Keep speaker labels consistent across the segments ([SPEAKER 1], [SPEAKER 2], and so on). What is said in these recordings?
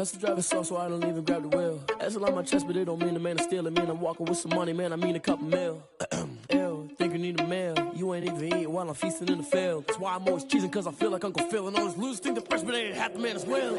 [SPEAKER 1] Touch the driver's soft so I don't even grab the wheel. That's a lot on my chest, but it don't mean the man is stealing. Mean I'm walking with some money, man, I mean a couple mil. Ew, think you need a meal. You ain't even eating while I'm feasting in the field. That's why I'm always cheesing, cause I feel like Uncle Phil. And all this losers think the freshman ain't half the man as well.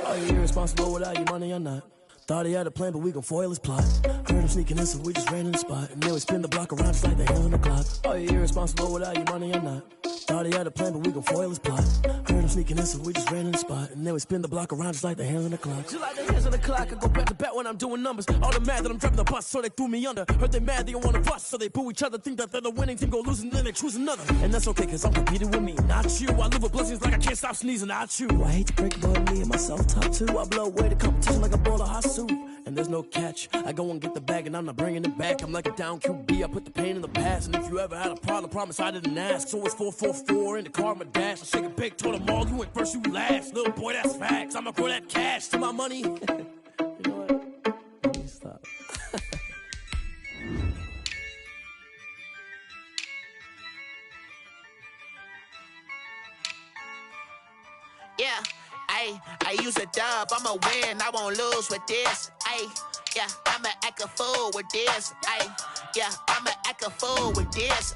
[SPEAKER 1] Are you irresponsible without your money or not? Thought he had a plan, but we gon' foil his plot. Heard him sneaking in, so we just ran in the spot. And then we spin the block around just like the hands on the clock. Are you irresponsible without your money or not? Thought he had a plan, but we gon' foil his plot. Heard him sneaking in, so we just ran in the spot. And then we spin the block around just like the hands on the clock. Just like the hands on the clock, I go back to back when I'm doing numbers. All the mad that I'm dropping the bus, so they threw me under. Heard they mad, they don't wanna bust, so they boo each other. Think that they're the winning team, go losing, then they choose another. And that's okay, cause I'm competing with me, not you. I live with blessings like I can't stop sneezing, not you. I hate to break it, but me and myself top two. I blow away the competition like a bowl of hot soup. And there's no catch. I go and get the bag and I'm not bringing it back. I'm like a down QB, I put the pain in the past. And if you ever had a problem, promise I didn't ask. So it's 4-4-4 in the car, my dash. I shake a big, told them all, you went first, you last. Little boy, that's facts. I'ma grow that cash to my money. You know what? Let me stop.
[SPEAKER 2] Yeah. I use a dub, I'ma win, I won't lose with this. Yeah, I'ma act a fool with this. Yeah, I'ma act a fool with this.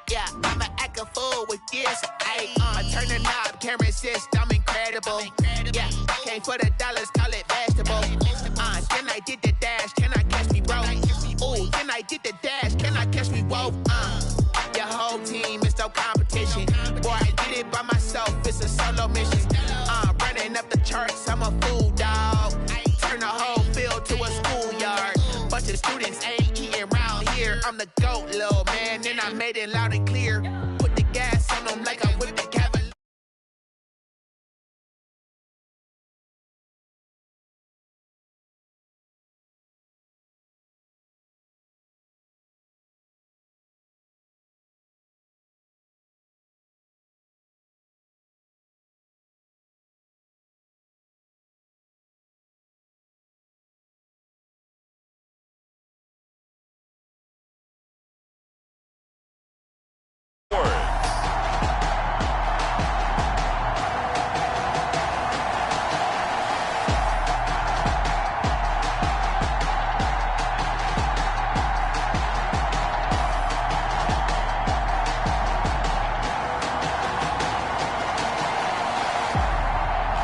[SPEAKER 2] Yeah, I'ma act a fool with this. I turn the knob, camera assist, I'm incredible. Yeah, came for the dollars, call it vegetable. Then I did the dash, can I catch me, bro? Ooh, then I did the dash, can I catch me, whoa? Your whole team is no competition. Boy, I did it by myself, it's a solo mission. Running up the charts, I'm a fool, dog. Turn the whole field to a schoolyard. Bunch of students ain't eating round here. I'm the GOAT, little man, and I made it loud and clear. Put the gas on them like I'm with the Cavaliers.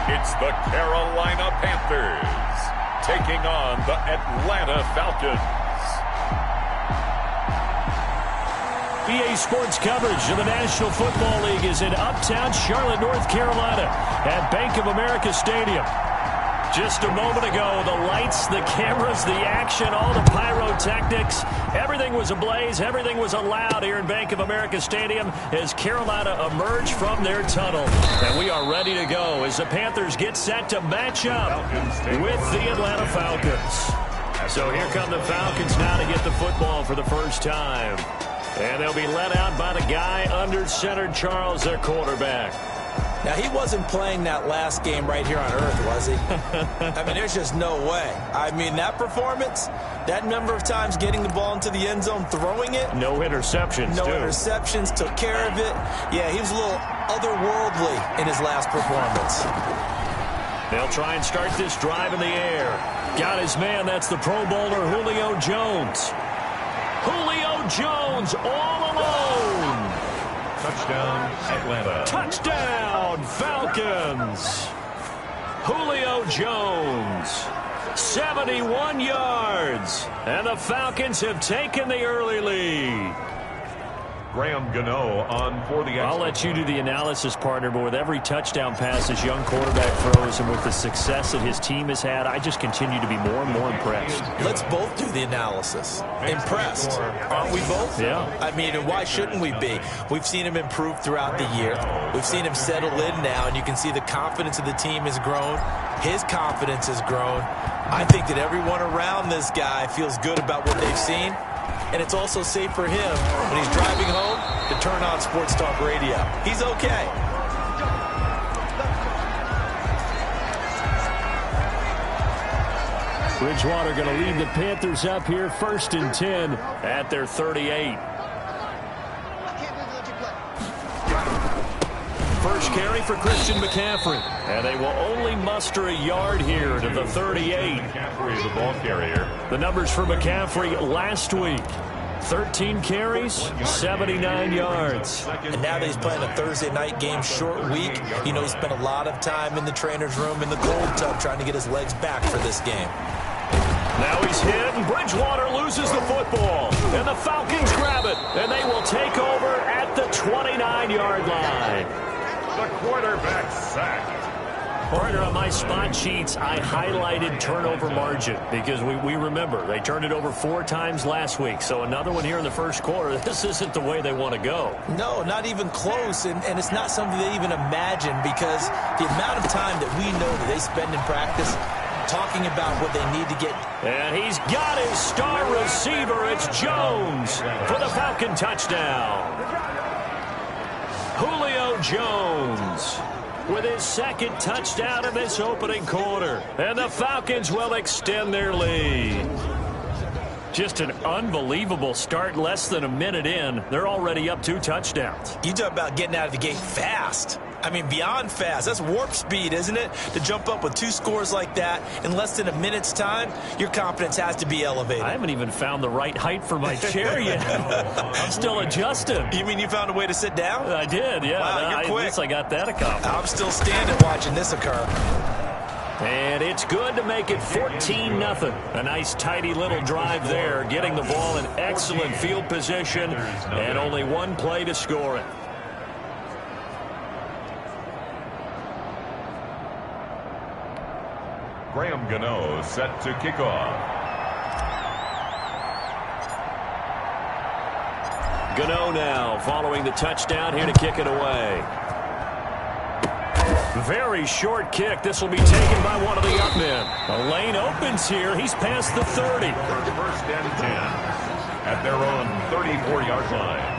[SPEAKER 3] It's the Carolina Panthers taking on the Atlanta Falcons.
[SPEAKER 4] EA Sports coverage of the National Football League is in uptown Charlotte, North Carolina at Bank of America Stadium. Just a moment ago, the lights, the cameras, the action, all the pyrotechnics, everything was ablaze, everything was allowed here in Bank of America Stadium as Carolina emerged from their tunnel. And we are ready to go as the Panthers get set to match up with the Atlanta Falcons. So here come the Falcons now to get the football for the first time. And they'll be led out by the guy under center, Charles, their quarterback.
[SPEAKER 5] Now, he wasn't playing that last game right here on earth, was he? I mean, there's just no way. I mean, that performance, that number of times getting the ball into the end zone, throwing it.
[SPEAKER 4] No interceptions,
[SPEAKER 5] interceptions, took care of it. Yeah, he was a little otherworldly in his last performance.
[SPEAKER 4] They'll try and start this drive in the air. Got his man, that's the Pro Bowler Julio Jones. Julio Jones all alone.
[SPEAKER 3] Touchdown, Atlanta.
[SPEAKER 4] Touchdown, Falcons. Julio Jones, 71 yards. And the Falcons have taken the early lead.
[SPEAKER 3] Graham Gano on for the extra.
[SPEAKER 4] I'll let you do the analysis, partner, but with every touchdown pass this young quarterback throws and with the success that his team has had, I just continue to be more and more impressed.
[SPEAKER 5] Let's both do the analysis. Impressed. Aren't we both?
[SPEAKER 4] Yeah.
[SPEAKER 5] I mean, and why shouldn't we be? We've seen him improve throughout the year. We've seen him settle in now, and you can see the confidence of the team has grown. His confidence has grown. I think that everyone around this guy feels good about what they've seen. And it's also safe for him when he's driving home to turn on Sports Talk Radio. He's okay.
[SPEAKER 4] Bridgewater going to lead the Panthers up here 1st and 10 at their 38. First first carry for Christian McCaffrey. And they will only muster a yard here to the 38.
[SPEAKER 3] McCaffrey, the ball carrier.
[SPEAKER 4] The numbers for McCaffrey last week. 13 carries, 79 yards.
[SPEAKER 5] And now that he's playing a Thursday night game, short week, you know, he spent a lot of time in the trainer's room in the cold tub trying to get his legs back for this game.
[SPEAKER 4] Now he's hit, and Bridgewater loses the football. And the Falcons grab it, and they will take over at the 29-yard line.
[SPEAKER 3] The quarterback sacked.
[SPEAKER 4] Partner, on my spot sheets, I highlighted turnover margin because we remember they turned it over 4 times last week. So another one here in the first quarter. This isn't the way they want to go.
[SPEAKER 5] No, not even close, and it's not something they even imagine because the amount of time that we know that they spend in practice talking about what they need to get.
[SPEAKER 4] And he's got his star receiver. It's Jones for the Falcon touchdown. Julio Jones with his second touchdown in this opening quarter. And the Falcons will extend their lead. Just an unbelievable start. Less than a minute in, they're already up 2 touchdowns.
[SPEAKER 5] You talk about getting out of the gate fast. I mean, beyond fast. That's warp speed, isn't it? To jump up with 2 scores like that in less than a minute's time, your confidence has to be elevated.
[SPEAKER 4] I haven't even found the right height for my chair yet. I'm still adjusting.
[SPEAKER 5] You mean you found a way to sit down?
[SPEAKER 4] I did, yeah.
[SPEAKER 5] Wow, you're quick.
[SPEAKER 4] At least I got that accomplished.
[SPEAKER 5] I'm still standing watching this occur.
[SPEAKER 4] And it's good to make it 14-0. A nice, tidy little drive there, getting the ball in excellent field position, and only 1 play to score it.
[SPEAKER 3] Graham Gano set to kick off.
[SPEAKER 4] Gano now following the touchdown here to kick it away. Very short kick. This will be taken by one of the up men. The lane opens here. He's past the 30.
[SPEAKER 3] First and 10 at their own 34-yard line.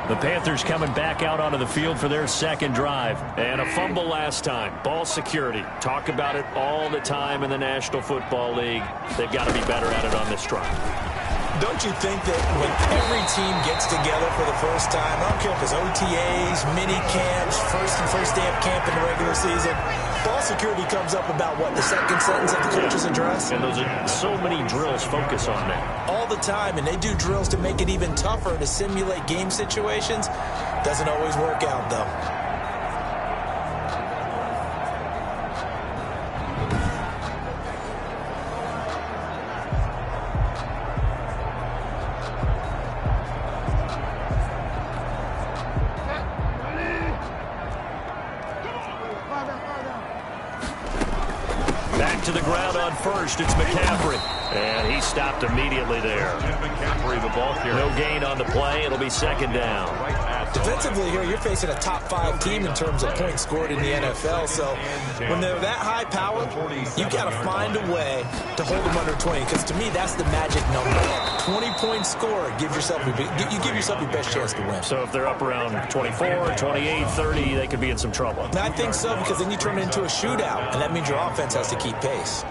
[SPEAKER 4] The Panthers coming back out onto the field for their second drive. And a fumble last time. Ball security. Talk about it all the time in the National Football League. They've got to be better at it on this drive.
[SPEAKER 5] Don't you think that when every team gets together for the first time, I don't care if it's OTAs, mini camps, first day of camp in the regular season, ball security comes up about, what, the second sentence of the coach's address?
[SPEAKER 4] And those are so many drills focus on that.
[SPEAKER 5] All the time, and they do drills to make it even tougher to simulate game situations. Doesn't always work out, though.
[SPEAKER 4] Back to the ground on first. It's McCaffrey. And he stopped immediately there.
[SPEAKER 3] McCaffrey, the ball carrier.
[SPEAKER 4] No gain on the play. It'll be second down.
[SPEAKER 5] Defensively here, you're facing a top 5 team in terms of points scored in the NFL. So when they're that high power, you've got to find a way to hold them under 20. Because to me, that's the magic number. 20-point score. You give yourself your best chance to win.
[SPEAKER 4] So if they're up around 24, 28, 30, they could be in some trouble.
[SPEAKER 5] And I think so, because then you turn it into a shootout, and that means your offense has to keep pace.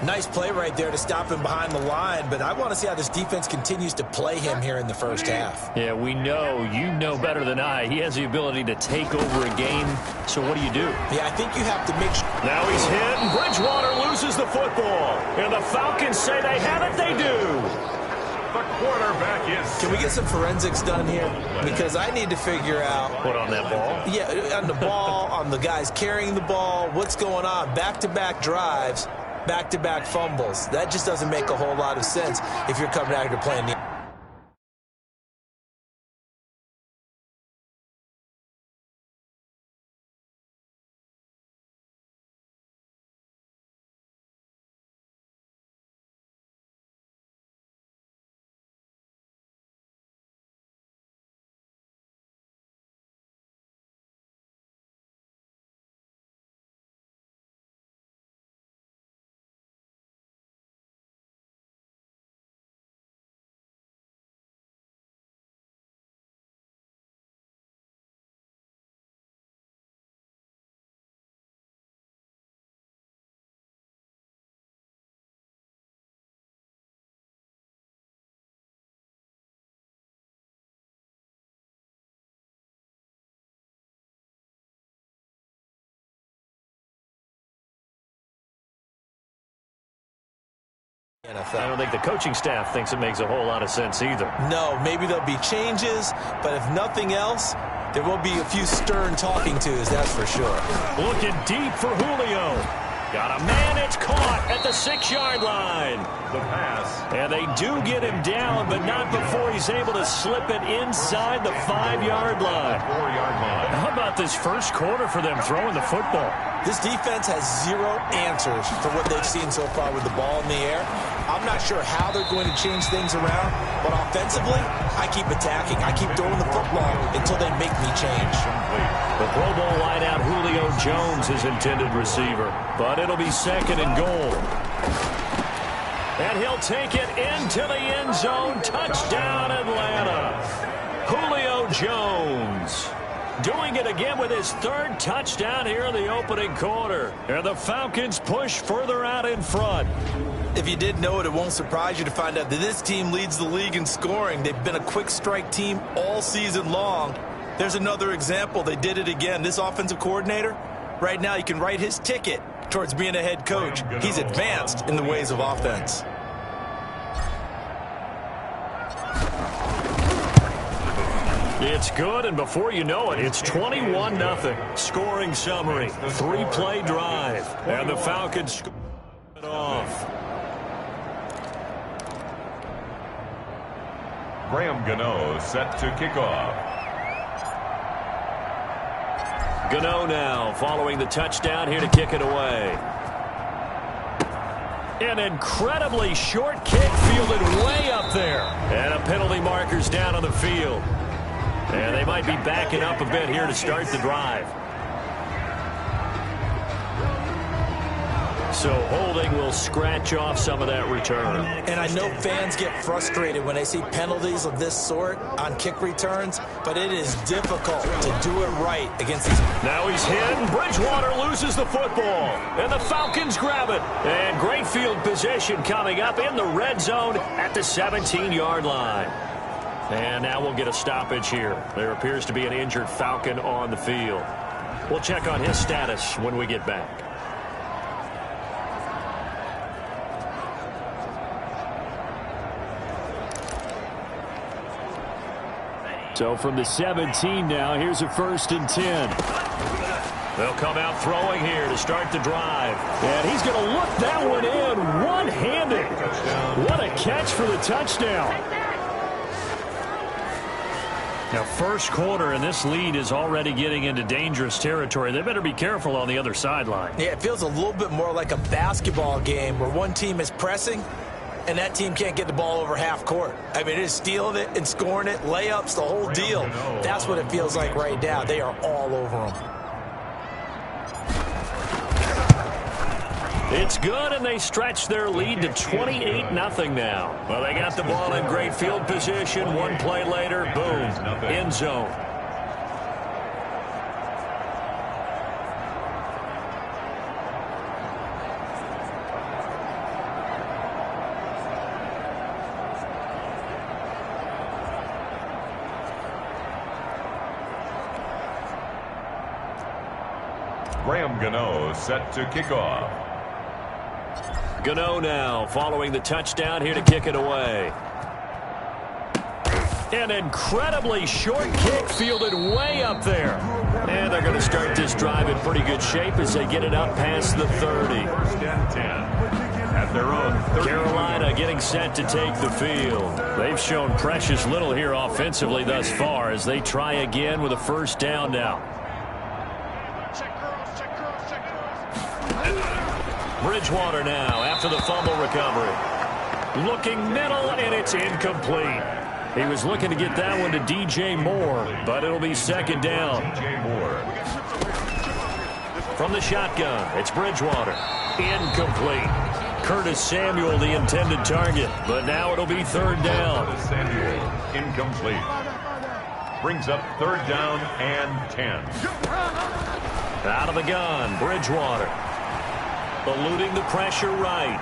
[SPEAKER 5] Nice play right there to stop him behind the line, but I want to see how this defense continues to play him here in the first half.
[SPEAKER 4] Yeah, we know. You know better than I. He has the ability to take over a game, so what do you do?
[SPEAKER 5] Yeah, I think you have to make sure.
[SPEAKER 4] Now he's hit, and Bridgewater loses the football. And the Falcons say they have it, they do.
[SPEAKER 3] The quarterback is.
[SPEAKER 5] Can we get some forensics done here? Because I need to figure out.
[SPEAKER 4] What, on that ball?
[SPEAKER 5] Yeah, on the ball, on the guys carrying the ball, what's going on? Back-to-back drives, back-to-back fumbles. That just doesn't make a whole lot of sense if you're coming out here playing the NFL.
[SPEAKER 4] I don't think the coaching staff thinks it makes a whole lot of sense either.
[SPEAKER 5] No, maybe there'll be changes, but if nothing else, there will be a few stern talking tos, that's for sure.
[SPEAKER 4] Looking deep for Julio. Got a man, it's caught at the 6-yard line.
[SPEAKER 3] The pass.
[SPEAKER 4] And they do get him down, but not before he's able to slip it inside the 5-yard line.
[SPEAKER 3] 4-yard line.
[SPEAKER 4] How about this first quarter for them throwing the football?
[SPEAKER 5] This defense has zero answers for what they've seen so far with the ball in the air. I'm not sure how they're going to change things around, but offensively, I keep attacking. I keep throwing the football until they make me change.
[SPEAKER 4] The Pro Bowl wideout Julio Jones is intended receiver, but it'll be 2nd and goal. And he'll take it into the end zone. Touchdown, Atlanta. Julio Jones doing it again with his 3rd touchdown here in the opening quarter. And the Falcons push further out in front.
[SPEAKER 5] If you did know it, it won't surprise you to find out that this team leads the league in scoring. They've been a quick strike team all season long. There's another example. They did it again. This offensive coordinator, right now you can write his ticket towards being a head coach. He's advanced in the ways of offense.
[SPEAKER 4] It's good, and before you know it, it's 21-0. Scoring summary, 3-play drive, and the Falcons score it off.
[SPEAKER 3] Graham Gano set to kick off.
[SPEAKER 4] Gano now following the touchdown here to kick it away. An incredibly short kick fielded way up there. And a penalty marker's down on the field. And they might be backing up a bit here to start the drive. So holding will scratch off some of that return.
[SPEAKER 5] And I know fans get frustrated when they see penalties of this sort on kick returns, but it is difficult to do it right against these.
[SPEAKER 4] Now he's hit, and Bridgewater loses the football. And the Falcons grab it. And great field position coming up in the red zone at the 17-yard line. And now we'll get a stoppage here. There appears to be an injured Falcon on the field. We'll check on his status when we get back. So from the 17 now, here's a 1st and 10. They'll come out throwing here to start the drive. And he's going to look that one in one-handed. What a catch for the touchdown. Now, first quarter, and this lead is already getting into dangerous territory. They better be careful on the other sideline.
[SPEAKER 5] Yeah, it feels a little bit more like a basketball game where one team is pressing and that team can't get the ball over half court. I mean, it is stealing it and scoring it, layups, the whole deal. That's what it feels like right now. They are all over them.
[SPEAKER 4] It's good, and they stretch their lead to 28-0 now. Well, they got the ball in great field position. One play later, boom, end zone.
[SPEAKER 3] Graham Gano set to kick off.
[SPEAKER 4] Gano now following the touchdown here to kick it away. An incredibly short kick fielded way up there. And they're going to start this drive in pretty good shape as they get it up past the 30.
[SPEAKER 3] 1st and 10 at their own 30.
[SPEAKER 4] Carolina getting set to take the field. They've shown precious little here offensively thus far as they try again with a 1st down now. Bridgewater now after the fumble recovery. Looking middle, and it's incomplete. He was looking to get that one to DJ Moore, but it'll be 2nd down.
[SPEAKER 3] DJ Moore.
[SPEAKER 4] From the shotgun, it's Bridgewater. Incomplete. Curtis Samuel, the intended target, but now it'll be 3rd down.
[SPEAKER 3] Curtis Samuel, incomplete. Brings up 3rd down and 10.
[SPEAKER 4] Out of the gun, Bridgewater. Eluding the pressure right.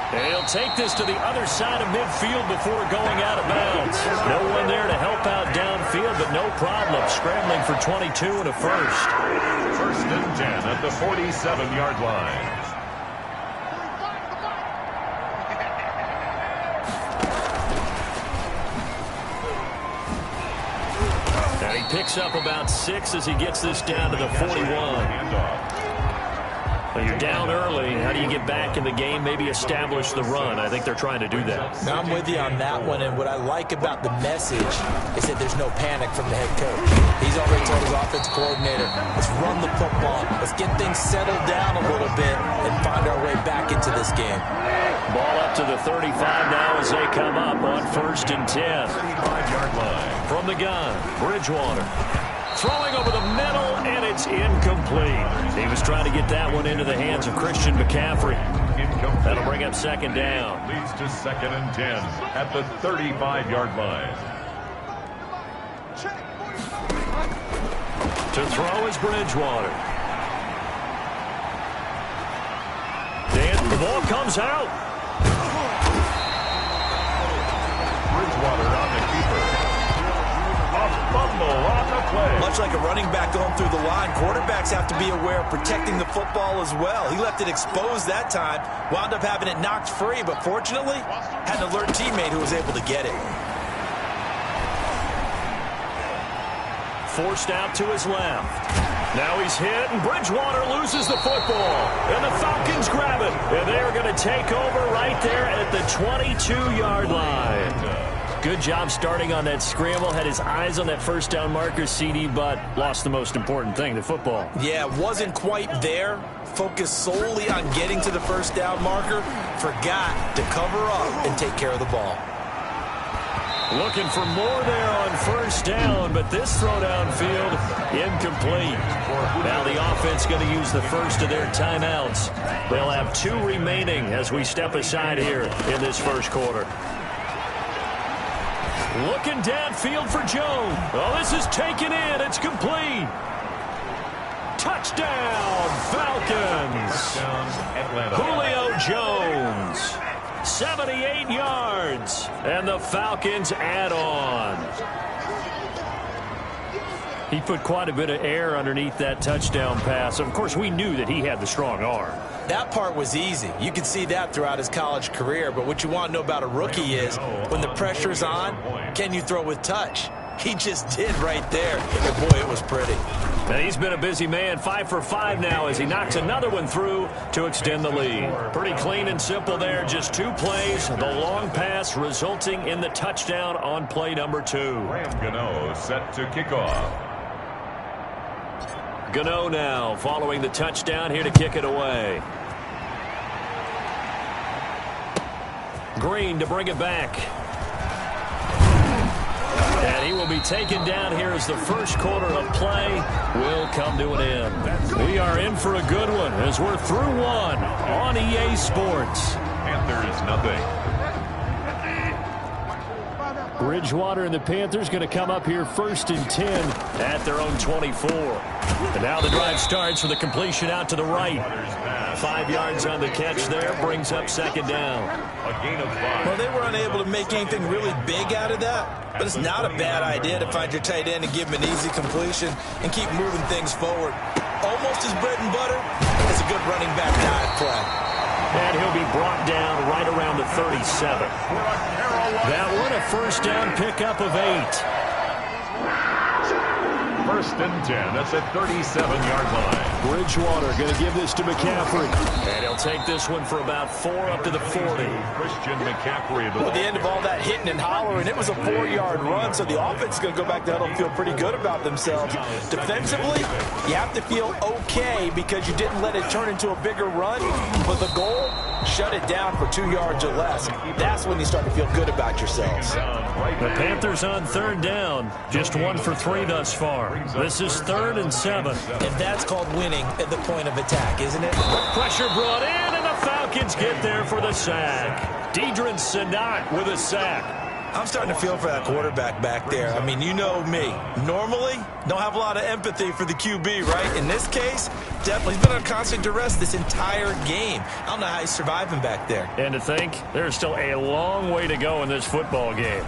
[SPEAKER 4] And he'll take this to the other side of midfield before going out of bounds. No one there to help out downfield, but no problem. Scrambling for 22 and a 1st.
[SPEAKER 3] 1st and 10 at the 47-yard line.
[SPEAKER 4] picks up about 6 as he gets this down to the 41. Well, you're down early. How do you get back in the game, maybe establish the run? I think they're trying to do that.
[SPEAKER 5] Now, I'm with you on that one, and what I like about the message is that there's no panic from the head coach. He's already told his offensive coordinator, let's run the football, let's get things settled down a little bit and find our way back into this game.
[SPEAKER 4] Ball up to the 35 now as they come up on 1st and 10.
[SPEAKER 3] 35-yard line.
[SPEAKER 4] From the gun, Bridgewater. Throwing over the middle, and it's incomplete. He was trying to get that one into the hands of Christian McCaffrey.
[SPEAKER 3] Incomplete.
[SPEAKER 4] That'll bring up 2nd down.
[SPEAKER 3] Leads to 2nd and 10 at the 35-yard line.
[SPEAKER 4] To throw is Bridgewater. And the ball comes out.
[SPEAKER 3] Bridgewater on the keeper. A fumble on the play.
[SPEAKER 5] Much like a running back going through the line, quarterbacks have to be aware of protecting the football as well. He left it exposed that time, wound up having it knocked free, but fortunately, had an alert teammate who was able to get it.
[SPEAKER 4] Forced out to his left. Now he's hit, and Bridgewater loses the football. And the Falcons grab it. And they're going to take over right there at the 22-yard line. Good job starting on that scramble. Had his eyes on that first down marker, CD, but lost the most important thing, the football.
[SPEAKER 5] Yeah, wasn't quite there. Focused solely on getting to the first down marker. Forgot to cover up and take care of the ball.
[SPEAKER 4] Looking for more there on 1st down, but this throw downfield incomplete. Now the offense going to use the first of their timeouts. They'll have 2 remaining as we step aside here in this 1st quarter. Looking downfield for Jones. Oh, this is taken in. It's complete. Touchdown, Falcons. Julio Jones. 78 yards. And the Falcons add on. He put quite a bit of air underneath that touchdown pass. Of course, we knew that he had the strong arm.
[SPEAKER 5] That part was easy. You could see that throughout his college career. But what you want to know about a rookie is when the pressure's on, can you throw with touch? He just did right there. And boy, it was pretty.
[SPEAKER 4] And he's been a busy man. 5 for 5 now as he knocks another one through to extend the lead. Pretty clean and simple there. Just 2 plays. The long pass resulting in the touchdown on play number 2.
[SPEAKER 3] Gano set to kick off.
[SPEAKER 4] Gano now following the touchdown here to kick it away. Green to bring it back. And he will be taken down here as the 1st quarter of play will come to an end. We are in for a good one as we're through 1 on EA Sports.
[SPEAKER 3] Panthers nothing.
[SPEAKER 4] Bridgewater and the Panthers going to come up here 1st and 10 at their own 24. And now the drive starts with a completion out to the right. 5 yards on the catch there, brings up 2nd down.
[SPEAKER 3] A gain of 5.
[SPEAKER 5] Well, they were unable to make anything really big out of that, but it's not a bad idea to find your tight end and give him an easy completion and keep moving things forward. Almost as bread and butter as a good running back dive play.
[SPEAKER 4] And he'll be brought down right around the 37. That one a 1st down pickup of 8.
[SPEAKER 3] 1st and 10. That's a 37-yard line.
[SPEAKER 4] Bridgewater going to give this to McCaffrey. And he'll take this one for about 4 up to the 40.
[SPEAKER 3] Christian McCaffrey.
[SPEAKER 5] At the end of all that hitting and hollering, it was a 4-yard run, so the offense is going to go back to huddle and feel pretty good about themselves. Defensively, you have to feel okay because you didn't let it turn into a bigger run, but the goal, shut it down for 2 yards or less. That's when you start to feel good about yourselves.
[SPEAKER 4] The Panthers on 3rd down, just 1 for 3 thus far. This is 3rd and 7.
[SPEAKER 5] And that's called winning at the point of attack, isn't it?
[SPEAKER 4] Pressure brought in, and the Falcons get there for the sack. Deidrin Sanat with a sack.
[SPEAKER 5] I'm starting to feel for that quarterback back there. I mean, you know me. Normally, don't have a lot of empathy for the QB, right? In this case, definitely. He's been on constant duress this entire game. I don't know how he's surviving back there.
[SPEAKER 4] And to think, there's still a long way to go in this football game.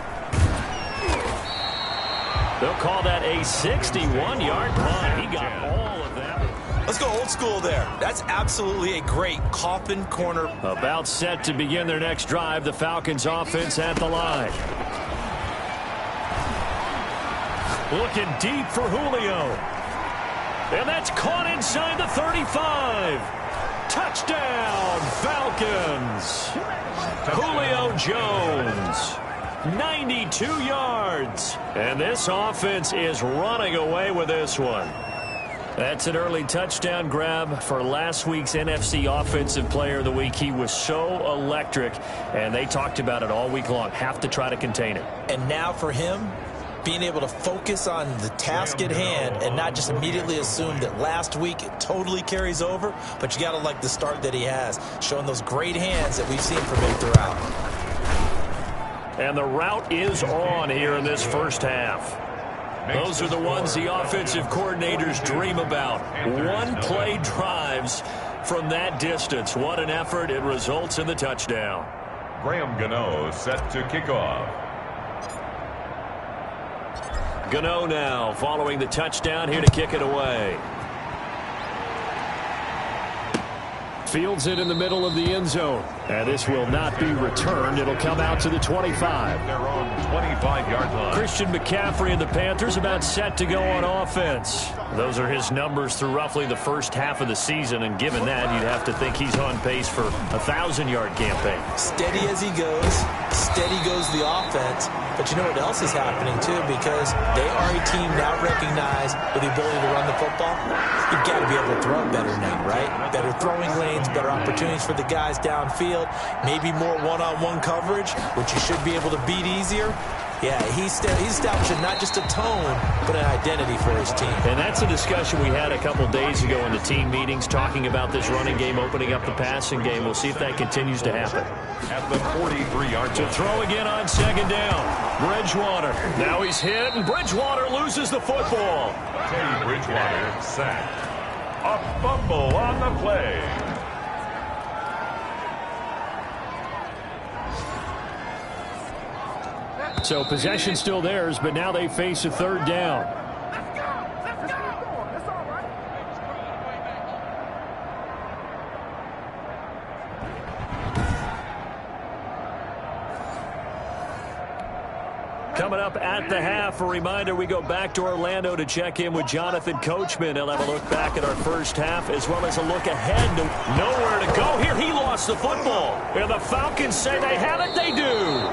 [SPEAKER 4] They'll call that a 61-yard punt. He got all of that.
[SPEAKER 5] Let's go old school there. That's absolutely a great coffin corner.
[SPEAKER 4] About set to begin their next drive. The Falcons offense at the line. Looking deep for Julio. And that's caught inside the 35. Touchdown, Falcons. Julio Jones, 92 yards. And this offense is running away with this one. That's an early touchdown grab for last week's NFC Offensive Player of the Week. He was so electric, and they talked about it all week long. Have to try to contain it.
[SPEAKER 5] And now for him, being able to focus on the task at hand and not just immediately assume that last week it totally carries over, but you got to like the start that he has, showing those great hands that we've seen from him throughout.
[SPEAKER 4] And the route is on here in this first half. Those are the ones the offensive coordinators dream about. One-play drives from that distance. What an effort. It results in the touchdown.
[SPEAKER 3] Graham Gano set to kick off.
[SPEAKER 4] Gano now following the touchdown here to kick it away. Fields it in the middle of the end zone. And this will not be returned. It'll come out to the 25.
[SPEAKER 3] They're on 25-yard line.
[SPEAKER 4] Christian McCaffrey and the Panthers about set to go on offense. Those are his numbers through roughly the first half of the season, and given that, you'd have to think he's on pace for a 1,000-yard campaign.
[SPEAKER 5] Steady as he goes, steady goes the offense. But you know what else is happening, too? Because they are a team now recognized with the ability to run the football. You've got to be able to throw better now, right? Better throwing lanes, better opportunities for the guys downfield, maybe more one-on-one coverage, which you should be able to beat easier. Yeah, he's establishing not just a tone, but an identity for his team.
[SPEAKER 4] And that's a discussion we had a couple days ago in the team meetings, talking about this running game opening up the passing game. We'll see if that continues to happen.
[SPEAKER 3] At the 43-yard line.
[SPEAKER 4] To throw again on second down. Bridgewater. Now he's hit, and Bridgewater loses the football.
[SPEAKER 3] Teddy Bridgewater sacked. A fumble on the play.
[SPEAKER 4] So possession still theirs, but now they face a third down. Coming up at the half, a reminder, we go back to Orlando to check in with Jonathan Coachman. He'll have a look back at our first half, as well as a look ahead. Nowhere to go here. He lost the football. And the Falcons say they have it. They do.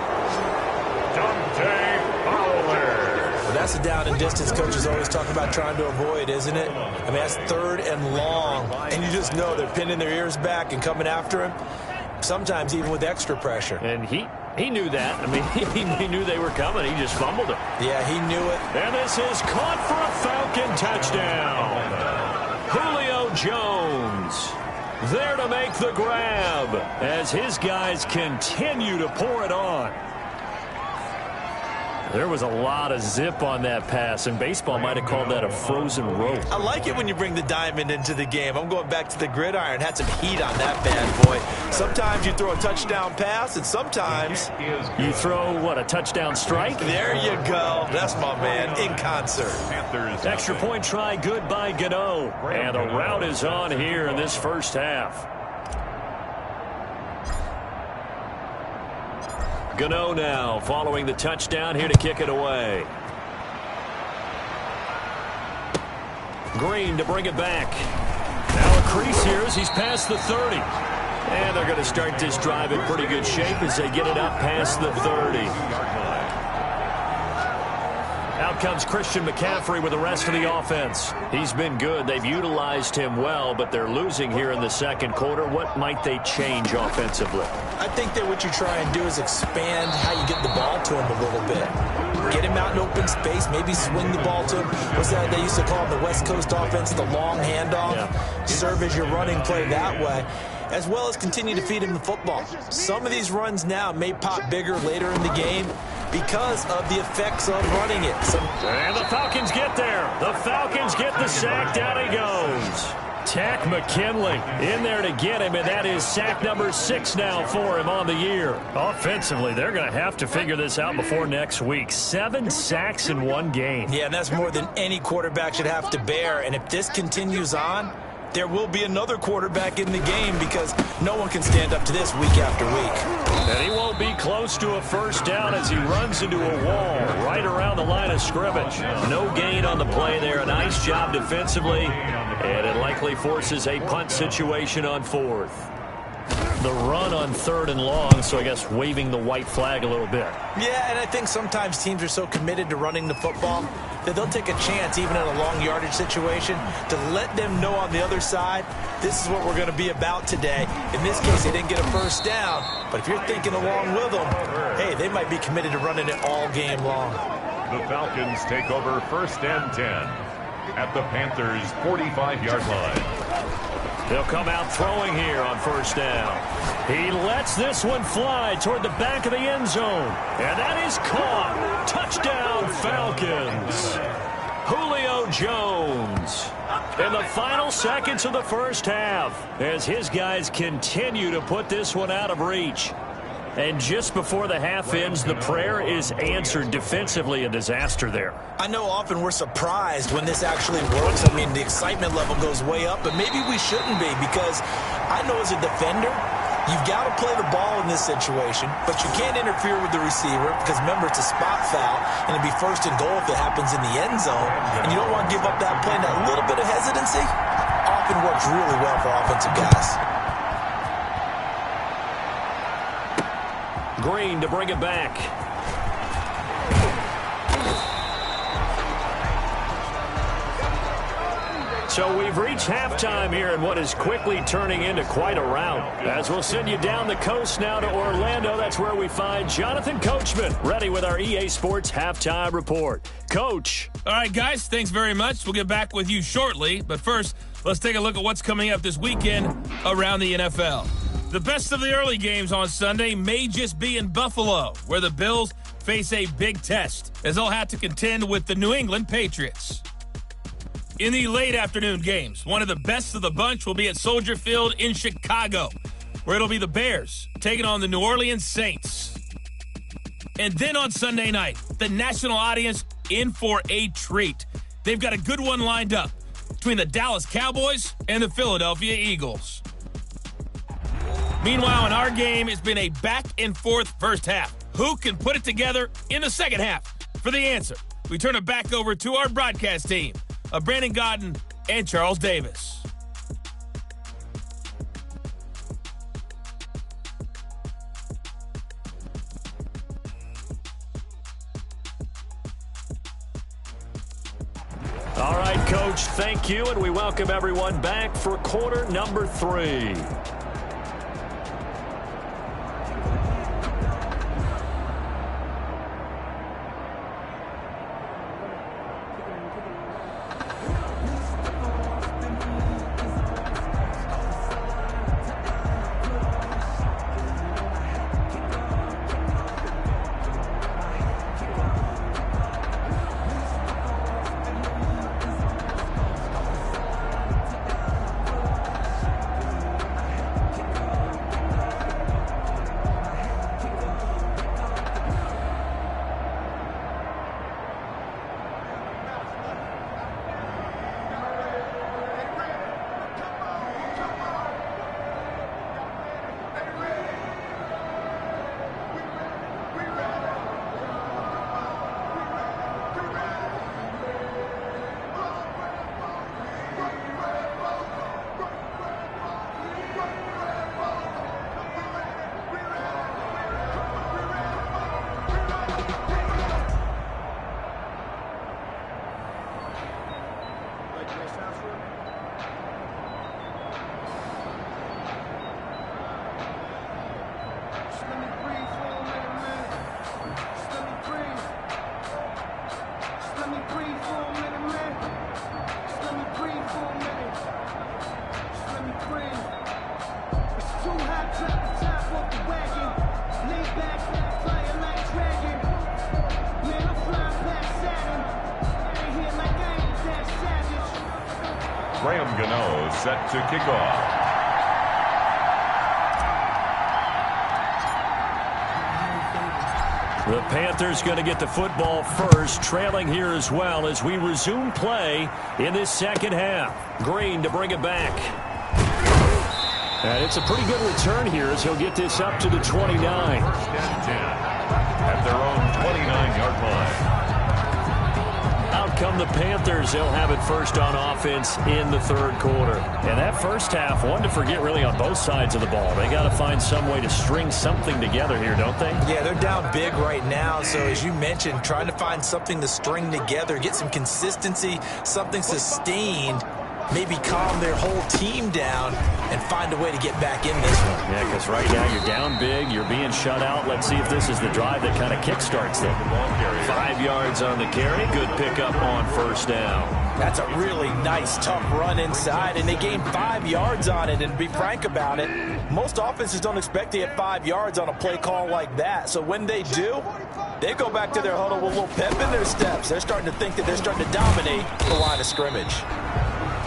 [SPEAKER 5] Well, that's a down and distance coaches always talk about trying to avoid, isn't it? I mean, that's third and long, and you just know they're pinning their ears back and coming after him, sometimes even with extra pressure.
[SPEAKER 4] And he knew that. I mean, he knew they were coming. He just fumbled it.
[SPEAKER 5] Yeah, he knew it.
[SPEAKER 4] And this is caught for a Falcon touchdown. Julio Jones there to make the grab as his guys continue to pour it on. There was a lot of zip on that pass, and baseball might have called that a frozen rope.
[SPEAKER 5] I like it when you bring the diamond into the game. I'm going back to the gridiron. Had some heat on that bad boy. Sometimes you throw a touchdown pass, and sometimes
[SPEAKER 4] you throw, what, a touchdown strike?
[SPEAKER 5] There you go. That's my man, in concert.
[SPEAKER 4] Extra point try, good by Gano. And the route is on here in this first half. Gano now following the touchdown here to kick it away. Green to bring it back. Now a crease here as he's past the 30. And they're going to start this drive in pretty good shape as they get it up past the 30. Out comes Christian McCaffrey with the rest of the offense. He's been good. They've utilized him well, but they're losing here in the second quarter. What might they change offensively?
[SPEAKER 5] I think that what you try and do is expand how you get the ball to him a little bit. Get him out in open space, maybe swing the ball to him. What's that they used to call in the West Coast offense, the long handoff? Yeah. Serve as your running play that way, as well as continue to feed him the football. Some of these runs now may pop bigger later in the game because of the effects of running it.
[SPEAKER 4] And the Falcons get there. The Falcons get the sack. Down he goes. Tack McKinley in there to get him, and that is sack number 6 now for him on the year. Offensively, they're going to have to figure this out before next week. 7 sacks in one game.
[SPEAKER 5] Yeah, and that's more than any quarterback should have to bear. And if this continues on, there will be another quarterback in the game because no one can stand up to this week after week.
[SPEAKER 4] And he won't be close to a first down as he runs into a wall right around the line of scrimmage. No gain on the play there. A nice job defensively, and it likely forces a punt situation on fourth. The run on 3rd and long, so I guess waving the white flag a little bit.
[SPEAKER 5] Yeah, and I think sometimes teams are so committed to running the football that they'll take a chance, even in a long yardage situation, to let them know on the other side, this is what we're going to be about today. In this case, they didn't get a first down, but if you're thinking along with them, hey, they might be committed to running it all game long.
[SPEAKER 3] The Falcons take over 1st and 10 at the Panthers' 45-yard line.
[SPEAKER 4] He'll come out throwing here on first down. He lets this one fly toward the back of the end zone. And that is caught. Touchdown, Falcons. Julio Jones. In the final seconds of the first half, as his guys continue to put this one out of reach. And just before the half ends, the prayer is answered defensively. A disaster there.
[SPEAKER 5] I know often we're surprised when this actually works. I mean, the excitement level goes way up, but maybe we shouldn't be because I know as a defender, you've got to play the ball in this situation, but you can't interfere with the receiver because, remember, it's a spot foul, and it'd be 1st and goal if it happens in the end zone, and you don't want to give up that play. And that little bit of hesitancy often works really well for offensive guys.
[SPEAKER 4] Green to bring it back. So we've reached halftime here in what is quickly turning into quite a rout. As we'll send you down the coast now to Orlando, that's where we find Jonathan Coachman, ready with our EA Sports Halftime Report. Coach.
[SPEAKER 6] All right, guys, thanks very much. We'll get back with you shortly. But first, let's take a look at what's coming up this weekend around the NFL. The best of the early games on Sunday may just be in Buffalo, where the Bills face a big test, as they'll have to contend with the New England Patriots. In the late afternoon games, one of the best of the bunch will be at Soldier Field in Chicago, where it'll be the Bears taking on the New Orleans Saints. And then on Sunday night, the national audience in for a treat. They've got a good one lined up between the Dallas Cowboys and the Philadelphia Eagles. Meanwhile, in our game, it's been a back-and-forth first half. Who can put it together in the second half? For the answer, we turn it back over to our broadcast team of Brandon Godden and Charles Davis.
[SPEAKER 4] All right, Coach, thank you, and we welcome everyone back for quarter number 3.
[SPEAKER 3] Set to kick off.
[SPEAKER 4] The Panthers going to get the football first, trailing here as well as we resume play in this second half. Green to bring it back. And it's a pretty good return here as he'll get this up to the 29.
[SPEAKER 3] First and 10 at their own 29-yard line.
[SPEAKER 4] Out come the Panthers. They'll have it first on offense in the third quarter. And that first half, one to forget really on both sides of the ball. They got to find some way to string something together here, don't they?
[SPEAKER 5] Yeah, they're down big right now. So as you mentioned, trying to find something to string together, get some consistency, something sustained, maybe calm their whole team down and find a way to get back in this one.
[SPEAKER 4] Yeah, because right now you're down big, you're being shut out. Let's see if this is the drive that kind of kickstarts them. 5 yards on the carry, good pickup on first down.
[SPEAKER 5] That's a really nice, tough run inside, and they gained 5 yards on it. And to be frank about it, most offenses don't expect to get 5 yards on a play call like that. So when they do, they go back to their huddle with a little pep in their steps. They're starting to think that they're starting to dominate the line of scrimmage.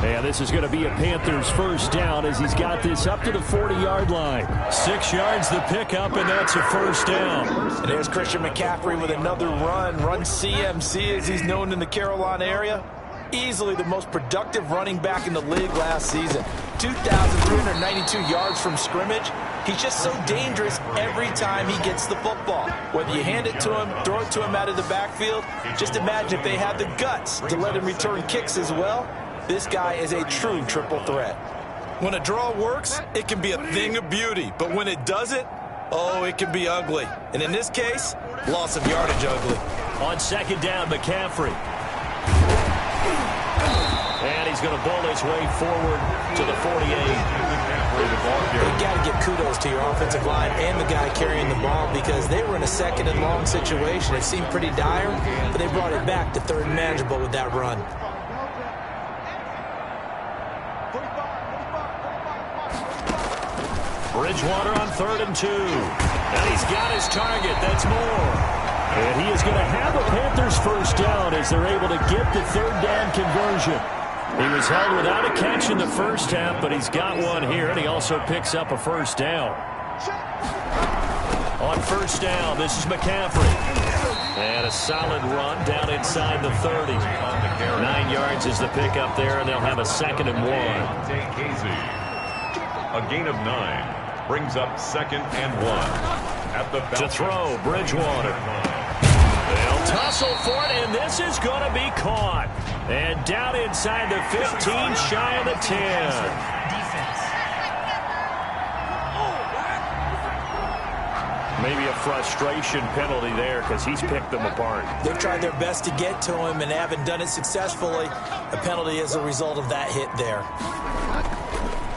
[SPEAKER 4] And this is going to be a Panthers first down as he's got this up to the 40-yard line. 6 yards the pickup, and that's a first down.
[SPEAKER 5] And there's Christian McCaffrey with another run CMC as he's known in the Carolina area. Easily the most productive running back in the league last season. 2,392 yards from scrimmage. He's just so dangerous every time he gets the football. Whether you hand it to him, throw it to him out of the backfield, just imagine if they have the guts to let him return kicks as well. This guy is a true triple threat. When a draw works, it can be a thing of beauty. But when it doesn't, oh, it can be ugly. And in this case, loss of yardage ugly.
[SPEAKER 4] On second down, McCaffrey. And he's going to bowl his way forward to the 48.
[SPEAKER 5] You got to give kudos to your offensive line and the guy carrying the ball because they were in a second and long situation. It seemed pretty dire, but they brought it back to third and manageable with that run.
[SPEAKER 4] Bridgewater on 3rd and 2. And he's got his target. That's more. And he is going to have a Panthers first down as they're able to get the third down conversion. He was held without a catch in the first half, but he's got one here, and he also picks up a first down. On first down, this is McCaffrey. And a solid run down inside the 30. 9 yards is the pickup there, and they'll have a 2nd and 1.
[SPEAKER 3] A gain of 9 brings up 2nd and 1. At the
[SPEAKER 4] to throw, Bridgewater. They'll tussle for it, and this is going to be caught. And down inside the 15, shy of the 10. Maybe a frustration penalty there because he's picked them apart.
[SPEAKER 5] They've tried their best to get to him and haven't done it successfully. A penalty is a result of that hit there.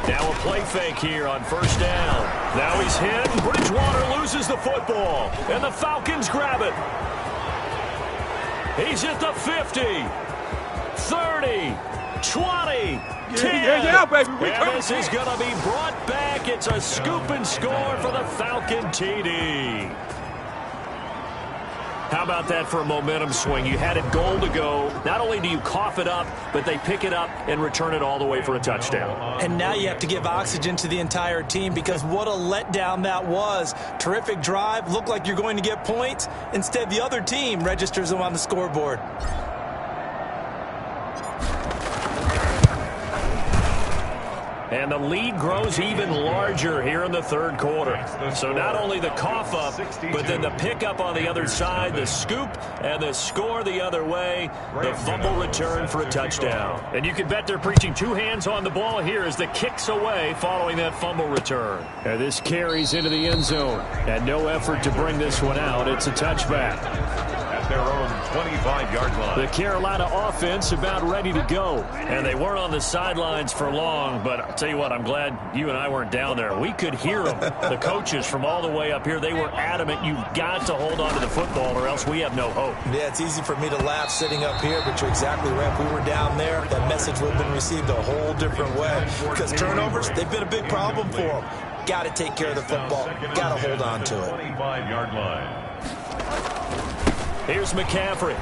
[SPEAKER 4] Now a play fake here on first down. Now he's hit, and Bridgewater loses the football. And the Falcons grab it. He's at the 50, 30, 20, 10.
[SPEAKER 6] Yeah, baby.
[SPEAKER 4] And this is going to be brought back. It's a scoop and score for the Falcon TD. How about that for a momentum swing? You had it goal to go. Not only do you cough it up, but they pick it up and return it all the way for a touchdown.
[SPEAKER 5] And now you have to give oxygen to the entire team because what a letdown that was. Terrific drive. Looked like you're going to get points. Instead, the other team registers them on the scoreboard.
[SPEAKER 4] And the lead grows even larger here in the third quarter. So not only the cough up, but then the pickup on the other side, the scoop, and the score the other way, the fumble return for a touchdown. And you can bet they're preaching two hands on the ball here as the kicks away following that fumble return. And this carries into the end zone. And no effort to bring this one out. It's a touchback.
[SPEAKER 3] Their own 25-yard line.
[SPEAKER 4] The Carolina offense about ready to go. And they weren't on the sidelines for long, but I'll tell you what, I'm glad you and I weren't down there. We could hear them. The coaches from all the way up here, they were adamant, you've got to hold on to the football or else we have no hope.
[SPEAKER 5] Yeah, it's easy for me to laugh sitting up here, but you're exactly right. If we were down there, that message would have been received a whole different way. Because turnovers, they've been a big problem for them. Got to take care of the football. Got to hold on to it.
[SPEAKER 3] 25-yard line.
[SPEAKER 4] Here's McCaffrey.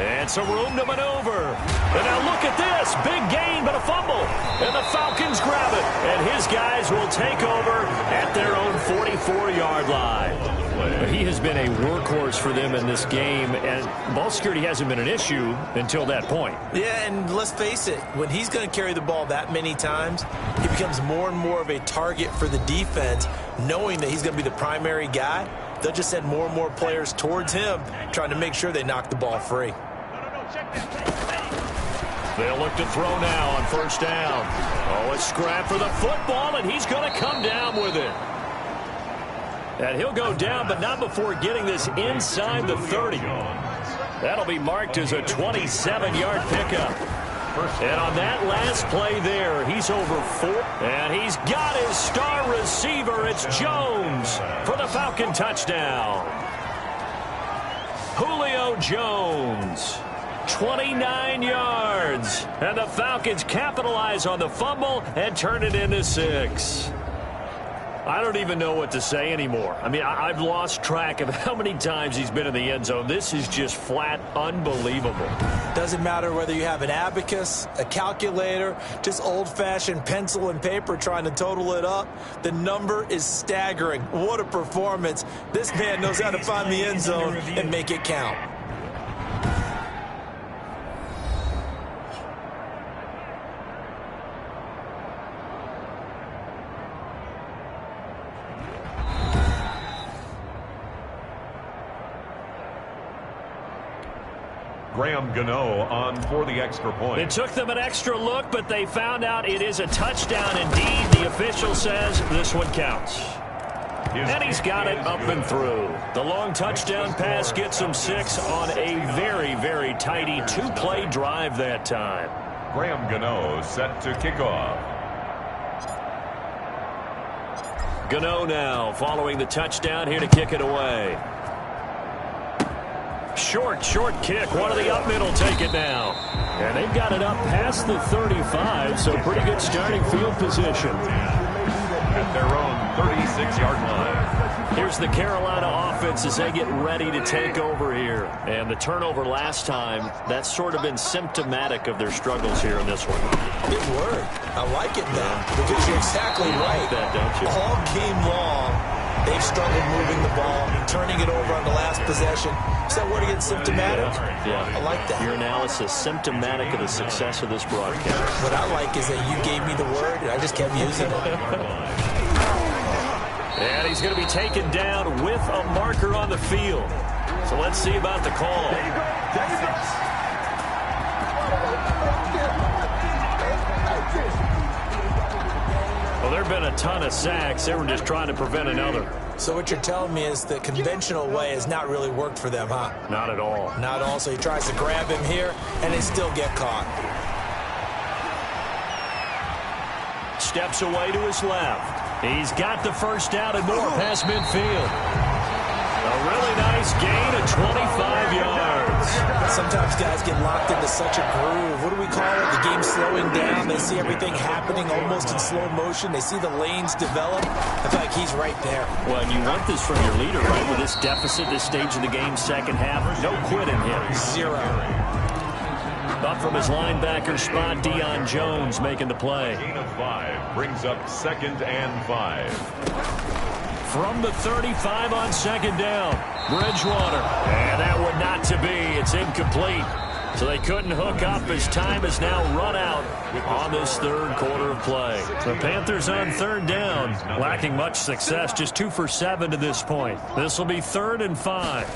[SPEAKER 4] And some room to maneuver. And now look at this. Big gain, but a fumble. And the Falcons grab it. And his guys will take over at their own 44-yard line. He has been a workhorse for them in this game, and ball security hasn't been an issue until that point.
[SPEAKER 5] Yeah, and let's face it, when he's going to carry the ball that many times, he becomes more and more of a target for the defense, knowing that he's going to be the primary guy. They'll just send more and more players towards him, trying to make sure they knock the ball free.
[SPEAKER 4] They'll look to throw now on first down. Oh, a scrap for the football, and he's going to come down with it. And he'll go down, but not before getting this inside the 30. That'll be marked as a 27-yard pickup. And on that last play there, he's over 4. And he's got his star receiver. It's Jones for the Falcon touchdown. Julio Jones, 29 yards. And the Falcons capitalize on the fumble and turn it into 6. I don't even know what to say anymore. I mean, I've lost track of how many times he's been in the end zone. This is just flat unbelievable.
[SPEAKER 5] Doesn't matter whether you have an abacus, a calculator, just old-fashioned pencil and paper trying to total it up. The number is staggering. What a performance. This man knows how to find the end zone and make it count.
[SPEAKER 3] Graham Gano on for the extra point.
[SPEAKER 4] It took them an extra look, but they found out it is a touchdown indeed. The official says this one counts. And he's got it up and through. The long touchdown pass gets him 6 on a very, very tidy 2-play drive that time.
[SPEAKER 3] Graham Gano set to kick off.
[SPEAKER 4] Gano now following the touchdown here to kick it away. Short kick. One of the up middle take it now. And they've got it up past the 35, so pretty good starting field position.
[SPEAKER 3] At their own 36-yard line.
[SPEAKER 4] Here's the Carolina offense as they get ready to take over here. And the turnover last time, that's sort of been symptomatic of their struggles here in this one.
[SPEAKER 5] Good word. I like it now because you're exactly right.
[SPEAKER 4] Like that, don't you?
[SPEAKER 5] All game long, they've struggled moving the ball, turning it over on the last possession. Is that word again, symptomatic?
[SPEAKER 4] Yeah.
[SPEAKER 5] I like that.
[SPEAKER 4] Your analysis, symptomatic of the success of this broadcast.
[SPEAKER 5] What I like is that you gave me the word, and I just kept using it.
[SPEAKER 4] And he's going to be taken down with a marker on the field. So let's see about the call. Well, there have been a ton of sacks. They were just trying to prevent another.
[SPEAKER 5] So what you're telling me is the conventional way has not really worked for them, huh?
[SPEAKER 4] Not at all.
[SPEAKER 5] Not at all. So he tries to grab him here, and they still get caught.
[SPEAKER 4] Steps away to his left. He's got the first down and more past midfield. A really nice gain of 25 yards.
[SPEAKER 5] Sometimes guys get locked into such a groove. What do we call it? The game's slowing down. They see everything happening almost in slow motion. They see the lanes develop. I feel like he's right there.
[SPEAKER 4] Well, and you want this from your leader, right? With this deficit, this stage of the game, second half, no quitting him.
[SPEAKER 5] 0.
[SPEAKER 4] Up from his linebacker spot, Deion Jones making the play.
[SPEAKER 3] Gain of 5 brings up 2nd and 5.
[SPEAKER 4] From the 35 on second down, Bridgewater. And that one not to be. It's incomplete. So they couldn't hook up as time has now run out on this third quarter of play. The Panthers on third down, lacking much success, just 2 for 7 to this point. This will be 3rd and 5.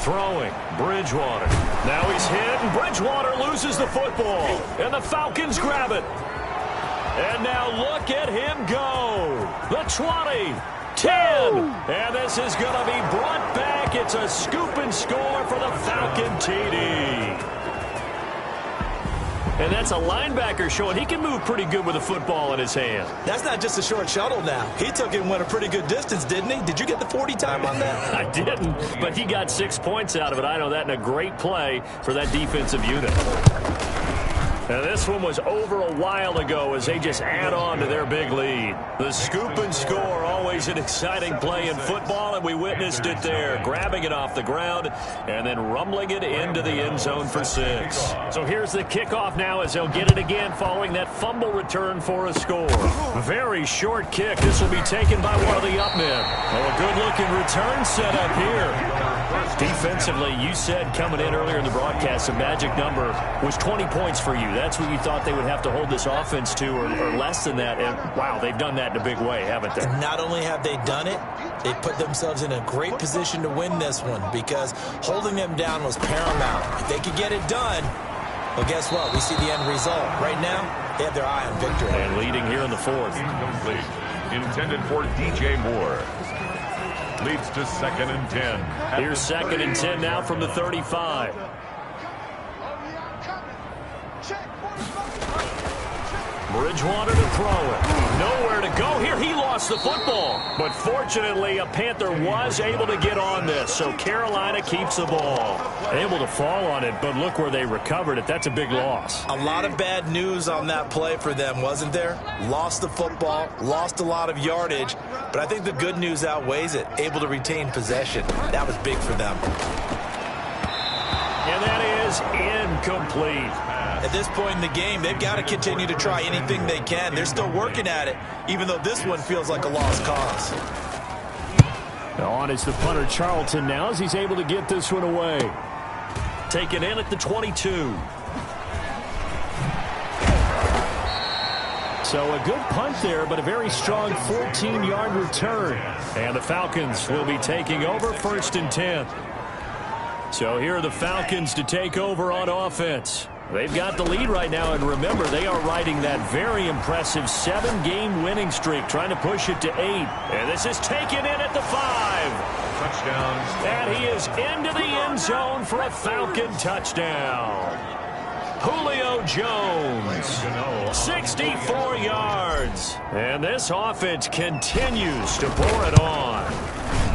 [SPEAKER 4] Throwing, Bridgewater. Now he's hit, and Bridgewater loses the football. And the Falcons grab it. And now look at him go. The 20, 10. And this is going to be brought back. It's a scoop and score for the Falcon TD. And that's a linebacker showing he can move pretty good with a football in his hand.
[SPEAKER 5] That's not just a short shuttle now. He took it and went a pretty good distance, didn't he? Did you get the 40 time on that?
[SPEAKER 4] I didn't, but he got 6 points out of it. I know that in a great play for that defensive unit. And this one was over a while ago as they just add on to their big lead. The scoop and score, always an exciting play in football, and we witnessed it there, grabbing it off the ground and then rumbling it into the end zone for 6. So here's the kickoff now as they'll get it again following that fumble return for a score. Very short kick. This will be taken by one of the up men. Oh, a good-looking return set up here. Defensively, you said coming in earlier in the broadcast, the magic number was 20 points for you. That's what you thought they would have to hold this offense to, or less than that. And, wow, they've done that in a big way, haven't they?
[SPEAKER 5] And not only have they done it, they put themselves in a great position to win this one because holding them down was paramount. If they could get it done, well, guess what? We see the end result. Right now, they have their eye on victory.
[SPEAKER 4] And leading here in the 4th.
[SPEAKER 3] Incomplete. Intended for DJ Moore. Leads to 2nd and 10.
[SPEAKER 4] Here's 2nd and 10 now from the 35. Bridgewater to throw it. Nowhere to go here. He lost the football. But fortunately, a Panther was able to get on this. So Carolina keeps the ball. Able to fall on it, but look where they recovered it. That's a big loss.
[SPEAKER 5] A lot of bad news on that play for them, wasn't there? Lost the football, lost a lot of yardage. But I think the good news outweighs it. Able to retain possession. That was big for them.
[SPEAKER 4] And that is incomplete.
[SPEAKER 5] At this point in the game, they've got to continue to try anything they can. They're still working at it, even though this one feels like a lost cause.
[SPEAKER 4] On is the punter Charlton now as he's able to get this one away. Taken in at the 22. So a good punt there, but a very strong 14-yard return. And the Falcons will be taking over 1st and 10. So here are the Falcons to take over on offense. They've got the lead right now, and remember, they are riding that very impressive 7-game winning streak, trying to push it to 8. And this is taken in at the 5.
[SPEAKER 3] Touchdown.
[SPEAKER 4] And he is into the end zone for a Falcon touchdown. Julio Jones, 64 yards. And this offense continues to pour it on.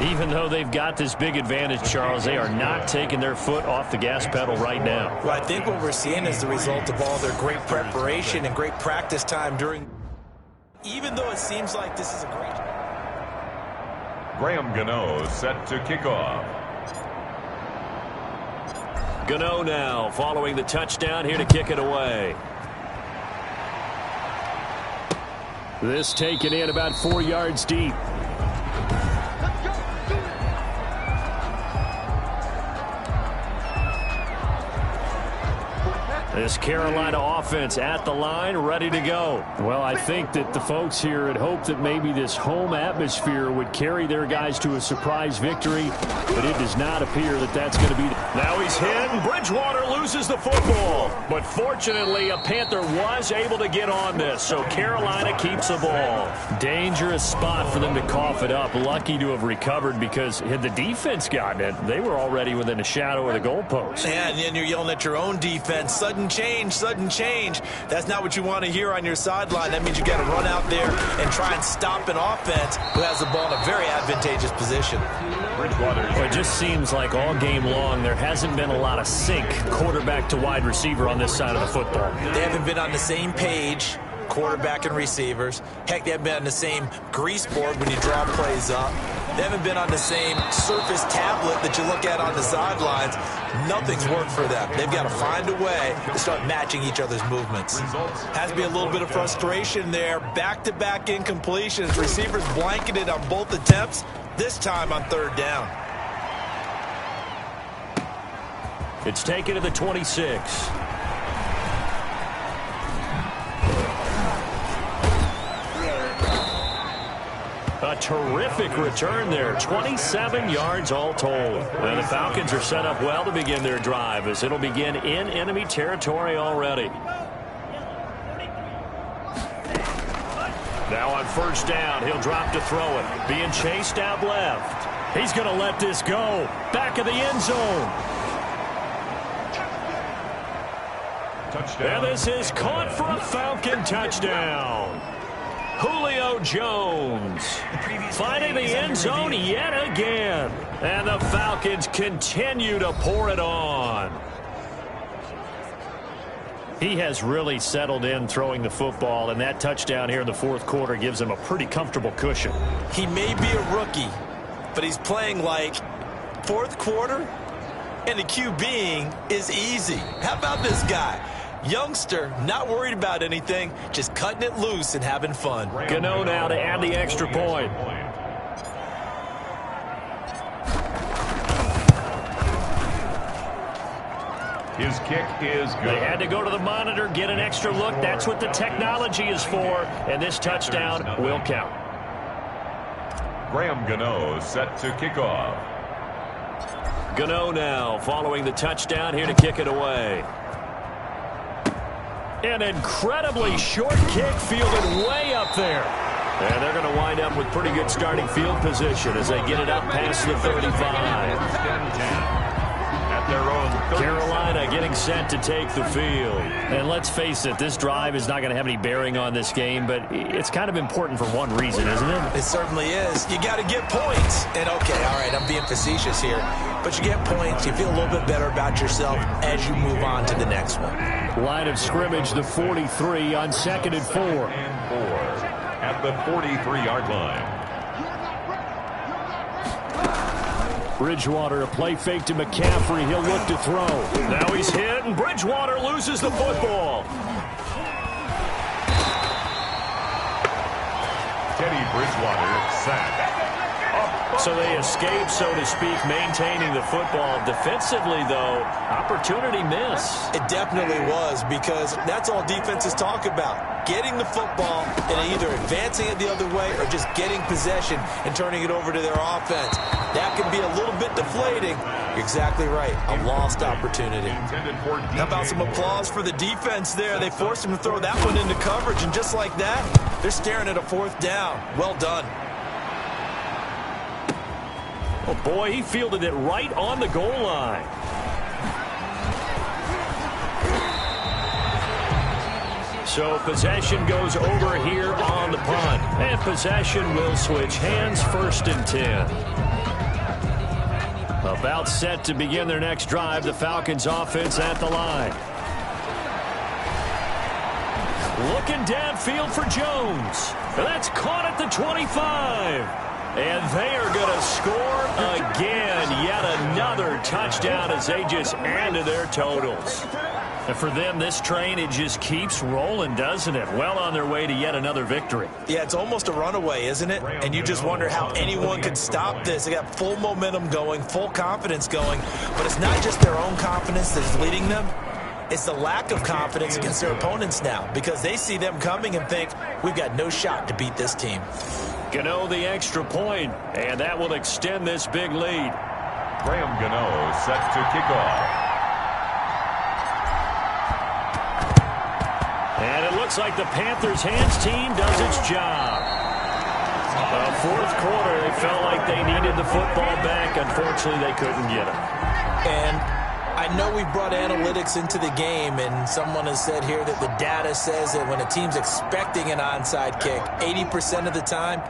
[SPEAKER 4] Even though they've got this big advantage, Charles, they are not taking their foot off the gas pedal right now.
[SPEAKER 5] Well, I think what we're seeing is the result of all their great preparation and great practice time during. Even though it seems like this is a great.
[SPEAKER 3] Graham Gano set to kick off.
[SPEAKER 4] Gano now following the touchdown here to kick it away. This taken in about 4 yards deep. This Carolina offense at the line, ready to go. Well, I think that the folks here had hoped that maybe this home atmosphere would carry their guys to a surprise victory, but it does not appear that that's going to be. Now he's hit, and Bridgewater loses the football. But fortunately, a Panther was able to get on this, so Carolina keeps the ball. Dangerous spot for them to cough it up. Lucky to have recovered because had the defense gotten it, they were already within a shadow of the goalpost.
[SPEAKER 5] And then you're yelling at your own defense. Sudden change. That's not what you want to hear on your sideline. That means you got to run out there and try and stop an offense who has the ball in a very advantageous position.
[SPEAKER 4] Well, it just seems like all game long there hasn't been a lot of sync quarterback to wide receiver on this side of the football.
[SPEAKER 5] They haven't been on the same page, quarterback and receivers. Heck, they haven't been on the same grease board when you draw plays up. They haven't been on the same Surface tablet that you look at on the sidelines. Nothing's worked for them. They've got to find a way to start matching each other's movements. Has to be a little bit of frustration there. Back-to-back incompletions. Receivers blanketed on both attempts, this time on 3rd down.
[SPEAKER 4] It's taken to the 26. A terrific return there. 27 yards all told. And the Falcons are set up well to begin their drive as it'll begin in enemy territory already. Now on 1st down, he'll drop to throw it. Being chased out left. He's going to let this go. Back of the end zone.
[SPEAKER 3] Touchdown.
[SPEAKER 4] And this is caught for a Falcon touchdown. Julio Jones finding the end zone yet again. And the Falcons continue to pour it on. He has really settled in throwing the football, and that touchdown here in the fourth quarter gives him a pretty comfortable cushion.
[SPEAKER 5] He may be a rookie, but he's playing like fourth quarter, and the QBing is easy. How about this guy? Youngster, not worried about anything, just cutting it loose and having fun.
[SPEAKER 4] Gano now to add the extra point.
[SPEAKER 3] His kick is good.
[SPEAKER 4] They had to go to the monitor, get an extra look. That's what the technology is for, and this touchdown will count.
[SPEAKER 3] Graham Gano set to kick off.
[SPEAKER 4] Gano now following the touchdown here to kick it away. An incredibly short kick fielded way up there. And they're going to wind up with pretty good starting field position as they get it up past the 35.
[SPEAKER 3] Their own
[SPEAKER 4] Carolina getting set to take the field. And let's face it, this drive is not going to have any bearing on this game, but it's kind of important for one reason, isn't it?
[SPEAKER 5] It certainly is. You got to get points. And okay, all right, I'm being facetious here, but you get points, you feel a little bit better about yourself as you move on to the next one.
[SPEAKER 4] Line of scrimmage, the 43 on 2nd and 4.
[SPEAKER 3] At the 43-yard line.
[SPEAKER 4] Bridgewater, a play fake to McCaffrey. He'll look to throw. Now he's hit, and Bridgewater loses the football.
[SPEAKER 3] Teddy Bridgewater sacked.
[SPEAKER 4] So they escape, so to speak, maintaining the football. Defensively, though, opportunity miss.
[SPEAKER 5] It definitely was, because that's all defenses talk about. Getting the football and either advancing it the other way or just getting possession and turning it over to their offense. That can be a little bit deflating. You're exactly right. A lost opportunity. How about some applause for the defense there? They forced him to throw that one into coverage, and just like that, they're staring at a fourth down. Well done.
[SPEAKER 4] Oh, boy, he fielded it right on the goal line. So possession goes over here on the punt. And possession will switch hands, 1st and 10. About set to begin their next drive, the Falcons offense at the line. Looking downfield for Jones. That's caught at the 25. And they are going to score again. Yet another touchdown as they just added their totals. And for them, this train, it just keeps rolling, doesn't it? Well on their way to yet another victory.
[SPEAKER 5] Yeah, it's almost a runaway, isn't it? And you just wonder how anyone could stop this. They got full momentum going, full confidence going. But it's not just their own confidence that's leading them. It's the lack of confidence against their opponents now, because they see them coming and think, we've got no shot to beat this team.
[SPEAKER 4] Gano the extra point, and that will extend this big lead.
[SPEAKER 3] Graham Gano set to kick off.
[SPEAKER 4] And it looks like the Panthers' hands team does its job. Fourth quarter, they felt like they needed the football back. Unfortunately, they couldn't get it.
[SPEAKER 5] And I know we brought analytics into the game, and someone has said here that the data says that when a team's expecting an onside kick, 80% of the time,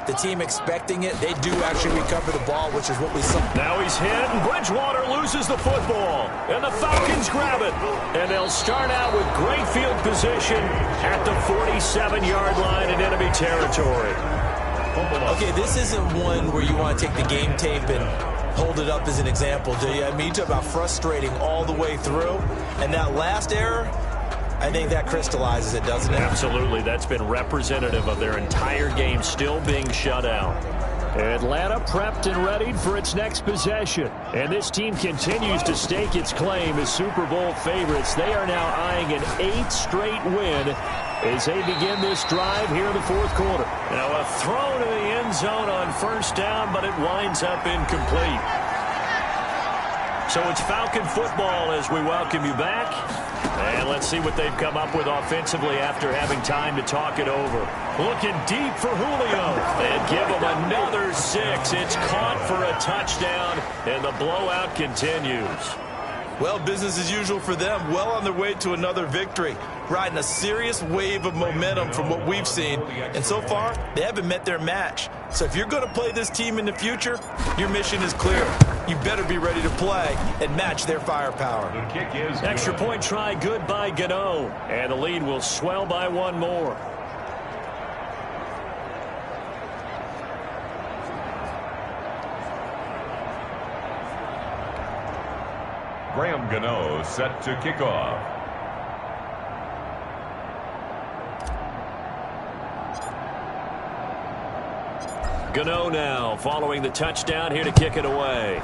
[SPEAKER 5] the team expecting it, they do actually recover the ball, which is what we saw.
[SPEAKER 4] Now he's hit, and Bridgewater loses the football. And the Falcons grab it. And they'll start out with great field position at the 47-yard line in enemy territory.
[SPEAKER 5] Okay, this isn't one where you want to take the game tape and hold it up as an example, do you? I mean, you talk about frustrating all the way through. And that last error, I think that crystallizes it, doesn't it?
[SPEAKER 4] Absolutely. That's been representative of their entire game still being shut out. Atlanta prepped and readied for its next possession. And this team continues to stake its claim as Super Bowl favorites. They are now eyeing an 8th straight win as they begin this drive here in the fourth quarter. Now a throw to the end zone on 1st down, but it winds up incomplete. So it's Falcon football as we welcome you back. And let's see what they've come up with offensively after having time to talk it over. Looking deep for Julio. And give him another 6. It's caught for a touchdown, and the blowout continues.
[SPEAKER 5] Well, business as usual for them. Well on their way to another victory. Riding a serious wave of momentum from what we've seen. And so far, they haven't met their match. So if you're going to play this team in the future, your mission is clear. You better be ready to play and match their firepower.
[SPEAKER 3] The kick is good.
[SPEAKER 4] Extra point try good by Gano. And the lead will swell by one more.
[SPEAKER 3] Graham Gano set to kick off.
[SPEAKER 4] Gano now following the touchdown here to kick it away.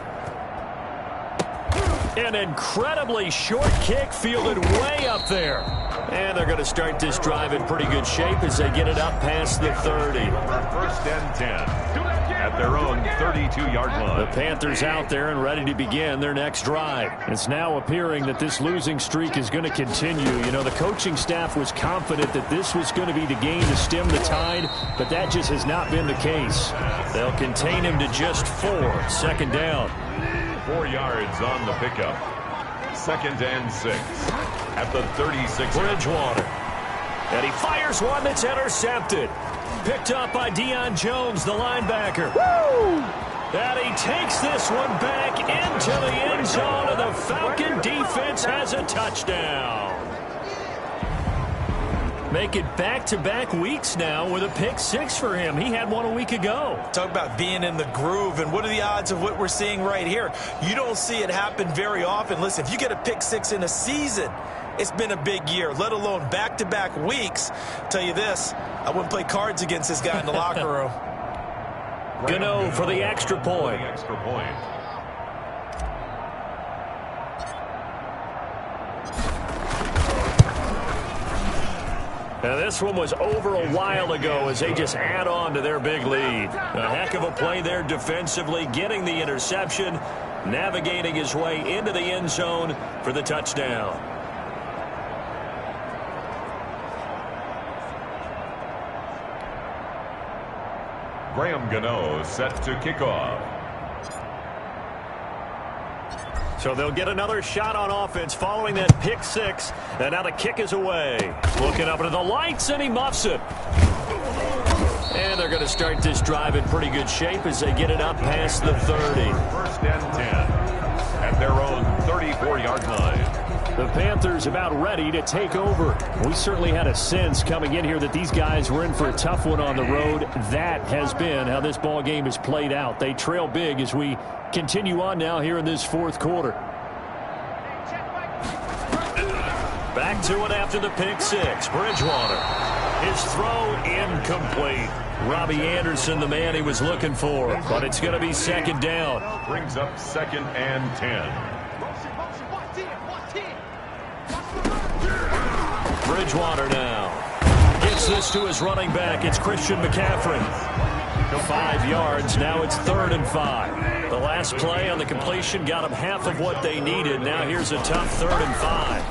[SPEAKER 4] An incredibly short kick fielded way up there. And they're going to start this drive in pretty good shape as they get it up past the 30.
[SPEAKER 3] First and 10 at their own 32-yard line.
[SPEAKER 4] The Panthers out there and ready to begin their next drive. It's now appearing that this losing streak is going to continue. You know, the coaching staff was confident that this was going to be the game to stem the tide, but that just has not been the case. They'll contain him to just 4. Second down.
[SPEAKER 3] 4 yards on the pickup. Second and 6 at the 36.
[SPEAKER 4] Bridgewater. And he fires one that's intercepted. Picked up by Deion Jones, the linebacker. Woo! And he takes this one back into the end zone, and the Falcon defense has a touchdown. Make it back-to-back weeks now with a pick 6 for him. He had one a week ago.
[SPEAKER 5] Talk about being in the groove, and what are the odds of what we're seeing right here? You don't see it happen very often. Listen, if you get a pick 6 in a season, it's been a big year, let alone back-to-back weeks. Tell you this, I wouldn't play cards against this guy in the locker room.
[SPEAKER 4] Gano for the extra point. Now this one was over a while ago as they just add on to their big lead. A heck of a play there defensively, getting the interception, navigating his way into the end zone for the touchdown.
[SPEAKER 3] Graham Gano set to kick off.
[SPEAKER 4] So they'll get another shot on offense following that pick 6. And now the kick is away. Looking up into the lights, and he muffs it. And they're going to start this drive in pretty good shape as they get it up past the 30.
[SPEAKER 3] First and 10 at their own 34-yard line.
[SPEAKER 4] The Panthers about ready to take over. We certainly had a sense coming in here that these guys were in for a tough one on the road. That has been how this ball game has played out. They trail big as we continue on now here in this fourth quarter. Back to it after the pick 6. Bridgewater. His throw incomplete. Robbie Anderson, the man he was looking for. But it's going to be second down.
[SPEAKER 3] Brings up second and 10.
[SPEAKER 4] Bridgewater now gets this to his running back. It's Christian McCaffrey. 5 yards. Now it's 3rd and 5. The last play on the completion got them half of what they needed. Now here's a tough 3rd and 5.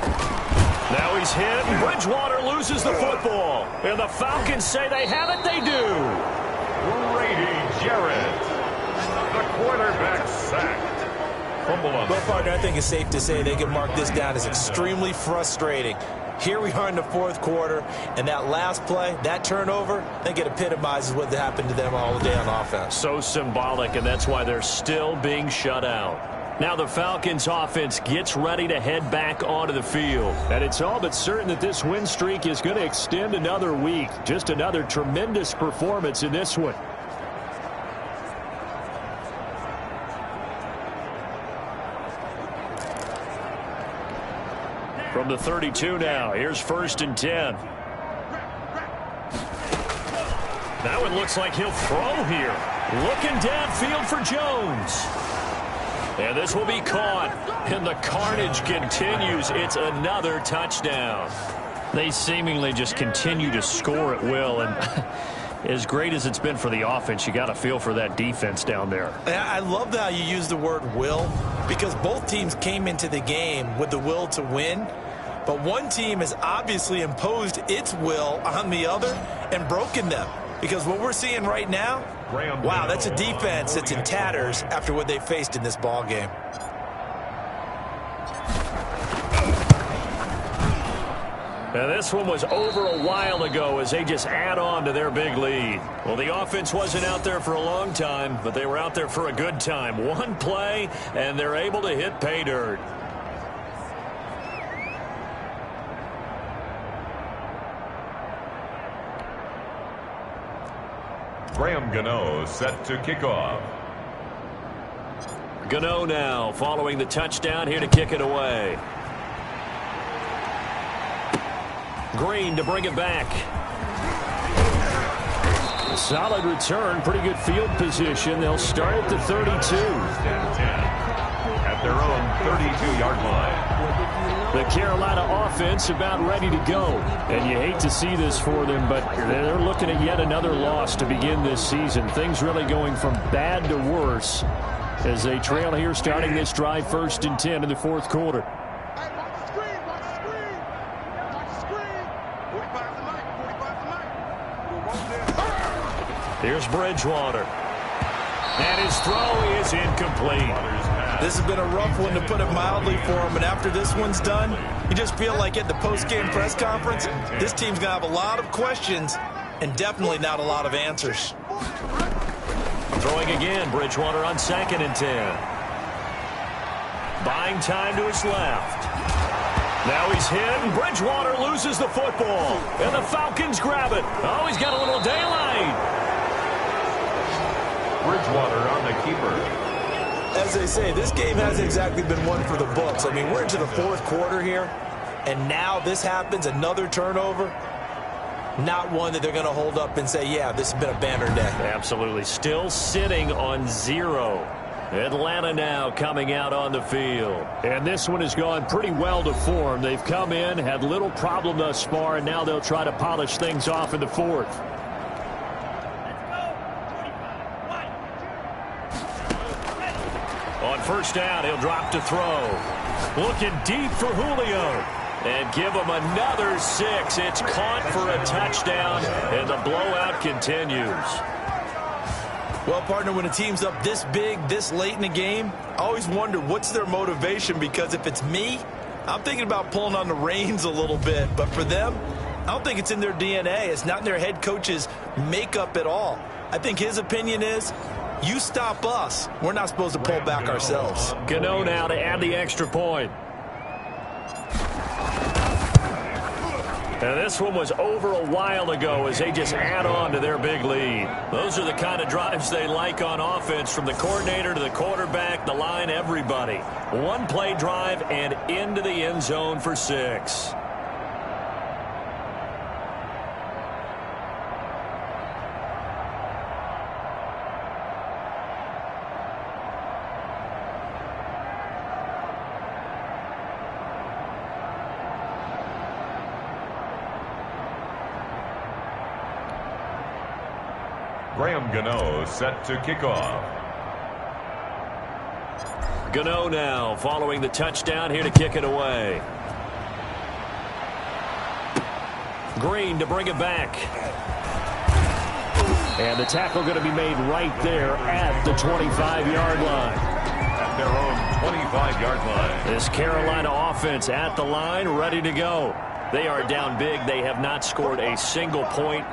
[SPEAKER 4] Now he's hit, and Bridgewater loses the football. And the Falcons say they have it. They do.
[SPEAKER 3] Grady Jarrett, the quarterback sacked. Fumble on.
[SPEAKER 5] Well, partner, I think it's safe to say they can mark this down as extremely frustrating. Here we are in the fourth quarter, and that last play, that turnover, I think it epitomizes what happened to them all day on offense.
[SPEAKER 4] So symbolic, and that's why they're still being shut out. Now the Falcons offense gets ready to head back onto the field. And it's all but certain that this win streak is going to extend another week. Just another tremendous performance in this one. From the 32 now, here's 1st and 10. Now it looks like he'll throw here. Looking downfield for Jones. And this will be caught. And the carnage continues. It's another touchdown. They seemingly just continue to score at will. And as great as it's been for the offense, you got to feel for that defense down there.
[SPEAKER 5] I love how you use the word will, because both teams came into the game with the will to win. But one team has obviously imposed its will on the other and broken them. Because what we're seeing right now, wow, that's a defense that's in tatters after what they faced in this ball game.
[SPEAKER 4] And this one was over a while ago as they just add on to their big lead. Well, the offense wasn't out there for a long time, but they were out there for a good time. One play, and they're able to hit pay dirt.
[SPEAKER 3] Graham Gano set to kick off.
[SPEAKER 4] Gano now following the touchdown here to kick it away. Green to bring it back. Solid return, pretty good field position. They'll start at the 32.
[SPEAKER 3] At their own 32-yard line.
[SPEAKER 4] The Carolina offense about ready to go. And you hate to see this for them, but they're looking at yet another loss to begin this season. Things really going from bad to worse as they trail here starting this drive 1st and 10 in the 4th quarter. Here's Bridgewater. And his throw is incomplete.
[SPEAKER 5] This has been a rough one, to put it mildly, for him. And after this one's done, you just feel like at the post-game press conference, this team's going to have a lot of questions and definitely not a lot of answers.
[SPEAKER 4] Throwing again, Bridgewater on 2nd and 10. Buying time to his left. Now he's hit, and Bridgewater loses the football. And the Falcons grab it. Oh, he's got a little daylight.
[SPEAKER 3] Bridgewater on the keeper.
[SPEAKER 5] As they say, this game hasn't exactly been one for the books. I mean, we're into the 4th quarter here, and now this happens, another turnover. Not one that they're going to hold up and say, yeah, this has been a banner day.
[SPEAKER 4] Absolutely. Still sitting on 0. Atlanta now coming out on the field. And this one has gone pretty well to form. They've come in, had little problem thus far, and now they'll try to polish things off in the 4th. On 1st down, he'll drop to throw. Looking deep for Julio. And give him another 6. It's caught for a touchdown, and the blowout continues.
[SPEAKER 5] Well, partner, when a team's up this big, this late in the game, I always wonder what's their motivation, because if it's me, I'm thinking about pulling on the reins a little bit. But for them, I don't think it's in their DNA. It's not in their head coach's makeup at all. I think his opinion is, you stop us, we're not supposed to pull back ourselves.
[SPEAKER 4] Gano now to add the extra point. And this one was over a while ago as they just add on to their big lead. Those are the kind of drives they like on offense, from the coordinator to the quarterback, the line, everybody. One play drive and into the end zone for 6.
[SPEAKER 3] Graham Gano set to kick off.
[SPEAKER 4] Gano now following the touchdown here to kick it away. Green to bring it back. And the tackle going to be made right there at the 25-yard line.
[SPEAKER 3] At their own 25-yard line.
[SPEAKER 4] This Carolina offense at the line, ready to go. They are down big. They have not scored a single point.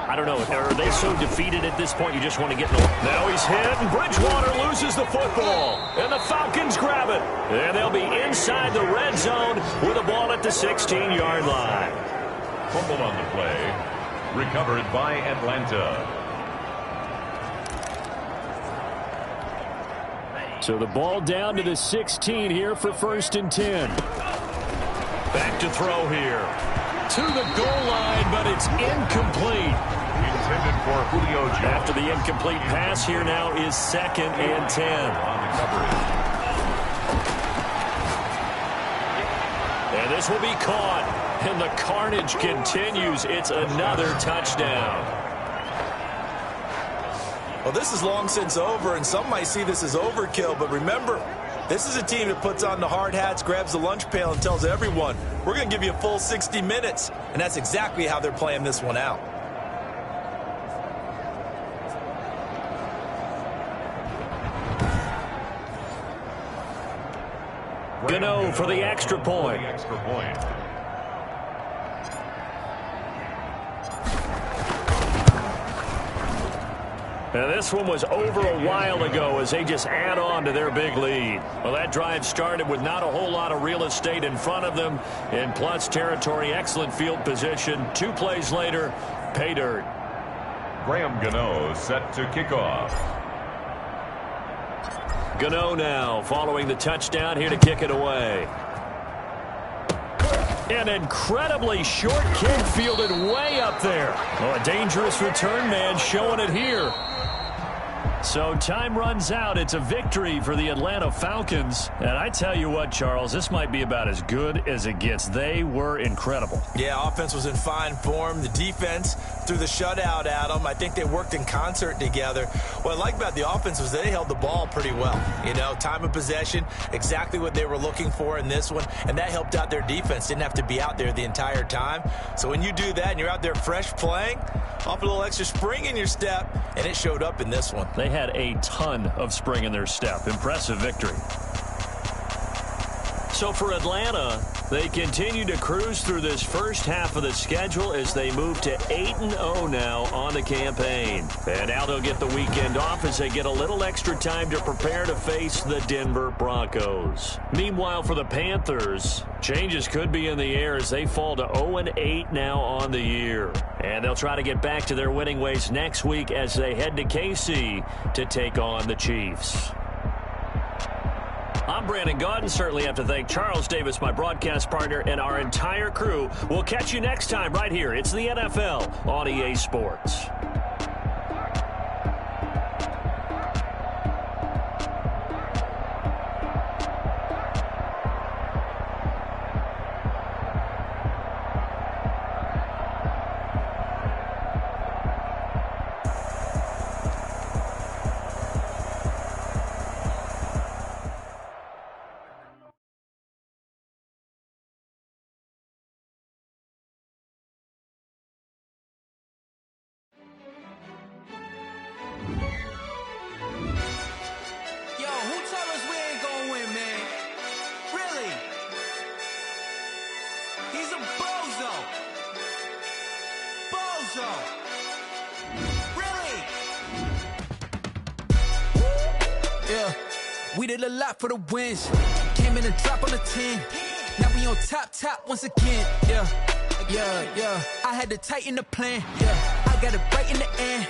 [SPEAKER 4] I don't know. Are they so defeated at this point you just want to get in the... Now he's hit, and Bridgewater loses the football. And the Falcons grab it. And they'll be inside the red zone with the ball at the 16-yard line.
[SPEAKER 3] Fumble on the play. Recovered by Atlanta.
[SPEAKER 4] So the ball down to the 16 here for 1st and 10. Back to throw here. To the goal line, but it's incomplete.
[SPEAKER 3] Intended for Julio Jones.
[SPEAKER 4] After the incomplete pass, here now is 2nd and 10.
[SPEAKER 3] On the coverage.
[SPEAKER 4] And this will be caught. And the carnage continues. It's another touchdown.
[SPEAKER 5] Well, this is long since over, and some might see this as overkill, but remember, this is a team that puts on the hard hats, grabs the lunch pail, and tells everyone, we're going to give you a full 60 minutes. And that's exactly how they're playing this one out.
[SPEAKER 4] Gano for the extra point. And this one was over a while ago as they just add on to their big lead. Well, that drive started with not a whole lot of real estate in front of them. In plus territory, excellent field position. 2 plays later, pay dirt.
[SPEAKER 3] Graham Gano set to kick off.
[SPEAKER 4] Gano now following the touchdown here to kick it away. An incredibly short kick fielded way up there. Oh, a dangerous return man showing it here. So time runs out. It's a victory for the Atlanta Falcons. And I tell you what, Charles, this might be about as good as it gets. They were incredible.
[SPEAKER 5] Yeah, offense was in fine form. The defense threw the shutout at them. I think they worked in concert together. What I like about the offense was they held the ball pretty well. You know, time of possession, exactly what they were looking for in this one. And that helped out their defense. Didn't have to be out there the entire time. So when you do that and you're out there fresh playing, off a little extra spring in your step, and it showed up in this one.
[SPEAKER 4] They had a ton of spring in their step. Impressive victory. So for Atlanta, they continue to cruise through this first half of the schedule as they move to 8-0 now on the campaign. And now they'll get the weekend off as they get a little extra time to prepare to face the Denver Broncos. Meanwhile, for the Panthers, changes could be in the air as they fall to 0-8 now on the year. And they'll try to get back to their winning ways next week as they head to KC to take on the Chiefs. I'm Brandon Gaudin. Certainly have to thank Charles Davis, my broadcast partner, and our entire crew. We'll catch you next time right here. It's the NFL on EA Sports.
[SPEAKER 1] We did a lot for the wins. Came in and drop on the 10. Now we on top once again. Yeah. I had to tighten the plan. Yeah, I got it right in the end.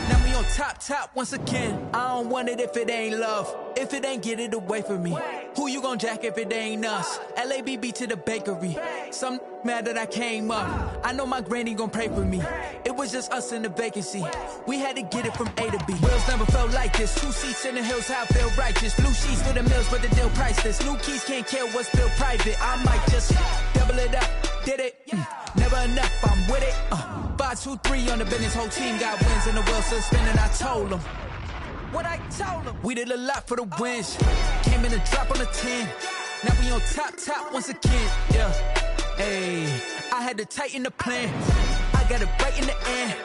[SPEAKER 1] Now we on top once again. I don't want it if it ain't love. If it ain't, get it away from me. Who you gon' jack if it ain't us? LABB to the bakery. Some mad that I came up. I know my granny gon' pray for me. It was just us in the vacancy. We had to get it from A to B. Wheels never felt like this. 2 seats in the hills, how I feel righteous. Blue sheets for the mills, but the deal priceless. New keys can't kill what's built private. I might just double it up. Did it? Never enough, I'm with it. 5, 2, 3 on the business. Whole team got wins and the wheels still spinning. I told them what I told them. We did a lot for the wins. Came in and drop on the 10. Now we on top once again. Yeah. Hey, I had to tighten the plan. I got it right in the end.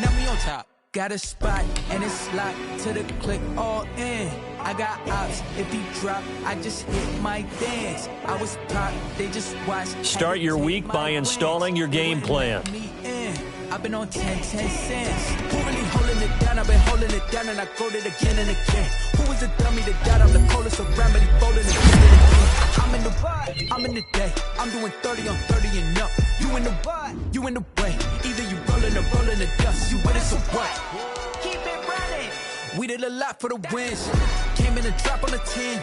[SPEAKER 1] Now we on top. Got a spot and it's locked to the click all in. I got ops. If he drop, I just hit my dance. I was pop, they just watch.
[SPEAKER 4] Start your week by installing your game plan.
[SPEAKER 1] I've been on 10 cents. Who really holding it down? I've been holding it down and I go it again and again. Who was the dummy that died? I'm the coldest around, but he folding it again and again. I'm in the vibe, I'm in the day. I'm doing 30 on 30 and up. You in the vibe, you in the way. Either you rolling or rolling the dust. You with it, so what? Keep it running. We did a lot for the wins. Came in and drop on the 10.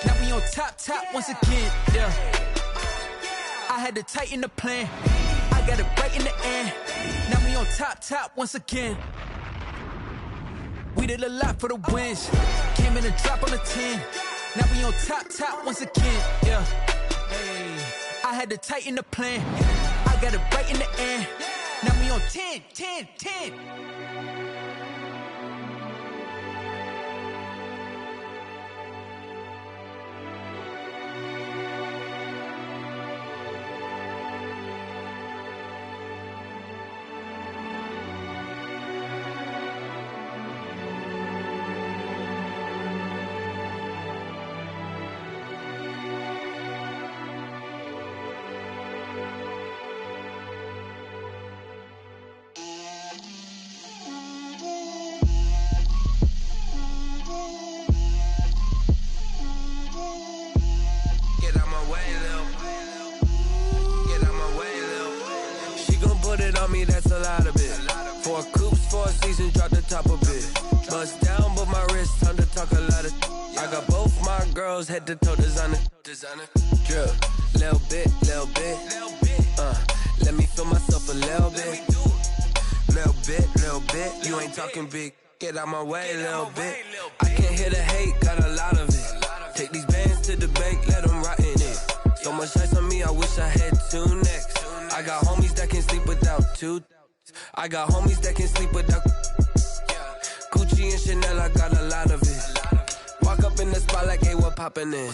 [SPEAKER 1] Now we on top once again. Yeah. I had to tighten the plan. I got it right in the end. Now we on top once again. We did a lot for the wins. Came in and drop on the 10. Now we on top once again. Yeah. Hey, I had to tighten the plan. I got it right in the end. Now we on 10.
[SPEAKER 7] a lot of it. 4 coops, 4 seasons, drop the top a bit. Bust down, but my wrist, time to talk a lot of. I got both my girls head to toe designer. Drip, little bit. Let me feel myself a little bit. Little bit. You ain't talking big. Get out my way, little bit. I can't hear the hate, got a lot of it. Take these bands to the bank, let them rot in it. So much ice on me, I wish I had 2 necks. I got homies that can sleep without 2. I got homies that can sleep without. Gucci and Chanel, I got a lot of it. Walk up in the spot like, hey, what poppin' in?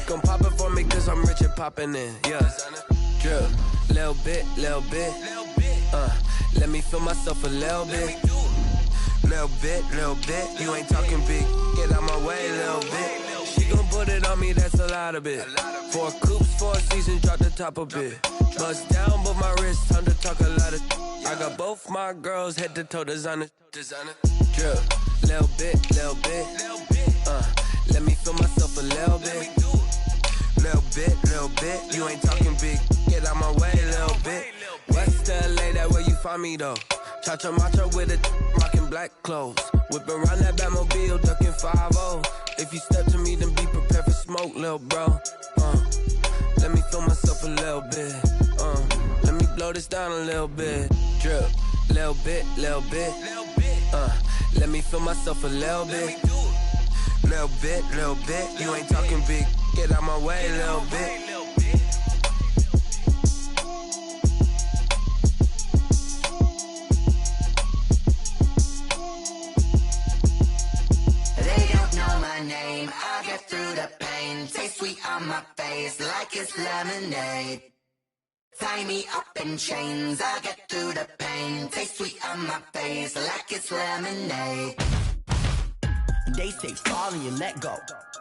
[SPEAKER 7] Gon' pop it for me cause I'm rich and poppin' in. Yeah, drip, little bit. Let me feel myself a little bit. Little bit. You ain't talking big. Get out my way, little bit. She gon' put it on me, that's a lot of it. 4 coops, 4 seasons, drop the top a bit. Bust down, but my wrist, time to talk a lot of. I got both my girls head to toe designer. Drip, little bit. Let me feel myself a little bit. Little bit. You ain't talking big. Get out my way, little bit. West LA, that where you find me though. Cha-cha matcha with it, rockin' black clothes. Whip around that Batmobile, ducking 5-0. If you step to me, then be prepared for smoke, little bro. Let me feel myself a little bit. Let me blow this down a little bit. Drip, little bit. Let me feel myself a little bit. Little bit. You ain't talking big. Get out my way, little bit.
[SPEAKER 8] Name, I get through the pain. Taste sweet on my face like it's lemonade. Tie me up in chains, I get through the pain. Taste sweet on my face like it's lemonade.
[SPEAKER 9] They say fall and you let go,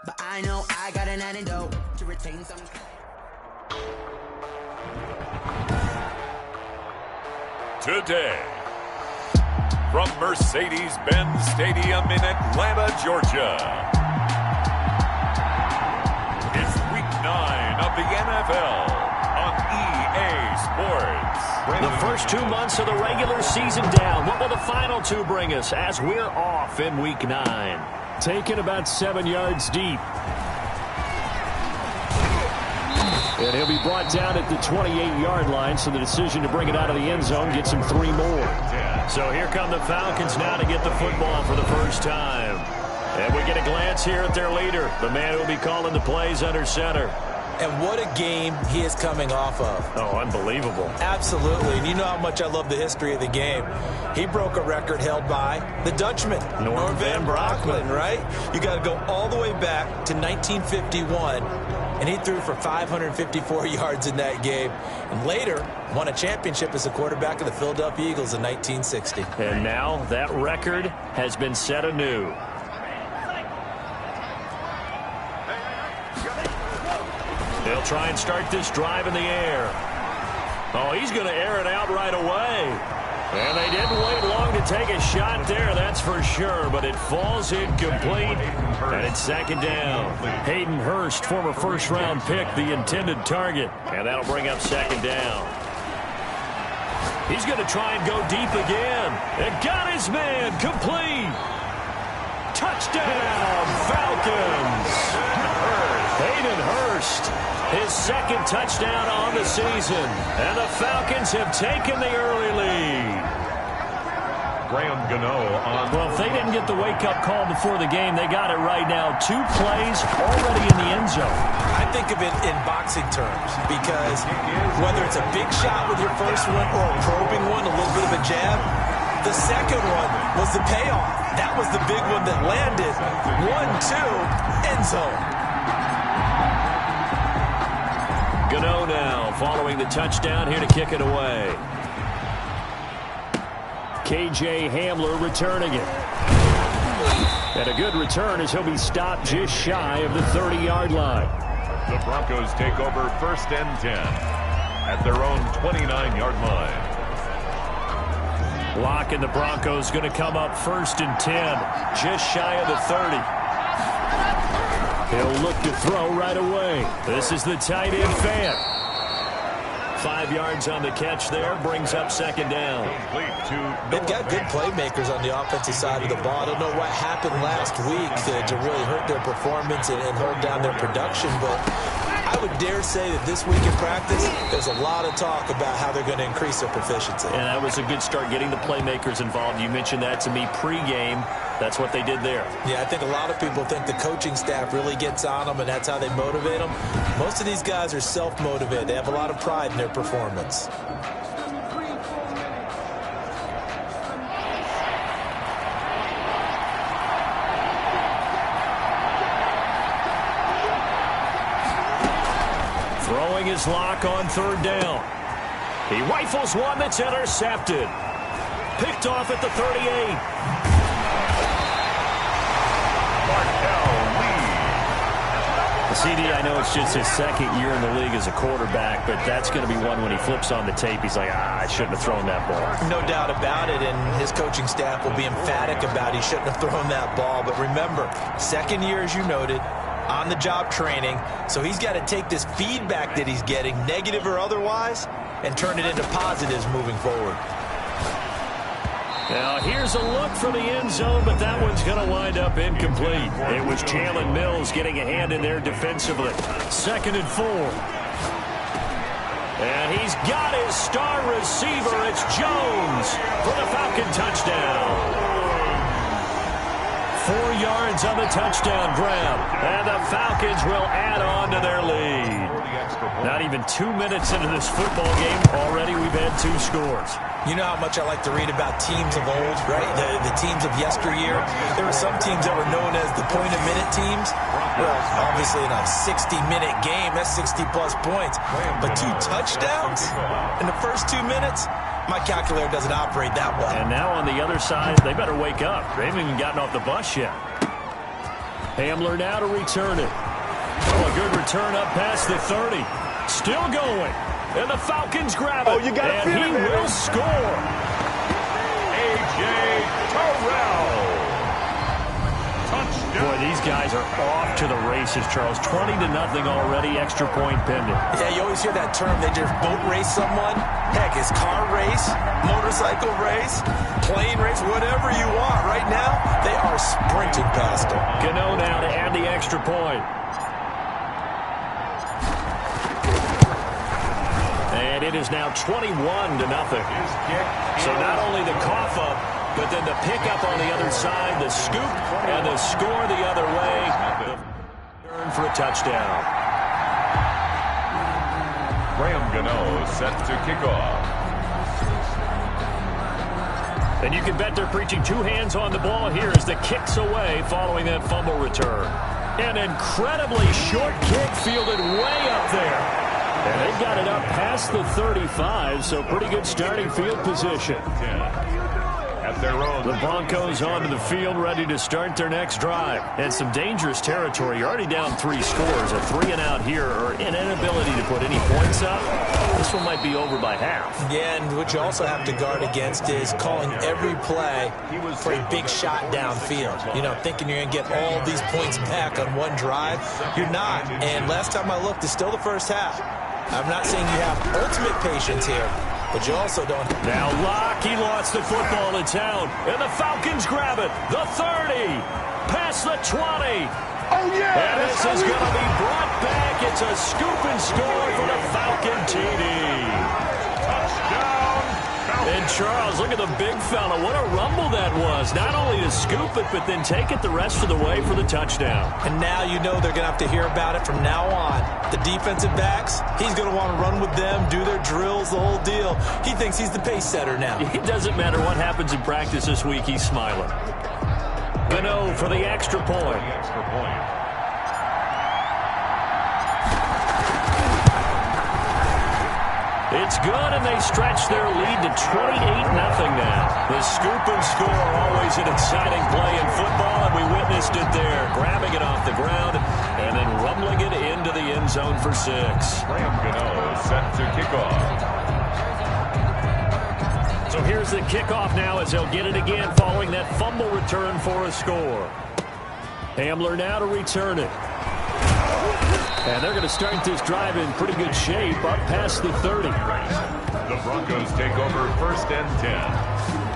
[SPEAKER 9] but I know I got an antidote to retain some.
[SPEAKER 3] Today, from Mercedes-Benz Stadium in Atlanta, Georgia, it's Week 9 of the NFL on EA Sports.
[SPEAKER 4] The first 2 months of the regular season down. What will the final 2 bring us as we're off in Week 9? Taken about 7 yards deep. And he'll be brought down at the 28-yard line, so the decision to bring it out of the end zone gets him 3 more. So here come the Falcons now to get the football for the first time. And we get a glance here at their leader, the man who will be calling the plays under center.
[SPEAKER 5] And what a game he is coming off of.
[SPEAKER 4] Oh, unbelievable.
[SPEAKER 5] Absolutely. And you know how much I love the history of the game. He broke a record held by the Dutchman, Norm van Brocklin, right? You got to go all the way back to 1951, and he threw for 554 yards in that game. And later, won a championship as a quarterback of the Philadelphia Eagles in 1960.
[SPEAKER 4] And now that record has been set anew. They'll try and start this drive in the air. Oh, he's going to air it out right away. And they didn't wait long to take a shot there, that's for sure. But it falls incomplete, and it's second down. Hayden Hurst, former first-round pick, the intended target. And that'll bring up second down. He's going to try and go deep again. And got his man, complete. Touchdown, Falcons. Hayden Hurst, his second touchdown on the season. And the Falcons have taken the early lead.
[SPEAKER 3] Graham Gano on.
[SPEAKER 4] Well, if they didn't get the wake-up call before the game, they got it right now. 2 plays already in the end zone.
[SPEAKER 5] I think of it in boxing terms because whether it's a big shot with your first one or a probing one, a little bit of a jab, the second one was the payoff. That was the big one that landed. 1-2, end zone.
[SPEAKER 4] Gano now following the touchdown here to kick it away. KJ Hamler returning it. And a good return as he'll be stopped just shy of the 30-yard line.
[SPEAKER 3] The Broncos take over 1st and 10 at their own 29-yard line.
[SPEAKER 4] Locke and the Broncos going to come up 1st and 10, just shy of the 30. He'll look to throw right away. This is the tight end Fant. 5 yards on the catch there. Brings up second down.
[SPEAKER 5] They've got good playmakers on the offensive side of the ball. I don't know what happened last week to really hurt their performance and hold down their production, but I would dare say that this week in practice, there's a lot of talk about how they're going to increase their proficiency.
[SPEAKER 4] And that was a good start, getting the playmakers involved. You mentioned that to me pregame. That's what they did there.
[SPEAKER 5] Yeah, I think a lot of people think the coaching staff really gets on them, and that's how they motivate them. Most of these guys are self-motivated. They have a lot of pride in their performance.
[SPEAKER 4] Throwing his lock on third down. He rifles one that's intercepted. Picked off at the 38. CD, I know it's just his second year in the league as a quarterback, but that's going to be one when he flips on the tape. He's like, I shouldn't have thrown that ball.
[SPEAKER 5] No doubt about it, and his coaching staff will be emphatic about he shouldn't have thrown that ball. But remember, second year, as you noted, on-the-job training, so he's got to take this feedback that he's getting, negative or otherwise, and turn it into positives moving forward.
[SPEAKER 4] Now, here's a look for the end zone, but that one's going to wind up incomplete. It was Jalen Mills getting a hand in there defensively. 2nd and 4. And he's got his star receiver. It's Jones for the Falcon touchdown. 4 yards on the touchdown grab. And the Falcons will add on to their lead. Not even 2 minutes into this football game, already we've had 2 scores.
[SPEAKER 5] You know how much I like to read about teams of old, right? The teams of yesteryear. There were some teams that were known as the point-a-minute teams. Well, obviously in a 60-minute game, that's 60-plus points. But 2 touchdowns in the first 2 minutes? My calculator doesn't operate that well.
[SPEAKER 4] And now on the other side, they better wake up. They haven't even gotten off the bus yet. Hamler now to return it. Oh, a good return up past the 30. Still going. And the Falcons grab it.
[SPEAKER 3] Oh, you got to feel it,
[SPEAKER 4] and he will score.
[SPEAKER 3] A.J. Terrell. Touchdown.
[SPEAKER 4] Boy, these guys are off to the races, Charles. 20-0 already, extra point pending.
[SPEAKER 5] Yeah, you always hear that term. They just boat race someone. Heck, it's car race, motorcycle race, plane race, whatever you want. Right now, they are sprinting past them.
[SPEAKER 4] Gano now to add the extra point. And it is now 21-0. So not only the cough up, but then the pickup on the other side, the scoop, and the score the other way. Turn for a touchdown.
[SPEAKER 3] Graham Gano set to kick off.
[SPEAKER 4] And you can bet they're preaching 2 hands on the ball here as the kick's away following that fumble return. An incredibly short kick fielded way up there. And they've got it up past the 35, so pretty good starting field position.
[SPEAKER 3] At their own.
[SPEAKER 4] The Broncos onto the field, ready to start their next drive. And some dangerous territory. You're already down 3 scores. A 3-and-out here, or an inability to put any points up. This one might be over by half.
[SPEAKER 5] Yeah, and what you also have to guard against is calling every play for a big shot downfield. You know, thinking you're going to get all these points back on one drive. You're not. And last time I looked, it's still the first half. I'm not saying you have ultimate patience here, but you also don't.
[SPEAKER 4] Now Locke, he lost the football to town, and the Falcons grab it. The 30, past the 20.
[SPEAKER 3] Oh, yeah!
[SPEAKER 4] And this is going to be brought back. It's a scoop and score for the Falcon TD.
[SPEAKER 3] Touchdown!
[SPEAKER 4] And Charles, look at the big fella. What a rumble that was. Not only to scoop it, but then take it the rest of the way for the touchdown.
[SPEAKER 5] And now you know they're going to have to hear about it from now on. The defensive backs, he's going to want to run with them, do their drills, the whole deal. He thinks he's the pace setter now.
[SPEAKER 4] It doesn't matter what happens in practice this week. He's smiling. Gano for the extra point. It's good, and they stretch their lead to 28-0 now. The scoop and score, always an exciting play in football, and we witnessed it there. Grabbing it off the ground and then rumbling it into the end zone for 6.
[SPEAKER 3] Graham Gano set to kick off.
[SPEAKER 4] So here's the kickoff now as they'll get it again following that fumble return for a score. Hamler now to return it. And they're going to start this drive in pretty good shape, up past the 30.
[SPEAKER 3] The Broncos take over 1st and 10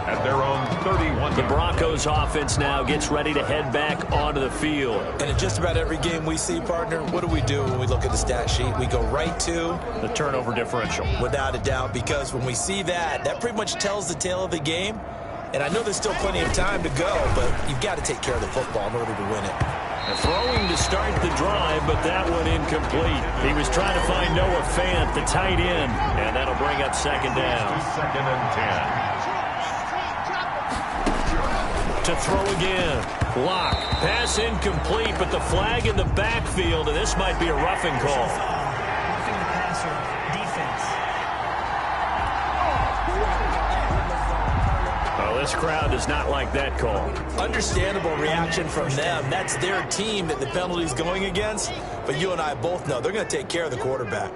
[SPEAKER 3] at their own 31.
[SPEAKER 4] The Broncos offense now gets ready to head back onto the field.
[SPEAKER 5] And in just about every game we see, partner, what do when we look at the stat sheet? We go right to
[SPEAKER 4] the turnover differential.
[SPEAKER 5] Without a doubt, because when we see that, that pretty much tells the tale of the game. And I know there's still plenty of time to go, but you've got to take care of the football in order to win it.
[SPEAKER 4] Throwing to start the drive, but that one incomplete. He was trying to find Noah Fant, the tight end, and that'll bring up 2nd down.
[SPEAKER 3] 2nd and 10.
[SPEAKER 4] To throw again. Lock. Pass incomplete, but the flag in the backfield, and this might be a roughing call.
[SPEAKER 9] Roughing the passer, defense.
[SPEAKER 4] Oh, this crowd does not like that call.
[SPEAKER 5] Understandable reaction from them. That's their team that the penalty's going against. But you and I both know they're going to take care of the quarterback.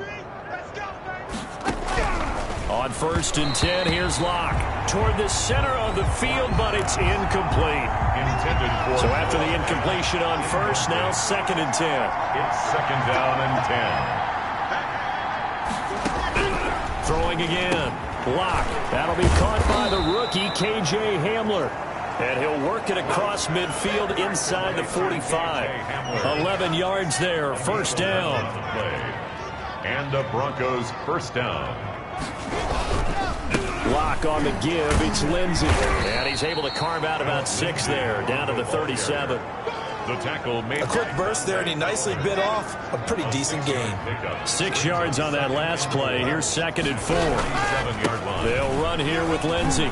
[SPEAKER 4] On 1st and 10, here's Locke. Toward the center of the field, but it's incomplete.
[SPEAKER 3] Intended for.
[SPEAKER 4] So after the incompletion on 1st, now 2nd and 10.
[SPEAKER 3] It's 2nd down and 10.
[SPEAKER 4] Throwing again. Locke. That'll be caught by the rookie, K.J. Hamler. And he'll work it across midfield inside the 45. 11 yards there, 1st down.
[SPEAKER 3] And the Broncos 1st down.
[SPEAKER 4] Locke on the give. It's Lindsey. And he's able to carve out about 6 there, down to the 37.
[SPEAKER 3] The tackle made
[SPEAKER 5] a quick burst there, and he nicely bit off a pretty decent gain.
[SPEAKER 4] 6 yards on that last play. Here's 2nd and 4.
[SPEAKER 3] 7-yard line.
[SPEAKER 4] They'll run here with Lindsey.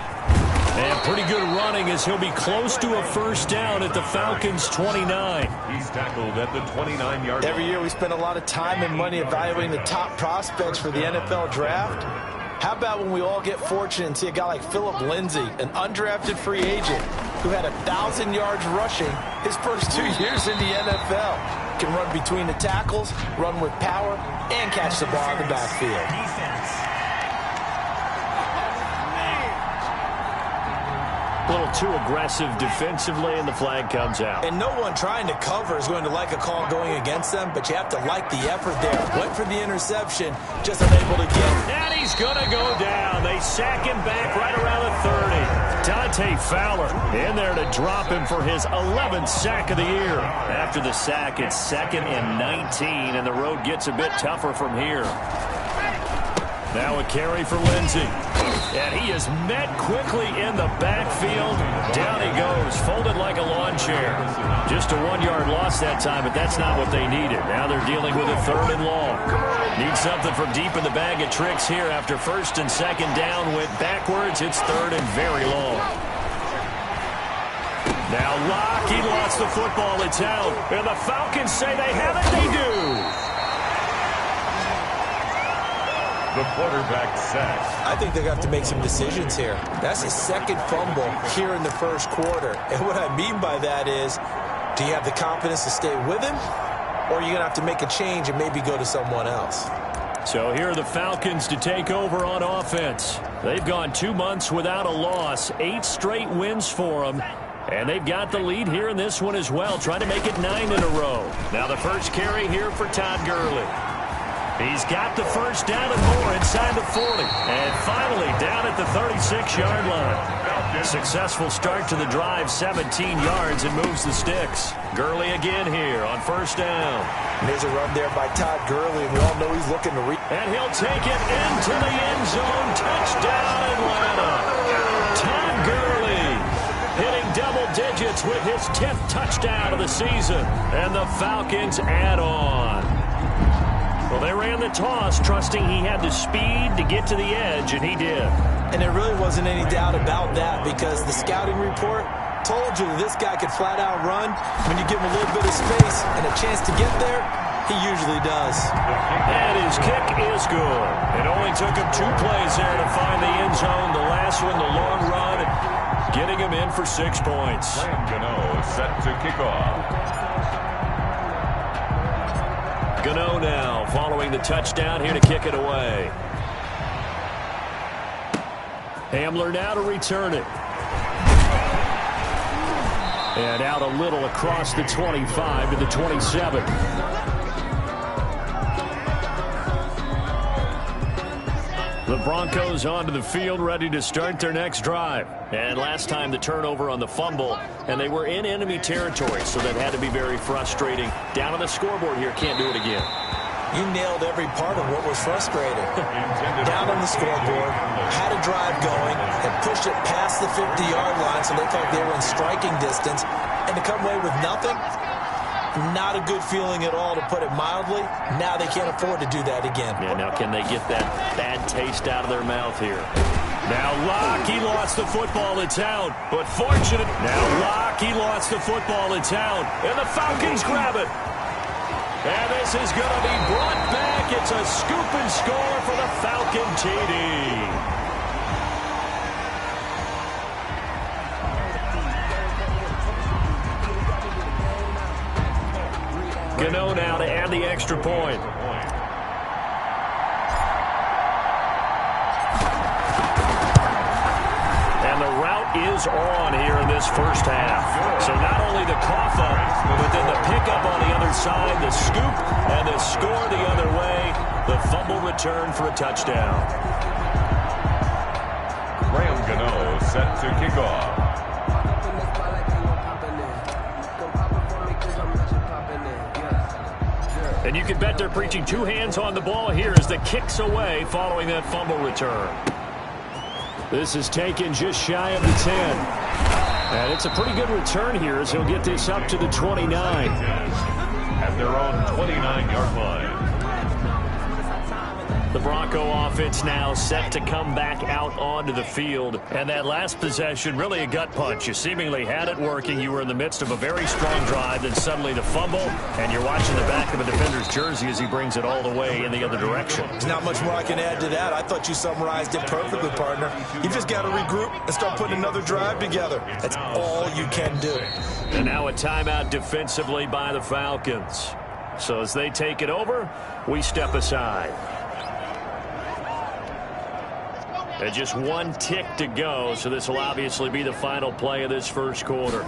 [SPEAKER 4] And pretty good running as he'll be close to a 1st down at the Falcons' 29.
[SPEAKER 3] He's tackled at the 29-yard line.
[SPEAKER 5] Every year we spend a lot of time and money evaluating the top prospects for the NFL draft. How about when we all get fortunate and see a guy like Phillip Lindsay, an undrafted free agent who had 1,000 yards rushing his first 2 years in the NFL. Can run between the tackles, run with power, and catch the ball in the backfield.
[SPEAKER 4] A little too aggressive defensively, and the flag comes out.
[SPEAKER 5] And no one trying to cover is going to like a call going against them, but you have to like the effort there. Went for the interception, just unable to get.
[SPEAKER 4] And he's going to go down. They sack him back right around the 30. Dante Fowler in there to drop him for his 11th sack of the year. After the sack, it's 2nd and 19, and the road gets a bit tougher from here. Now a carry for Lindsey. And he is met quickly in the backfield. Down he goes, folded like a lawn chair. Just a 1-yard loss that time, but that's not what they needed. Now they're dealing with a 3rd and long. Need something from deep in the bag of tricks here after 1st and 2nd down. Went backwards. It's 3rd and very long. Now Locke, he lost the football. It's out. And the Falcons say they have it. They do.
[SPEAKER 3] The quarterback sacked.
[SPEAKER 5] I think they're going to have to make some decisions here. That's his 2nd fumble here in the 1st quarter. And what I mean by that is, do you have the confidence to stay with him? Or are you going to have to make a change and maybe go to someone else?
[SPEAKER 4] So here are the Falcons to take over on offense. They've gone 2 months without a loss, 8 straight wins for them. And they've got the lead here in this one as well, trying to make it 9 in a row. Now the first carry here for Todd Gurley. He's got the 1st down and more inside the 40. And finally down at the 36-yard line. Successful start to the drive, 17 yards, and moves the sticks. Gurley again here on 1st down.
[SPEAKER 5] And there's a run there by Todd Gurley, and we all know he's looking to
[SPEAKER 4] And he'll take it into the end zone. Touchdown, Atlanta. Todd Gurley hitting double digits with his 10th touchdown of the season. And the Falcons add on. Well, they ran the toss, trusting he had the speed to get to the edge, and he did.
[SPEAKER 5] And there really wasn't any doubt about that, because the scouting report told you that this guy could flat out run. When you give him a little bit of space and a chance to get there, he usually does.
[SPEAKER 4] And his kick is good. It only took him 2 plays there to find the end zone. The last one, the long run, getting him in for 6 points.
[SPEAKER 3] Gano set to kick off.
[SPEAKER 4] Gano now following the touchdown here to kick it away. Hamler now to return it. And out a little across the 25 to the 27. The Broncos onto the field, ready to start their next drive. And last time the turnover on the fumble, and they were in enemy territory, so that had to be very frustrating. Down on the scoreboard here, can't do it again.
[SPEAKER 5] You nailed every part of what was frustrating. Down on the scoreboard, had a drive going, and pushed it past the 50-yard line so they thought they were in striking distance, and to come away with nothing, not a good feeling at all, to put it mildly. Now they can't afford to do that again.
[SPEAKER 4] Yeah, now can they get that bad taste out of their mouth here? Now Locke, he lost the football. It's out. But fortunate. Now Locke, he lost the football. It's out. And the Falcons grab it. And this is going to be brought back. It's a scoop and score for the Falcon TD. Gano now to add the extra point. And the route is on here in this first half. So not only the cough up, but then the pickup on the other side, the scoop, and the score the other way. The fumble return for a touchdown.
[SPEAKER 3] Graham Gano set to kick off.
[SPEAKER 4] And you can bet they're preaching two hands on the ball here as the kick's away following that fumble return. This is taken just shy of the 10. And it's a pretty good return here as he'll get this up to the 29.
[SPEAKER 3] At their own 29-yard line.
[SPEAKER 4] The Bronco offense now set to come back out onto the field. And that last possession, really a gut punch. You seemingly had it working. You were in the midst of a very strong drive. Then suddenly the fumble. And you're watching the back of a defender's jersey as he brings it all the way in the other direction.
[SPEAKER 5] There's not much more I can add to that. I thought you summarized it perfectly, partner. You just got to regroup and start putting another drive together. That's all you can do.
[SPEAKER 4] And now a timeout defensively by the Falcons. So as they take it over, we step aside. And just one tick to go, so this will obviously be the final play of this first quarter.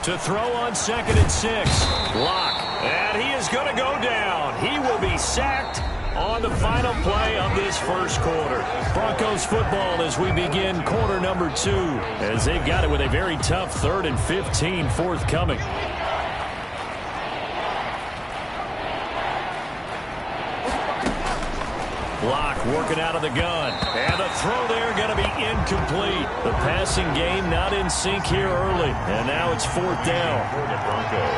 [SPEAKER 4] To throw on 2nd and 6, Locke, and he is going to go down. He will be sacked on the final play of this first quarter. Broncos football as we begin quarter number 2, as they've got it with a very tough 3rd and 15 forthcoming. Locke working out of the gun. And the throw there going to be incomplete. The passing game not in sync here early. And now it's 4th down.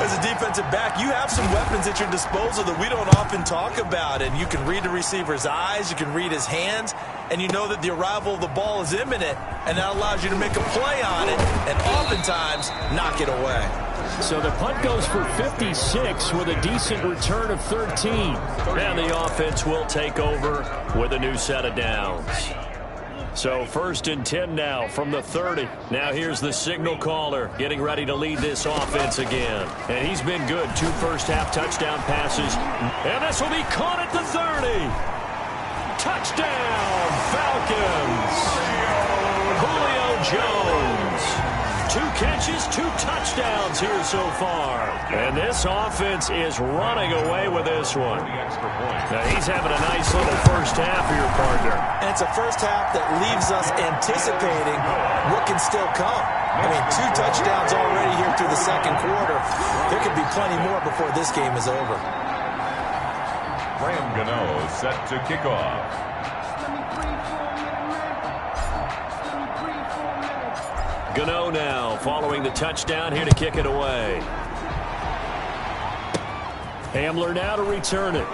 [SPEAKER 5] As a defensive back, you have some weapons at your disposal that we don't often talk about. And you can read the receiver's eyes. You can read his hands. And you know that the arrival of the ball is imminent. And that allows you to make a play on it. And oftentimes, knock it away.
[SPEAKER 4] So the punt goes for 56 with a decent return of 13. And the offense will take over with a new set of downs. So 1st and 10 now from the 30. Now here's the signal caller getting ready to lead this offense again. And he's been good. 2 first-half touchdown passes. And this will be caught at the 30. Touchdown, Falcons. Julio Jones. 2 catches, 2 touchdowns here so far. And this offense is running away with this one. Now he's having a nice little first half here, partner.
[SPEAKER 5] And it's a first half that leaves us anticipating what can still come. I mean, 2 touchdowns already here through the second quarter. There could be plenty more before this game is over.
[SPEAKER 3] Graham Gano set to kick off.
[SPEAKER 4] Gano now following the touchdown here to kick it away. Hamler now to return it.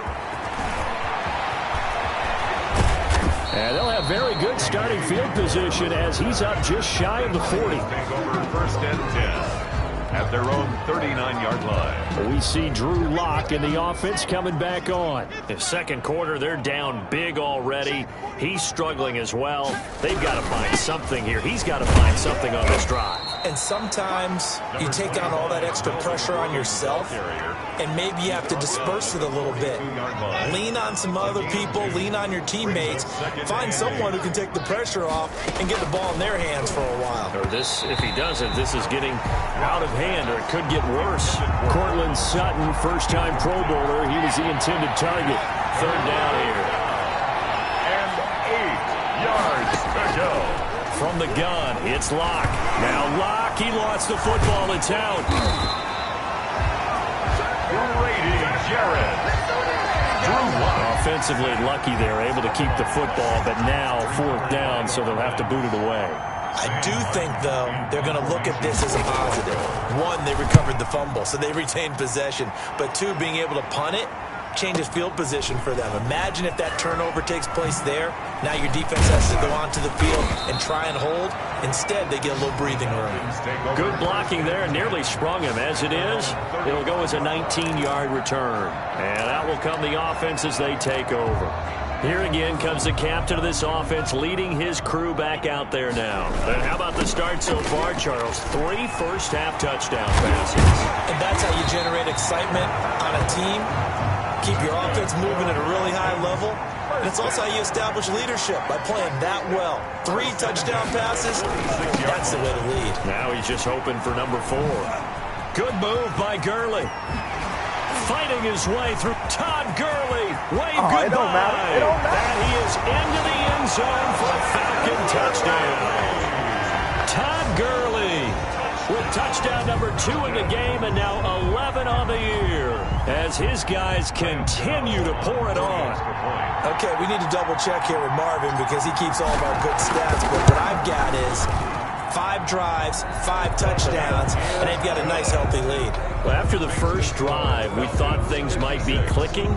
[SPEAKER 4] And they'll have very good starting field position as he's up just shy of the 40.
[SPEAKER 3] Take over 1st and 10 at their own 39-yard line.
[SPEAKER 4] We see Drew Locke and the offense coming back on. The second quarter, they're down big already. He's struggling as well. They've got to find something here. He's got to find something on this drive.
[SPEAKER 5] And sometimes you take on all that extra pressure on yourself, and maybe you have to disperse it a little bit. Lean on some other people, lean on your teammates, find someone who can take the pressure off and get the ball in their hands for a while.
[SPEAKER 4] Or this, if he doesn't, this is getting out of hand, or it could get worse. Cortland Sutton, first-time Pro Bowler. He was the intended target. 3rd down here.
[SPEAKER 3] And
[SPEAKER 4] from the gun. It's Locke. Now Locke, he lost the football. It's out.
[SPEAKER 3] Grady Jarrett.
[SPEAKER 4] Offensively lucky they're able to keep the football, but now 4th down, so they'll have to boot it away.
[SPEAKER 5] I do think, though, they're going to look at this as a positive. 1, they recovered the fumble, so they retained possession. But 2, being able to punt it changes field position for them. Imagine if that turnover takes place there. Now your defense has to go onto the field and try and hold. Instead, they get a little breathing room.
[SPEAKER 4] Good blocking there, nearly sprung him. As it is, it'll go as a 19-yard return. And out will come the offense as they take over. Here again comes the captain of this offense, leading his crew back out there now. And how about the start so far, Charles? 3 first-half touchdown passes.
[SPEAKER 5] And that's how you generate excitement on a team. Keep your offense moving at a really high level. And it's also how you establish leadership, by playing that well. 3 touchdown passes, that's the way to lead.
[SPEAKER 4] Now he's just hoping for number 4. Good move by Gurley. Fighting his way through Todd Gurley. Wave goodbye.
[SPEAKER 10] It don't matter. It don't matter.
[SPEAKER 4] And he is into the end zone for a Falcon touchdown. Todd Gurley with touchdown number 2 in the game, and now 11 on the year as his guys continue to pour it on.
[SPEAKER 5] Okay, we need to double check here with Marvin because he keeps all of our good stats, but what I've got is 5 drives, 5 touchdowns, and they've got a nice, healthy lead.
[SPEAKER 4] Well, after the first drive, we thought things might be clicking.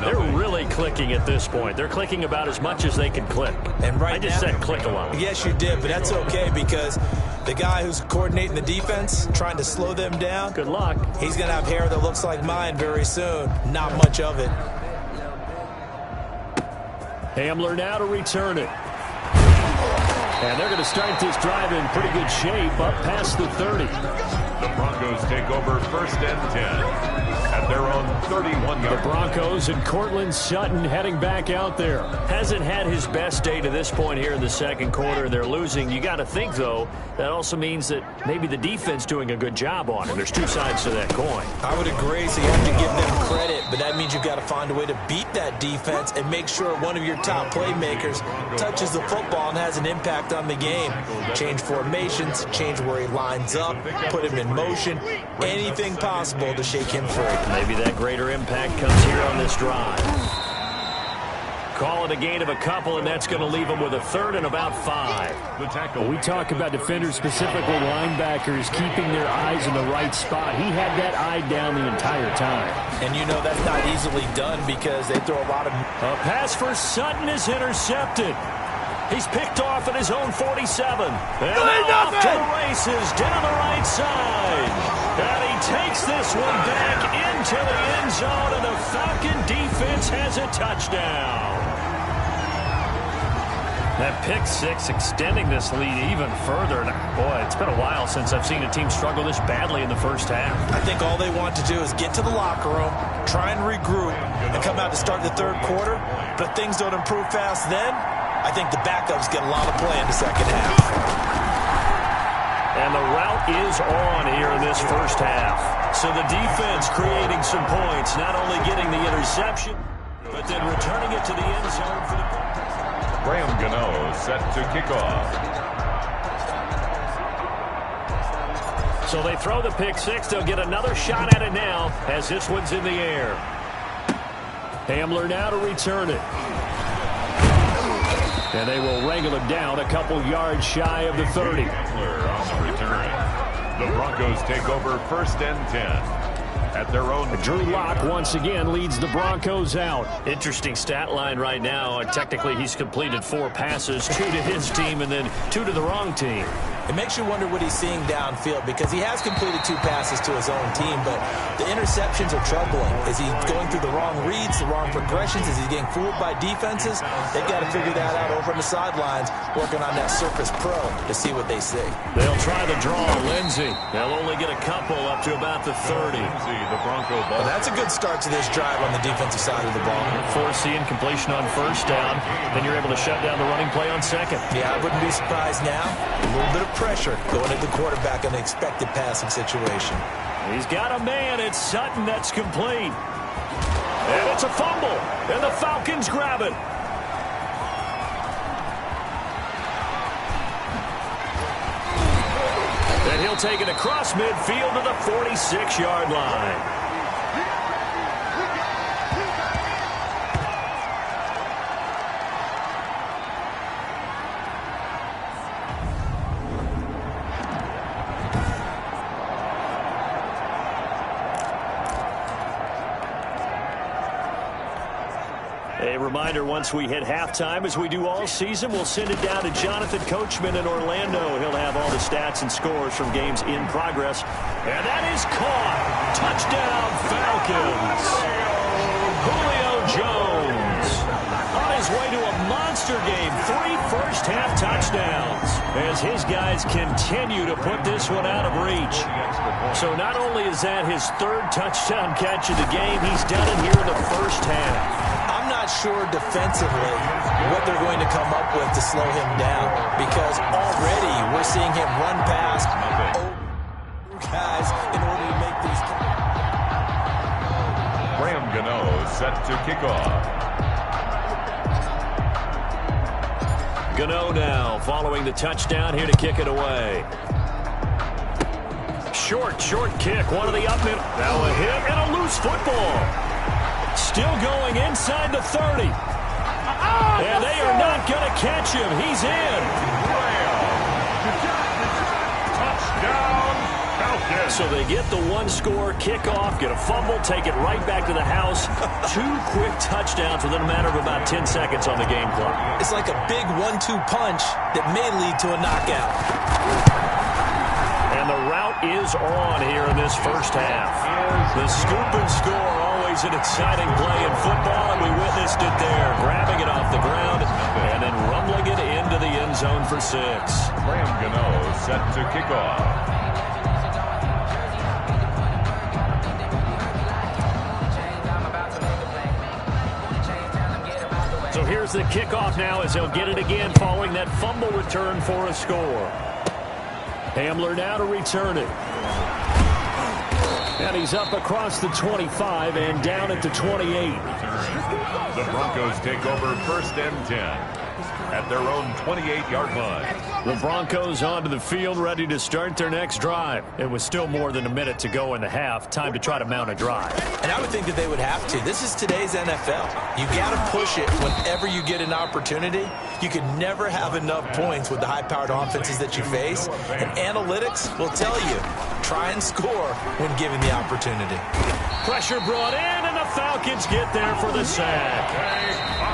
[SPEAKER 4] They're really clicking at this point. They're clicking about as much as they can click.
[SPEAKER 5] And right
[SPEAKER 4] I just said click a lot.
[SPEAKER 5] Yes, you did, but that's okay because the guy who's coordinating the defense, trying to slow them down,
[SPEAKER 4] good luck.
[SPEAKER 5] He's going to have hair that looks like mine very soon. Not much of it.
[SPEAKER 4] Hamler now to return it. And they're going to start this drive in pretty good shape up past the 30.
[SPEAKER 3] The Broncos take over 1st and 10 at their own 31-yard.
[SPEAKER 4] The Broncos and Cortland Sutton heading back out there. Hasn't had his best day to this point here in the second quarter. They're losing. You got to think, though, that also means that maybe the defense doing a good job on it. There's 2 sides to that coin.
[SPEAKER 5] I would agree, so you have to give them credit, but that means you've got to find a way to beat that defense and make sure one of your top playmakers touches the football and has an impact on the game. Change formations, change where he lines up, put him in motion, anything possible to shake him free.
[SPEAKER 4] Maybe that greater impact comes here on this drive. Call it a gain of a couple, and that's going to leave them with a 3rd and about 5.
[SPEAKER 10] When we talk about defenders, specifically linebackers, keeping their eyes in the right spot. He had that eye down the entire time.
[SPEAKER 5] And you know that's not easily done because they throw a lot of...
[SPEAKER 4] A pass for Sutton is intercepted. He's picked off at his own 47. And off to the races down the right side. And he takes this one back into the end zone, and the Falcon defense has a touchdown. That pick 6 extending this lead even further. And boy, it's been a while since I've seen a team struggle this badly in the first half.
[SPEAKER 5] I think all they want to do is get to the locker room, try and regroup, and come out to start the 3rd quarter. But if things don't improve fast then, I think the backups get a lot of play in the second half.
[SPEAKER 4] And the route is on here in this first half. So the defense creating some points, not only getting the interception, but then returning it to the end zone for the...
[SPEAKER 3] Graham Gano set to kick off.
[SPEAKER 4] So they throw the pick 6. They'll get another shot at it now as this one's in the air. Hamler now to return it. And they will wrangle him down a couple yards shy of the 30.
[SPEAKER 3] Hamler on the return. The Broncos take over 1st and 10. At their own.
[SPEAKER 4] Drew Lock once again leads the Broncos out. Interesting stat line right now. Technically, he's completed 4 passes, 2 to his team and then 2 to the wrong team.
[SPEAKER 5] It makes you wonder what he's seeing downfield because he has completed 2 passes to his own team, but the interceptions are troubling. Is he going through the wrong reads, the wrong progressions? Is he getting fooled by defenses? They've got to figure that out over on the sidelines, working on that Surface Pro to see what they see.
[SPEAKER 4] They'll try the draw. Lindsey. They'll only get a couple up to about the 30.
[SPEAKER 3] The Bronco ball.
[SPEAKER 5] Well, that's a good start to this drive on the defensive side of the ball.
[SPEAKER 4] Force the incompletion on 1st down. Then you're able to shut down the running play on 2nd.
[SPEAKER 5] Yeah, I wouldn't be surprised now. A little bit of pressure going at the quarterback in an expected passing situation.
[SPEAKER 4] He's got a man. It's Sutton that's complete. And it's a fumble. And the Falcons grab it. And he'll take it across midfield to the 46-yard line. A reminder, once we hit halftime, as we do all season, we'll send it down to Jonathan Coachman in Orlando. He'll have all the stats and scores from games in progress. And that is caught. Touchdown, Falcons. Julio Jones on his way to a monster game. 3 first-half touchdowns as his guys continue to put this one out of reach. So not only is that his 3rd touchdown catch of the game, he's done it here in the first half.
[SPEAKER 5] I'm not sure defensively what they're going to come up with to slow him down, because already we're seeing him run past guys in order to make these.
[SPEAKER 3] Graham Gano set to kick off.
[SPEAKER 4] Gano now following the touchdown, here to kick it away. Short kick, one of the up middle. Now a hit and a loose football. Still going inside the 30. And they are not going to catch him. He's in.
[SPEAKER 3] Touchdown, Falcons.
[SPEAKER 4] So they get the 1-score kickoff, get a fumble, take it right back to the house. 2 quick touchdowns within a matter of about 10 seconds on the game clock.
[SPEAKER 5] It's like a big 1-2 punch that may lead to a knockout.
[SPEAKER 4] And the route is on here in this first half. The scoop and score, always an exciting play in football, and we witnessed it there, grabbing it off the ground and then rumbling it into the end zone for 6.
[SPEAKER 3] Graham Gano set to kick off.
[SPEAKER 4] So here's the kickoff now as he'll get it again following that fumble return for a score. Hamler now to return it. And he's up across the 25 and down at the 28.
[SPEAKER 3] The Broncos take over 1st and 10 at their own 28-yard line.
[SPEAKER 4] The Broncos onto the field, ready to start their next drive. It was still more than a minute to go in the half. Time to try to mount a drive.
[SPEAKER 5] And I would think that they would have to. This is today's NFL. You got to push it whenever you get an opportunity. You could never have enough points with the high-powered offenses that you face. And analytics will tell you, try and score when given the opportunity.
[SPEAKER 4] Pressure brought in, and the Falcons get there for the sack.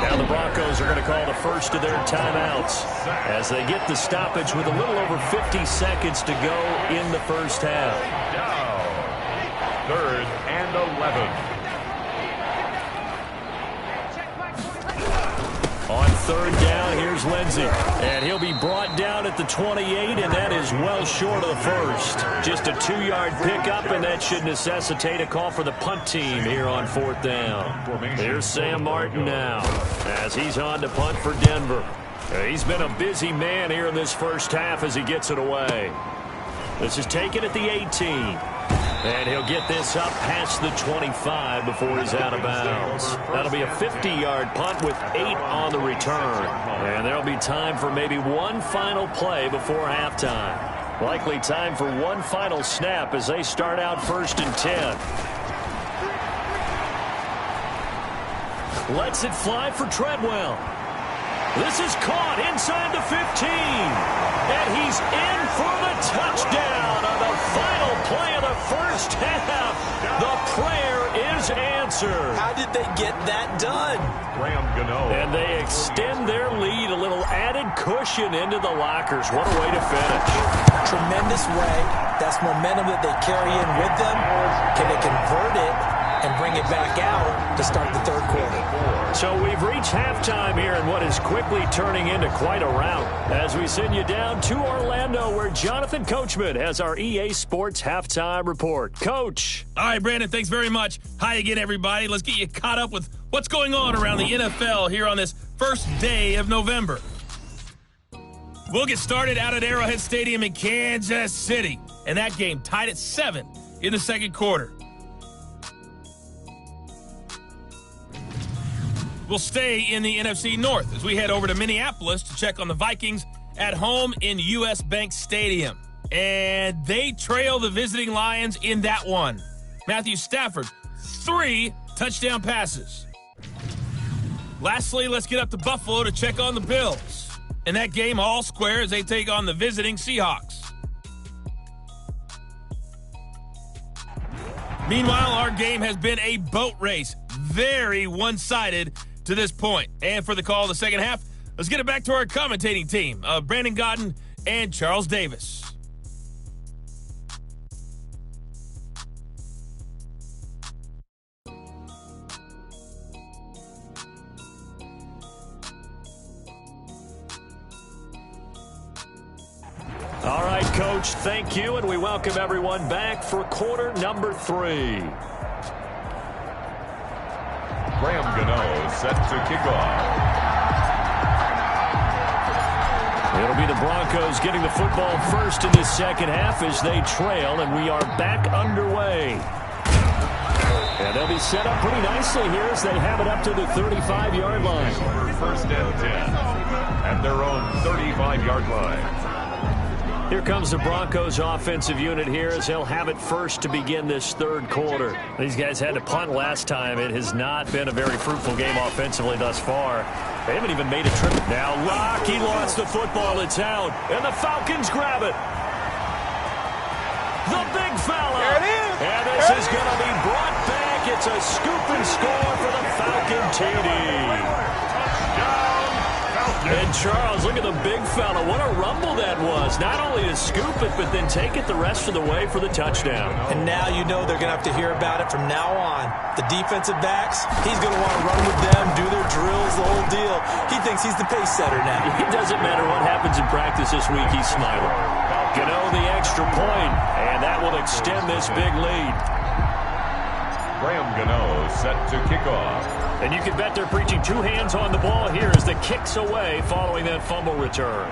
[SPEAKER 4] Now the Broncos are going to call the first of their timeouts as they get the stoppage with a little over 50 seconds to go in the first half.
[SPEAKER 3] Now, 3rd and 11.
[SPEAKER 4] On 3rd down, here's Lindsey. And he'll be brought down at the 28, and that is well short of the first. Just a 2-yard pickup, and that should necessitate a call for the punt team here on 4th down. Here's Sam Martin now as he's on to punt for Denver. He's been a busy man here in this first half as he gets it away. This is taken at the 18. And he'll get this up past the 25 before he's out of bounds. That'll be a 50-yard punt with 8 on the return. And there'll be time for maybe one final play before halftime. Likely time for one final snap as they start out 1st and 10. Lets it fly for Treadwell. This is caught inside the 15. And he's in for the touchdown on the final play of the first half. The prayer is answered.
[SPEAKER 5] How did they get that done?
[SPEAKER 3] Graham Gano.
[SPEAKER 4] And they extend their lead, a little added cushion into the lockers. What a way to finish.
[SPEAKER 5] Tremendous way. That's momentum that they carry in with them. Can they convert it and bring it back out to start the 3rd quarter?
[SPEAKER 4] So we've reached halftime here in what is quickly turning into quite a rout as we send you down to Orlando where Jonathan Coachman has our EA Sports halftime report. Coach.
[SPEAKER 6] All right, Brandon, thanks very much. Hi again, everybody. Let's get you caught up with what's going on around the NFL here on this first day of November. We'll get started out at Arrowhead Stadium in Kansas City, and that game tied at 7 in the 2nd quarter. We'll stay in the NFC North as we head over to Minneapolis to check on the Vikings at home in U.S. Bank Stadium. and they trail the visiting Lions in that one. Matthew Stafford, 3 touchdown passes. Lastly, let's get up to Buffalo to check on the Bills. In that game, all square as they take on the visiting Seahawks. Meanwhile, our game has been a boat race. Very one-sided to this point. And for the call of the second half, let's get it back to our commentating team of Brandon Godden and Charles Davis.
[SPEAKER 10] All right, Coach, thank you, and we welcome everyone back for quarter number 3.
[SPEAKER 3] Graham Gano set to kick off.
[SPEAKER 10] It'll be the Broncos getting the football first in this second half as they trail, and we are back underway. And they'll be set up pretty nicely here as they have it up to the 35-yard line.
[SPEAKER 3] First and 10 at their own 35-yard line.
[SPEAKER 10] Here comes the Broncos offensive unit here as they'll have it first to begin this third quarter. These guys had to punt last time. It has not been a very fruitful game offensively thus far. They haven't even made a trip. Now Locke, he lost the football. It's out, and the Falcons grab it. The big fella.
[SPEAKER 5] There it is.
[SPEAKER 10] And this is going to be brought back. It's a scoop and score for the Falcon TD. And Charles, look at the big fella. What a rumble that was. Not only to scoop it, but then take it the rest of the way for the touchdown.
[SPEAKER 5] And now you know they're going to have to hear about it from now on. The defensive backs, he's going to want to run with them, do their drills, the whole deal. He thinks he's the pace setter now.
[SPEAKER 10] It doesn't matter what happens in practice this week. He's smiling. Gano the extra point, and that will extend this big lead.
[SPEAKER 3] Graham Gano set to kick off.
[SPEAKER 10] And you can bet they're preaching 2 hands on the ball here as the kick's away following that fumble return.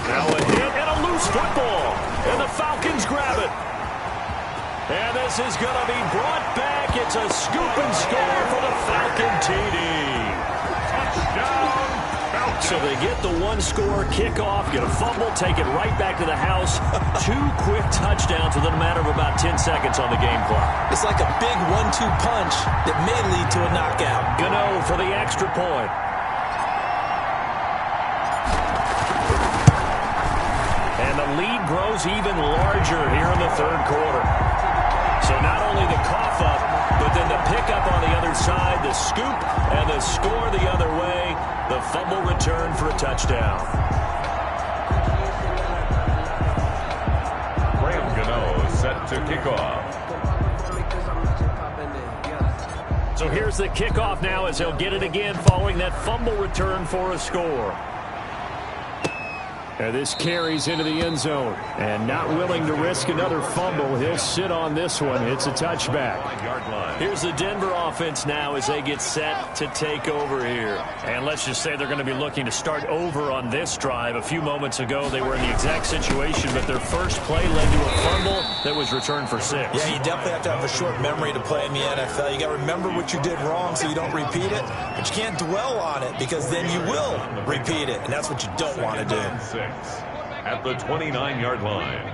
[SPEAKER 10] Now a hit and a loose football. And the Falcons grab it. And this is going to be brought back. It's a scoop and score for the Falcon TD.
[SPEAKER 3] Touchdown.
[SPEAKER 10] So they get the 1-score kickoff, get a fumble, take it right back to the house. 2 quick touchdowns within a matter of about 10 seconds on the game clock.
[SPEAKER 5] It's like a big 1-2 punch that may lead to a knockout.
[SPEAKER 10] Gano for the extra point. And the lead grows even larger here in the third quarter. So not only the cough up, but then the pickup on the other side, the scoop, and the score the other way. The fumble return for a touchdown.
[SPEAKER 3] Graham Gano set to kick off.
[SPEAKER 10] So here's the kickoff now as he'll get it again following that fumble return for a score. And this carries into the end zone. And not willing to risk another fumble, he'll sit on this one. It's a touchback. Here's the Denver offense now as they get set to take over here. And let's just say they're going to be looking to start over on this drive. A few moments ago, they were in the exact situation, but their first play led to a fumble that was returned for 6.
[SPEAKER 5] Yeah, you definitely have to have a short memory to play in the NFL. You got to remember what you did wrong so you don't repeat it, but you can't dwell on it because then you will repeat it, and that's what you don't want to do.
[SPEAKER 3] At the 29-yard line.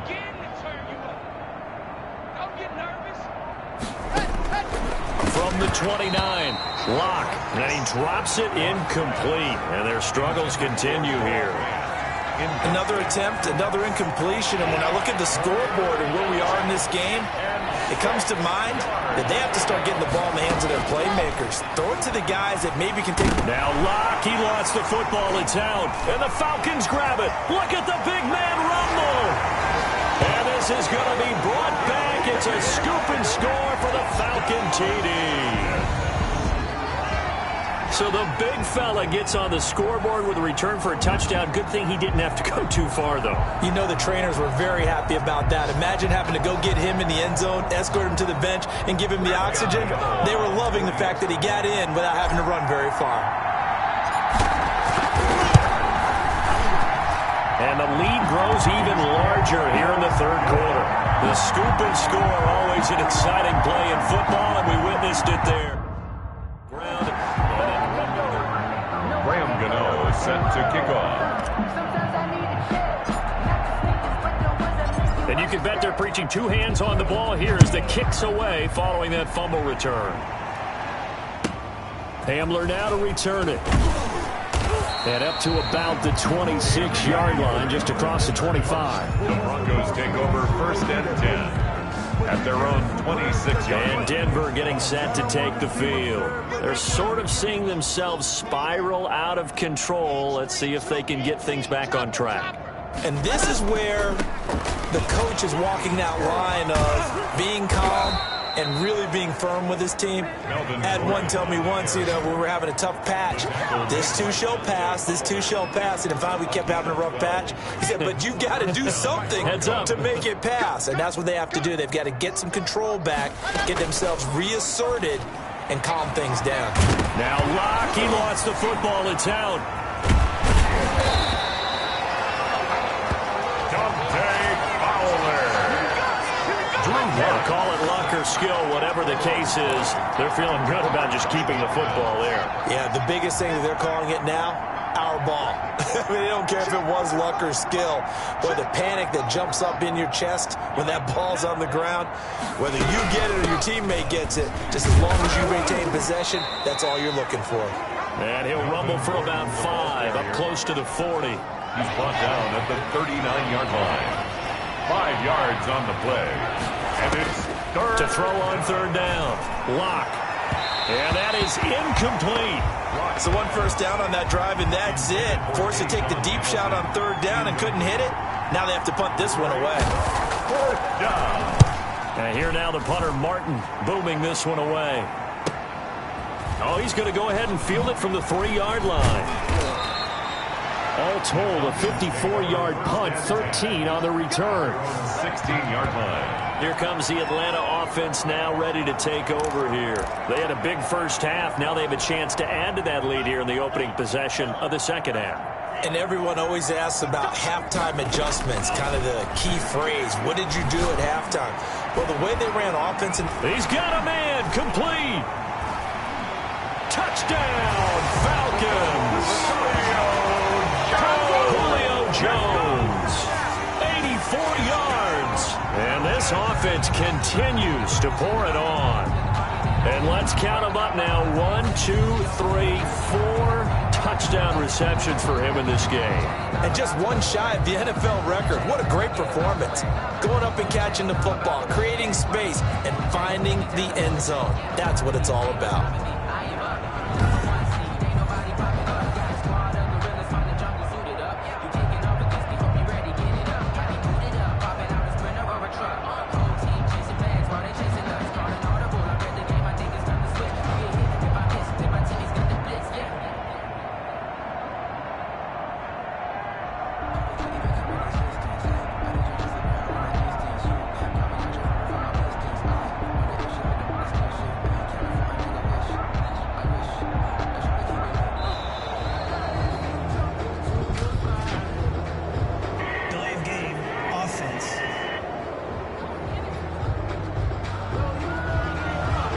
[SPEAKER 10] From the 29, Locke, and he drops it incomplete, and their struggles continue here.
[SPEAKER 5] Another attempt, another incompletion, and when I look at the scoreboard and where we are in this game, it comes to mind that they have to start getting the ball in the hands of their playmakers. Throw it to the guys that maybe can take it.
[SPEAKER 10] Now Locke, he lost the football. It's out, and the Falcons grab it. Look at the big man rumble. And this is going to be brought back. It's a scoop and score for the Falcon TD. So the big fella gets on the scoreboard with a return for a touchdown. Good thing he didn't have to go too far, though.
[SPEAKER 5] You know the trainers were very happy about that. Imagine having to go get him in the end zone, escort him to the bench, and give him the oxygen. They were loving the fact that he got in without having to run very far.
[SPEAKER 10] And the lead grows even larger here in the third quarter. The scoop and score, always an exciting play in football, and we witnessed it there.
[SPEAKER 3] set to kick off.
[SPEAKER 10] And you can bet they're preaching two hands on the ball here as the kick's away following that fumble return. Hamler now to return it. And up to about the 26-yard line, just across the 25.
[SPEAKER 3] The Broncos take over 1st and 10 at their own 26-yard line.
[SPEAKER 10] And Denver getting set to take the field. They're sort of seeing themselves spiral out of control. Let's see if they can get things back on track.
[SPEAKER 5] And this is where the coach is walking that line of being calm and really being firm with his team. Had one tell me once, we were having a tough patch. This too shall pass, this too shall pass. And finally we kept having a rough patch. He said, but you got to do something to make it pass. And that's what they have to do. They've got to get some control back, get themselves reasserted, and calm things down.
[SPEAKER 10] Now Locke, he lost the football. It's out. They'll call it luck or skill, whatever the case is. They're feeling good about just keeping the football there.
[SPEAKER 5] Yeah, the biggest thing that they're calling it now, our ball. I mean, they don't care if it was luck or skill. Boy, the panic that jumps up in your chest when that ball's on the ground, whether you get it or your teammate gets it, just as long as you maintain possession, that's all you're looking for.
[SPEAKER 10] And he'll rumble for about 5, up close to the 40.
[SPEAKER 3] He's brought down at the 39-yard line. 5 yards on the play. And it's third.
[SPEAKER 10] To throw on 3rd down. Locke. And that is incomplete.
[SPEAKER 5] So 1 first down on that drive, and that's it. Forced to take the deep shot on 3rd down and couldn't hit it. Now they have to punt this one away.
[SPEAKER 3] 4th down.
[SPEAKER 10] And here now the punter, Martin, booming this one away. Oh, he's going to go ahead and field it from the 3-yard line. All told, a 54-yard punt, 13 on the return.
[SPEAKER 3] 16-yard line.
[SPEAKER 10] Here comes the Atlanta offense now ready to take over here. They had a big first half. Now they have a chance to add to that lead here in the opening possession of the second half.
[SPEAKER 5] And everyone always asks about halftime adjustments, kind of the key phrase. What did you do at halftime? Well, the way they ran offense.
[SPEAKER 10] He's got a man, complete. Touchdown, Falcons. Julio Jones, 84 yards. And this offense continues to pour it on. And let's count them up now. 1, 2, 3, 4 touchdown receptions for him in this game.
[SPEAKER 5] And just one shy of the NFL record. What a great performance. Going up and catching the football, creating space, and finding the end zone. That's what it's all about.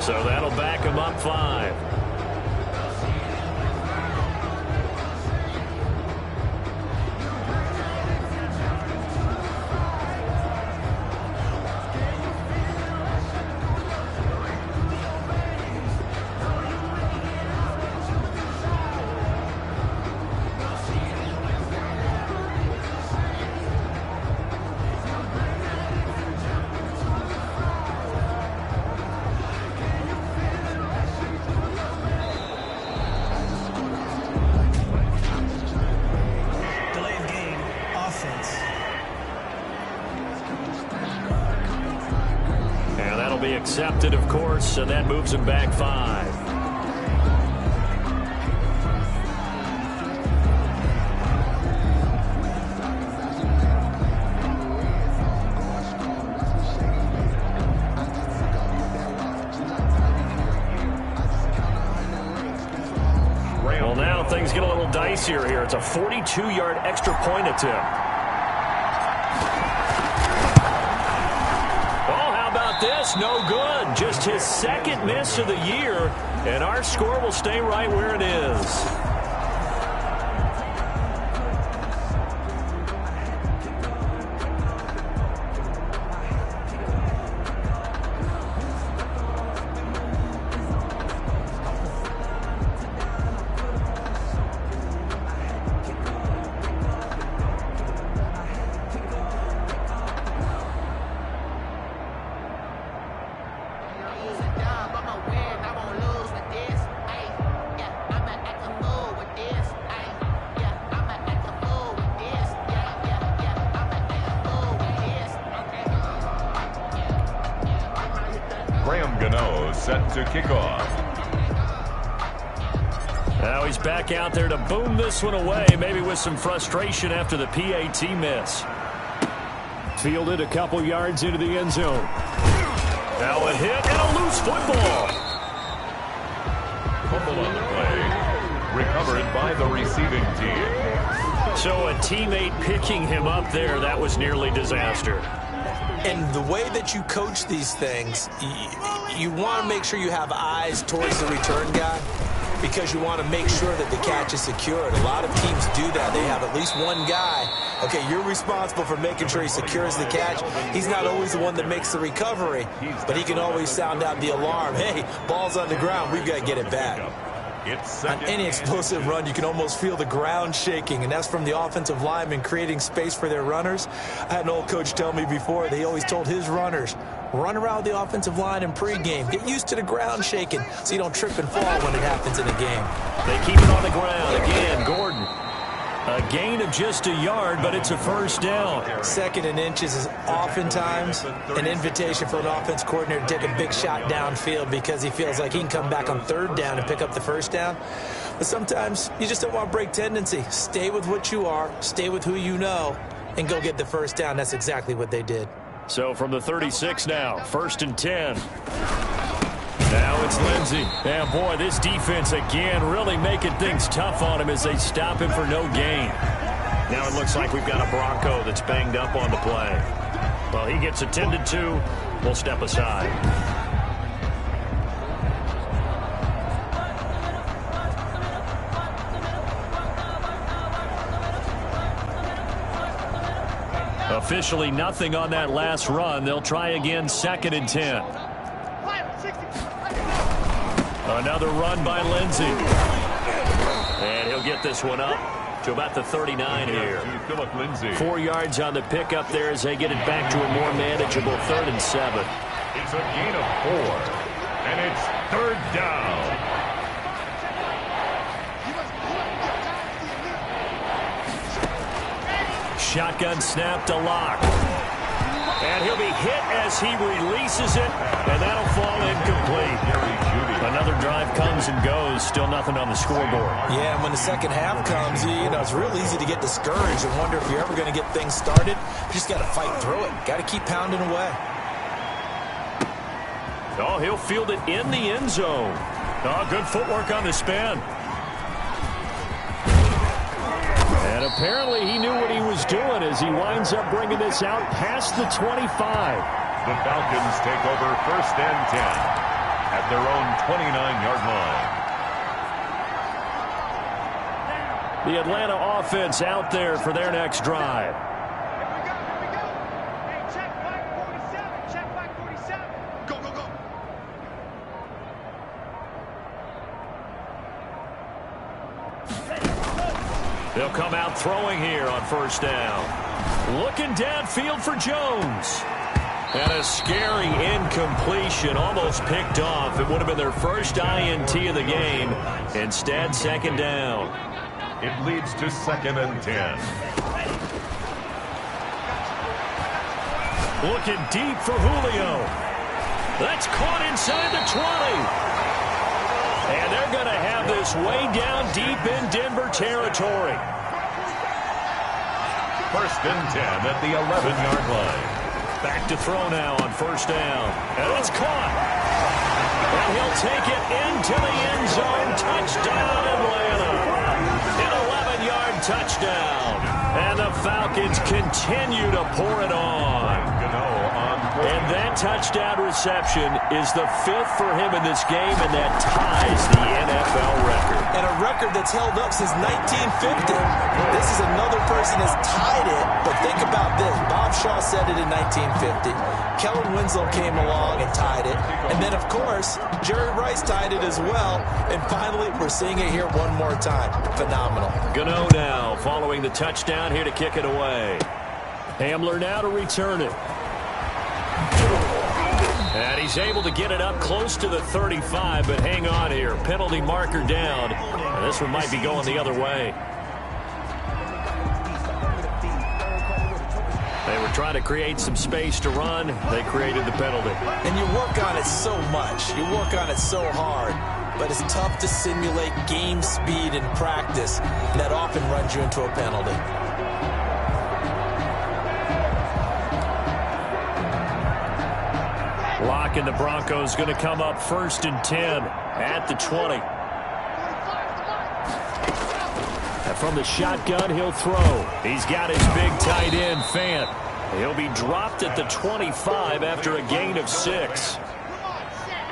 [SPEAKER 10] So that'll back him up 5. Accepted, of course, and that moves him back 5. Well, now things get a little dicier here. It's a 42-yard extra point attempt. This no good. Just his second miss of the year, and our score will stay right where it is.
[SPEAKER 3] set to kick off.
[SPEAKER 10] Now he's back out there to boom this one away, maybe with some frustration after the PAT miss. Fielded a couple yards into the end zone. Now a hit and a loose football.
[SPEAKER 3] Fumble on the play. Recovered by the receiving team.
[SPEAKER 10] So a teammate picking him up there, that was nearly disaster.
[SPEAKER 5] And the way that you coach these things, you want to make sure you have eyes towards the return guy because you want to make sure that the catch is secured. A lot of teams do that. They have at least one guy. Okay, you're responsible for making sure he secures the catch. He's not always the one that makes the recovery, but he can always sound out the alarm. Hey, ball's on the ground. We've got to get it back. On any explosive run, you can almost feel the ground shaking, and that's from the offensive linemen creating space for their runners. I had an old coach tell me before, they always told his runners, run around the offensive line in pregame. Get used to the ground shaking so you don't trip and fall when it happens in a game.
[SPEAKER 10] They keep it on the ground. Again, Gordon. A gain of just a yard, but it's a first down.
[SPEAKER 5] 2nd and inches is oftentimes an invitation for an offense coordinator to take a big shot downfield because he feels like he can come back on 3rd down and pick up the first down. But sometimes you just don't want to break tendency. Stay with what you are, stay with who you know, and go get the first down. That's exactly what they did.
[SPEAKER 10] So from the 36 now, 1st and 10. Now it's Lindsey. And boy, this defense again really making things tough on him as they stop him for no gain. Now it looks like we've got a Bronco that's banged up on the play. Well, he gets attended to. We'll step aside. Officially nothing on that last run. They'll try again 2nd and 10. Another run by Lindsey. And he'll get this one up to about the 39 here. 4 yards on the pickup there as they get it back to a more manageable 3rd and 7.
[SPEAKER 3] It's a gain of 4, and it's 3rd down.
[SPEAKER 10] Shotgun snap to Locke. And he'll be hit as he releases it, and that'll fall incomplete. Another drive comes and goes, still nothing on the scoreboard.
[SPEAKER 5] Yeah, and when the second half comes, you know, it's real easy to get discouraged and wonder if you're ever going to get things started. You just got to fight through it. Got to keep pounding away.
[SPEAKER 10] Oh, he'll field it in the end zone. Oh, good footwork on the spin. And apparently he knew what he was doing as he winds up bringing this out past the 25.
[SPEAKER 3] The Falcons take over 1st and 10 at their own 29-yard line.
[SPEAKER 10] The Atlanta offense out there for their next drive. They'll come out throwing here on 1st down. Looking downfield for Jones. And a scary incompletion, almost picked off. It would have been their first INT of the game. Instead, 2nd down.
[SPEAKER 3] It leads to 2nd and 10.
[SPEAKER 10] Looking deep for Julio. That's caught inside the 20. And they're going to have this way down deep in Denver territory.
[SPEAKER 3] 1st and 10 at the 11-yard line.
[SPEAKER 10] Back to throw now on 1st down. And it's caught. And he'll take it into the end zone. Touchdown, Atlanta. An 11-yard touchdown. And the Falcons continue to pour it on. And that touchdown reception is the 5th for him in this game, and that ties the NFL record.
[SPEAKER 5] And a record that's held up since 1950. This is another person that's tied it, but think about this. Bob Shaw said it in 1950. Kellen Winslow came along and tied it. And then, of course, Jerry Rice tied it as well. And finally, we're seeing it here one more time. Phenomenal.
[SPEAKER 10] Gano now following the touchdown here to kick it away. Hamler now to return it. And he's able to get it up close to the 35, but hang on here. Penalty marker down. And this one might be going the other way. They were try to create some space to run. They created the penalty.
[SPEAKER 5] And you work on it so much. You work on it so hard. But it's tough to simulate game speed in practice. And that often runs you into a penalty.
[SPEAKER 10] Locke and the Broncos going to come up 1st and 10 at the 20. And from the shotgun, he'll throw. He's got his big tight end, Fant. He'll be dropped at the 25 after a gain of 6.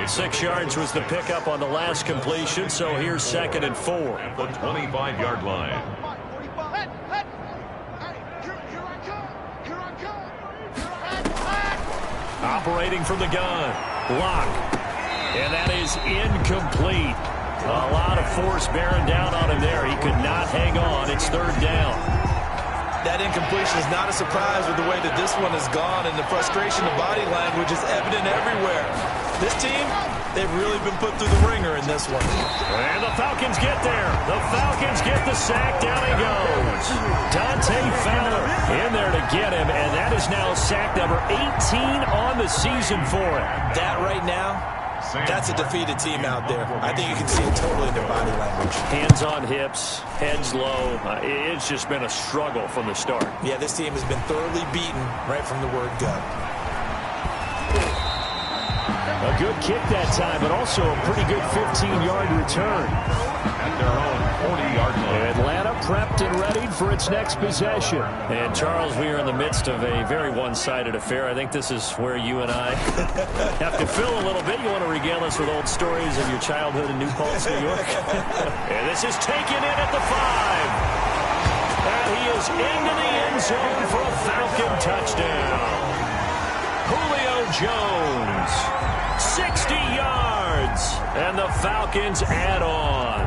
[SPEAKER 10] 6 yards was the pickup on the last completion, so here's 2nd and 4.
[SPEAKER 3] At the 25-yard line.
[SPEAKER 10] Operating from the gun, Locke. And that is incomplete. A lot of force bearing down on him there. He could not hang on. It's 3rd down.
[SPEAKER 5] That incompletion is not a surprise with the way that this one has gone, and the frustration of body language is evident everywhere. This team, they've really been put through the ringer in this one.
[SPEAKER 10] And the Falcons get there. The Falcons get the sack. Down he goes. Dante Fowler in there to get him, and that is now sack number 18 on the season for him.
[SPEAKER 5] That right now, that's a defeated team out there. I think you can see it totally in their body language.
[SPEAKER 10] Hands on hips, heads low. It's just been a struggle from the start.
[SPEAKER 5] Yeah, this team has been thoroughly beaten right from the word go.
[SPEAKER 10] A good kick that time, but also a pretty good 15-yard return.
[SPEAKER 3] At their own 40-yard line.
[SPEAKER 10] Atlanta prepped and readied for its next possession. And, Charles, we are in the midst of a very one-sided affair. I think this is where you and I have to fill a little bit. You want to regale us with old stories of your childhood in New Paltz, New York? And this is taken in at the 5. And he is into the end zone for a Falcon touchdown. Julio Jones. 60 yards, and the Falcons add on.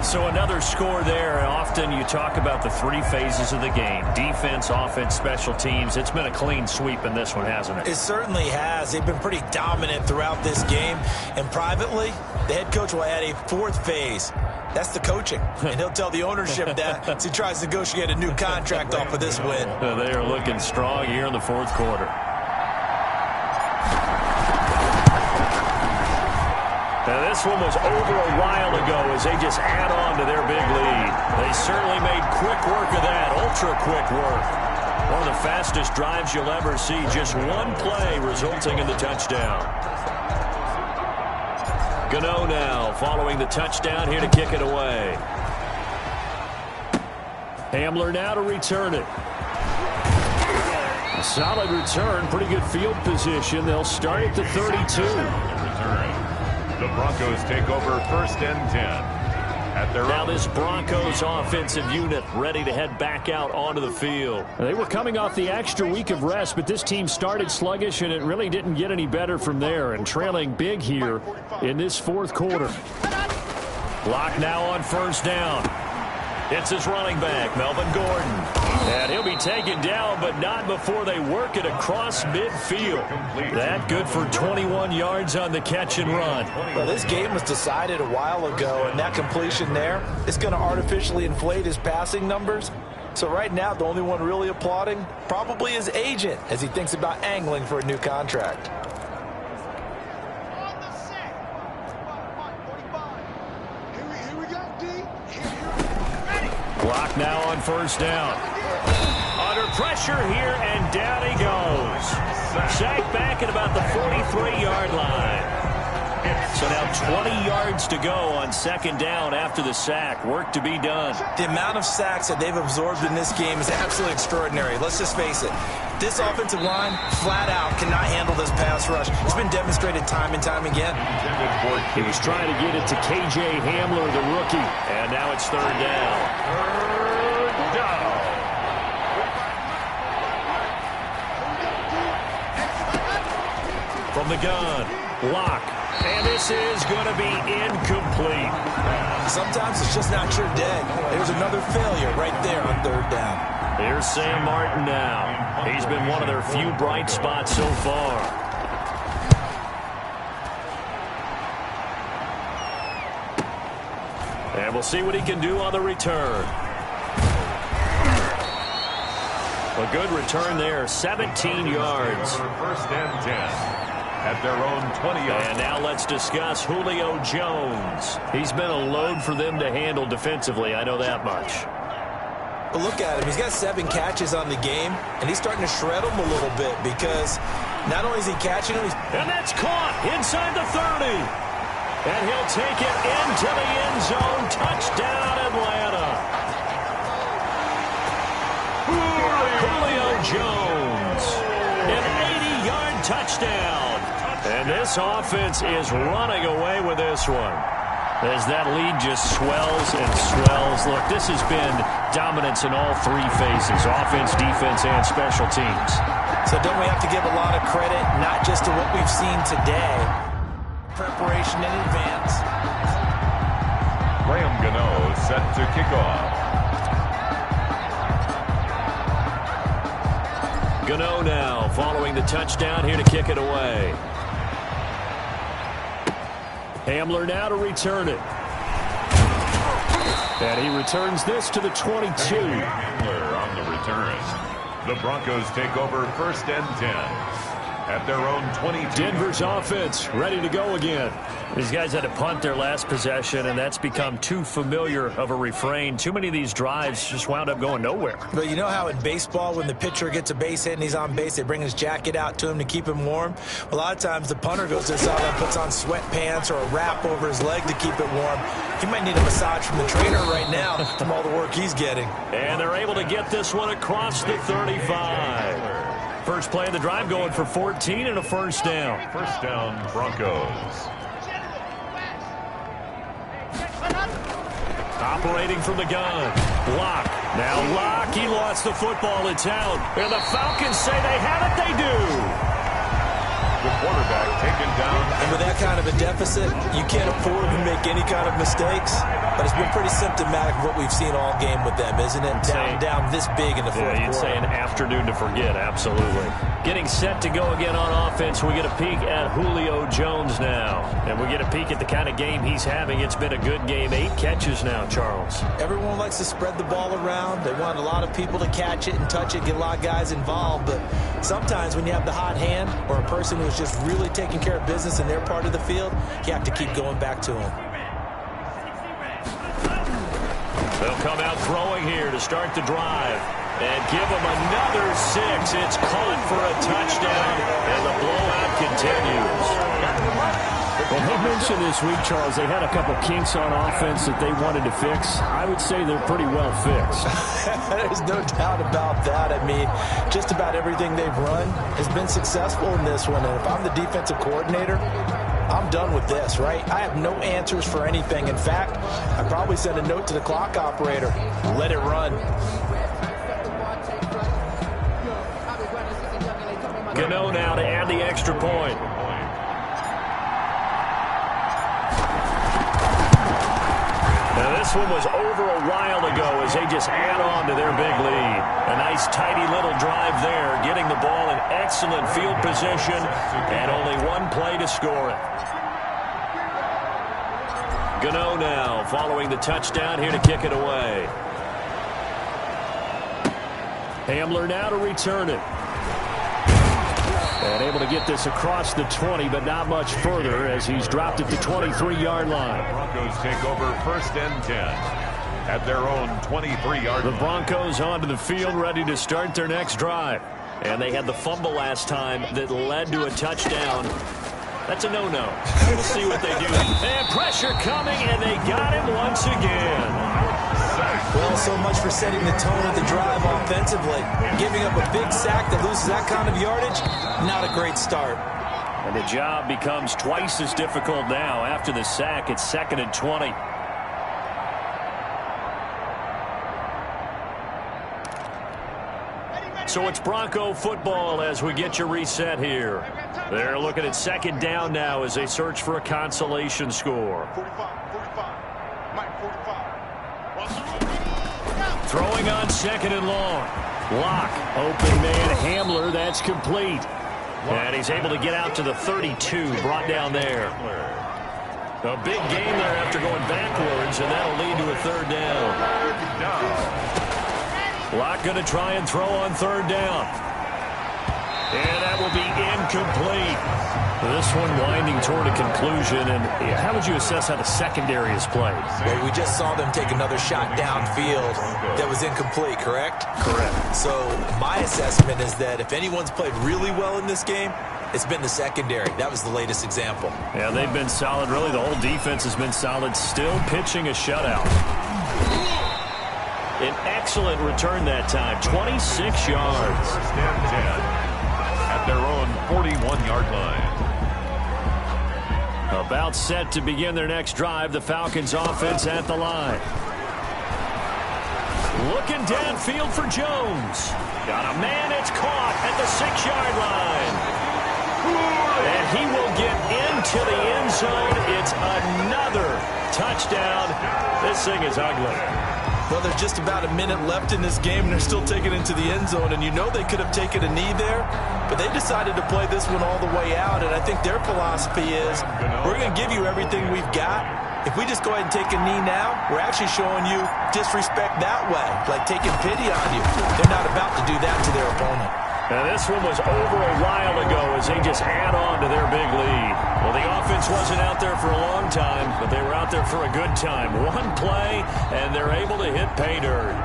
[SPEAKER 10] So another score there. Often you talk about the 3 phases of the game: defense, offense, special teams. It's been a clean sweep in this one, hasn't it?
[SPEAKER 5] It certainly has. They've been pretty dominant throughout this game. And privately, the head coach will add a 4th phase. That's the coaching. And he'll tell the ownership that as he tries to negotiate a new contract off of this win.
[SPEAKER 10] They are looking strong here in the 4th quarter. Now, this one was over a while ago as they just add on to their big lead. They certainly made quick work of that, ultra-quick work. One of the fastest drives you'll ever see, just one play resulting in the touchdown. Gano now following the touchdown here to kick it away. Hamler now to return it. A solid return, pretty good field position. They'll start at the 32.
[SPEAKER 3] The Broncos take over 1st and 10. At their
[SPEAKER 10] now this Broncos offensive unit ready to head back out onto the field. They were coming off the extra week of rest, but this team started sluggish, and it really didn't get any better from there, and trailing big here in this 4th quarter. Locke now on 1st down. It's his running back, Melvin Gordon. And he'll be taken down, but not before they work it across midfield. That good for 21 yards on the catch and run.
[SPEAKER 5] Well, this game was decided a while ago, and that completion there is going to artificially inflate his passing numbers. So right now, the only one really applauding probably his agent as he thinks about angling for a new contract.
[SPEAKER 10] Block now on 1st down. Under pressure here, and down he goes. Sacked back at about the 43-yard line. So now 20 yards to go on 2nd down after the sack. Work to be done.
[SPEAKER 5] The amount of sacks that they've absorbed in this game is absolutely extraordinary. Let's just face it. This offensive line, flat out, cannot handle this pass rush. It's been demonstrated time and time again.
[SPEAKER 10] He was trying to get it to K.J. Hamler, the rookie. And now it's 3rd down. From the gun, Locke. And this is going to be incomplete.
[SPEAKER 5] Sometimes it's just not your day. There's another failure right there on 3rd down.
[SPEAKER 10] Here's Sam Martin now. He's been one of their few bright spots so far. And we'll see what he can do on the return. A good return there, 17 yards.
[SPEAKER 3] First and 10 at their own 20-yard.
[SPEAKER 10] And now let's discuss Julio Jones. He's been a load for them to handle defensively, I know that much.
[SPEAKER 5] But look at him. He's got 7 catches on the game, and he's starting to shred them a little bit because not only is he catching them,
[SPEAKER 10] and that's caught inside the 30. And he'll take it into the end zone. Touchdown, Atlanta. Julio Jones, an 80-yard touchdown. And this offense is running away with this one, as that lead just swells and swells. Look, this has been dominance in all 3 phases, offense, defense, and special teams.
[SPEAKER 5] So don't we have to give a lot of credit, not just to what we've seen today, preparation in advance.
[SPEAKER 3] Graham Gano set to kick off.
[SPEAKER 10] Gano now following the touchdown, here to kick it away. Hamler now to return it. And he returns this to the 22.
[SPEAKER 3] Hamler on the return. The Broncos take over first and 10 at their own 22.
[SPEAKER 10] Denver's offense ready to go again. These guys had to punt their last possession, and that's become too familiar of a refrain. Too many of these drives just wound up going nowhere.
[SPEAKER 5] But you know how in baseball, when the pitcher gets a base hit and he's on base, they bring his jacket out to him to keep him warm? A lot of times the punter goes to the sideline, puts on sweatpants or a wrap over his leg to keep it warm. He might need a massage from the trainer right now from all the work he's getting.
[SPEAKER 10] And they're able to get this one across the 35. First play of the drive going for 14 and a first down.
[SPEAKER 3] First down, Broncos.
[SPEAKER 10] Operating from the gun. Locke. Now Locke, he lost the football in town. And the Falcons say they have it, they do.
[SPEAKER 3] The quarterback taken down.
[SPEAKER 5] And with that kind of a deficit, you can't afford to make any kind of mistakes. But it's been pretty symptomatic of what we've seen all game with them, isn't it? Down this big in the fourth quarter.
[SPEAKER 10] You'd say an afternoon to forget, absolutely. Getting set to go again on offense. We get a peek at Julio Jones now. And we get a peek at the kind of game he's having. It's been a good game. 8 catches now, Charles.
[SPEAKER 5] Everyone likes to spread the ball around. They want a lot of people to catch it and touch it, get a lot of guys involved. But sometimes when you have the hot hand or a person who's just really taking care of business in their part of the field, you have to keep going back to them.
[SPEAKER 10] They'll come out throwing here to start the drive and give them another 6. It's caught for a touchdown, and the blowout continues.
[SPEAKER 11] Well, they mentioned this week, Charles, they had a couple kinks on offense that they wanted to fix. I would say they're pretty well fixed.
[SPEAKER 5] There's no doubt about that. I mean, just about everything they've run has been successful in this one. And if I'm the defensive coordinator, I'm done with this, right? I have no answers for anything. In fact, I probably send a note to the clock operator. Let it run.
[SPEAKER 10] Gano now to add the extra point. Now this one was over a while ago as they just add on to their big lead. A nice tidy little drive there, getting the ball in excellent field position and only one play to score it. Gano now following the touchdown here to kick it away. Hamler now to return it. And able to get this across the 20, but not much further as he's dropped at the 23-yard line.
[SPEAKER 3] The Broncos take over first and 10 at their own 23-yard line.
[SPEAKER 10] The Broncos onto the field, ready to start their next drive. And they had the fumble last time that led to a touchdown. That's a no-no. We'll see what they do. And pressure coming, and they got him once again.
[SPEAKER 5] Well, so much for setting the tone of the drive offensively. Giving up a big sack that loses that kind of yardage, not a great start.
[SPEAKER 10] And the job becomes twice as difficult now. After the sack, it's 2nd and 20. So it's Bronco football as we get you reset here. They're looking at 2nd down now as they search for a consolation score. Throwing on 2nd and long. Locke, open man, Hamler, that's complete. And he's able to get out to the 32, brought down there. A big game there after going backwards, and that'll lead to a 3rd down.
[SPEAKER 4] Locke going to try and throw on third down. And that will be incomplete. This one winding toward a conclusion. And how would you assess how the secondary has played?
[SPEAKER 5] Well, we just saw them take another shot downfield that was incomplete, correct?
[SPEAKER 4] Correct.
[SPEAKER 5] So my assessment is that if anyone's played really well in this game, it's been the secondary. That was the latest example.
[SPEAKER 4] Yeah, they've been solid. Really, the whole defense has been solid. Still pitching a shutout. An excellent return that time. 26 yards.
[SPEAKER 3] First and 10 at their own 41-yard line.
[SPEAKER 4] About set to begin their next drive. The Falcons offense at the line. Looking downfield for Jones. Got a man. It's caught at the 6-yard line. And he will get into the end zone. It's another touchdown. This thing is ugly.
[SPEAKER 5] Well, there's just about a minute left in this game, and they're still taking it into the end zone. And you know they could have taken a knee there, but they decided to play this one all the way out. And I think their philosophy is, we're going to give you everything we've got. If we just go ahead and take a knee now, we're actually showing you disrespect that way, like taking pity on you. They're not about to do that to their opponent.
[SPEAKER 4] Now, this one was over a while ago as they just add on to their big lead. Well, the offense wasn't out there for a long time, but they were out there for a good time. One play, and they're able to hit pay dirt.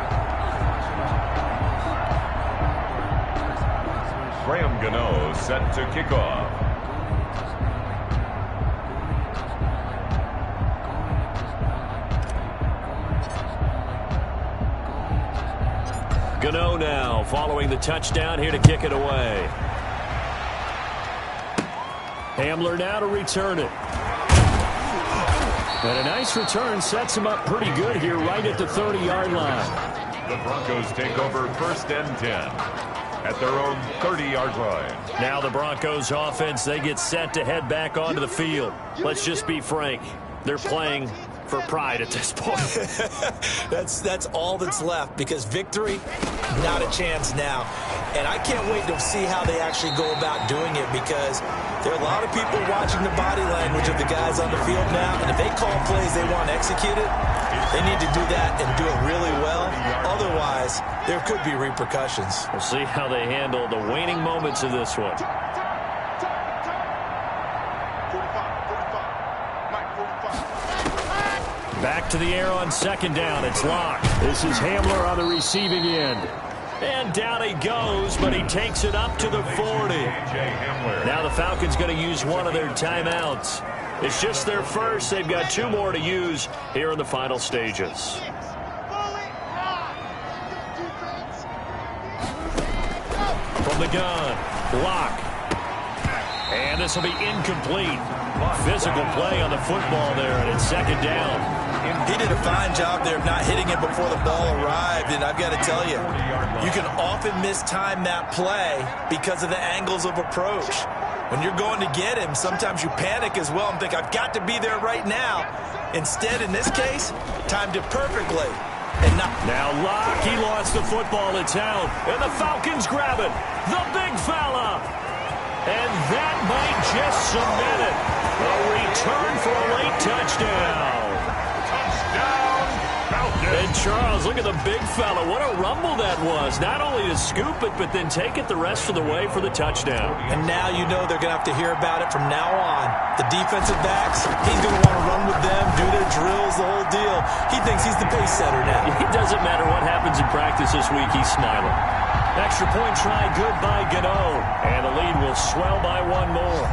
[SPEAKER 3] Graham Gano set to kick off.
[SPEAKER 4] Gano now following the touchdown here to kick it away. Hamler now to return it. And a nice return sets him up pretty good here right at the 30-yard line.
[SPEAKER 3] The Broncos take over first and 10 at their own 30-yard line.
[SPEAKER 4] Now the Broncos offense, they get set to head back onto the field. Let's just be frank. They're playing for pride at this point.
[SPEAKER 5] That's all that's left, because victory, not a chance now. And I can't wait to see how they actually go about doing it, because there are a lot of people watching the body language of the guys on the field now, and if they call plays they want executed, they need to do that and do it really well. Otherwise, there could be repercussions.
[SPEAKER 4] We'll see how they handle the waning moments of this one. Back to the air on second down. It's Locke.
[SPEAKER 11] This is Hamler on the receiving end.
[SPEAKER 4] And down he goes, but he takes it up to the 40. Now the Falcons going to use one of their timeouts. It's just their first. They've got 2 more to use here in the final stages. From the gun, Locke. And this will be incomplete. Physical play on the football there, and it's second down.
[SPEAKER 5] He did a fine job there of not hitting it before the ball arrived, and I've got to tell you, you can often mistime that play because of the angles of approach. When you're going to get him, sometimes you panic as well and think, I've got to be there right now. Instead, in this case, timed it perfectly. And
[SPEAKER 4] now Locke, he lost the football. It's out, and the Falcons grab it. The big fella. And that might just cement it. A return for a late touchdown. And Charles, look at the big fella. What a rumble that was. Not only to scoop it, but then take it the rest of the way for the touchdown.
[SPEAKER 5] And now you know they're going to have to hear about it from now on. The defensive backs, he's going to want to run with them, do their drills, the whole deal. He thinks he's the pace setter now.
[SPEAKER 4] It doesn't matter what happens in practice this week. He's smiling. Extra point try, good by Gano. And the lead will swell by 1 more.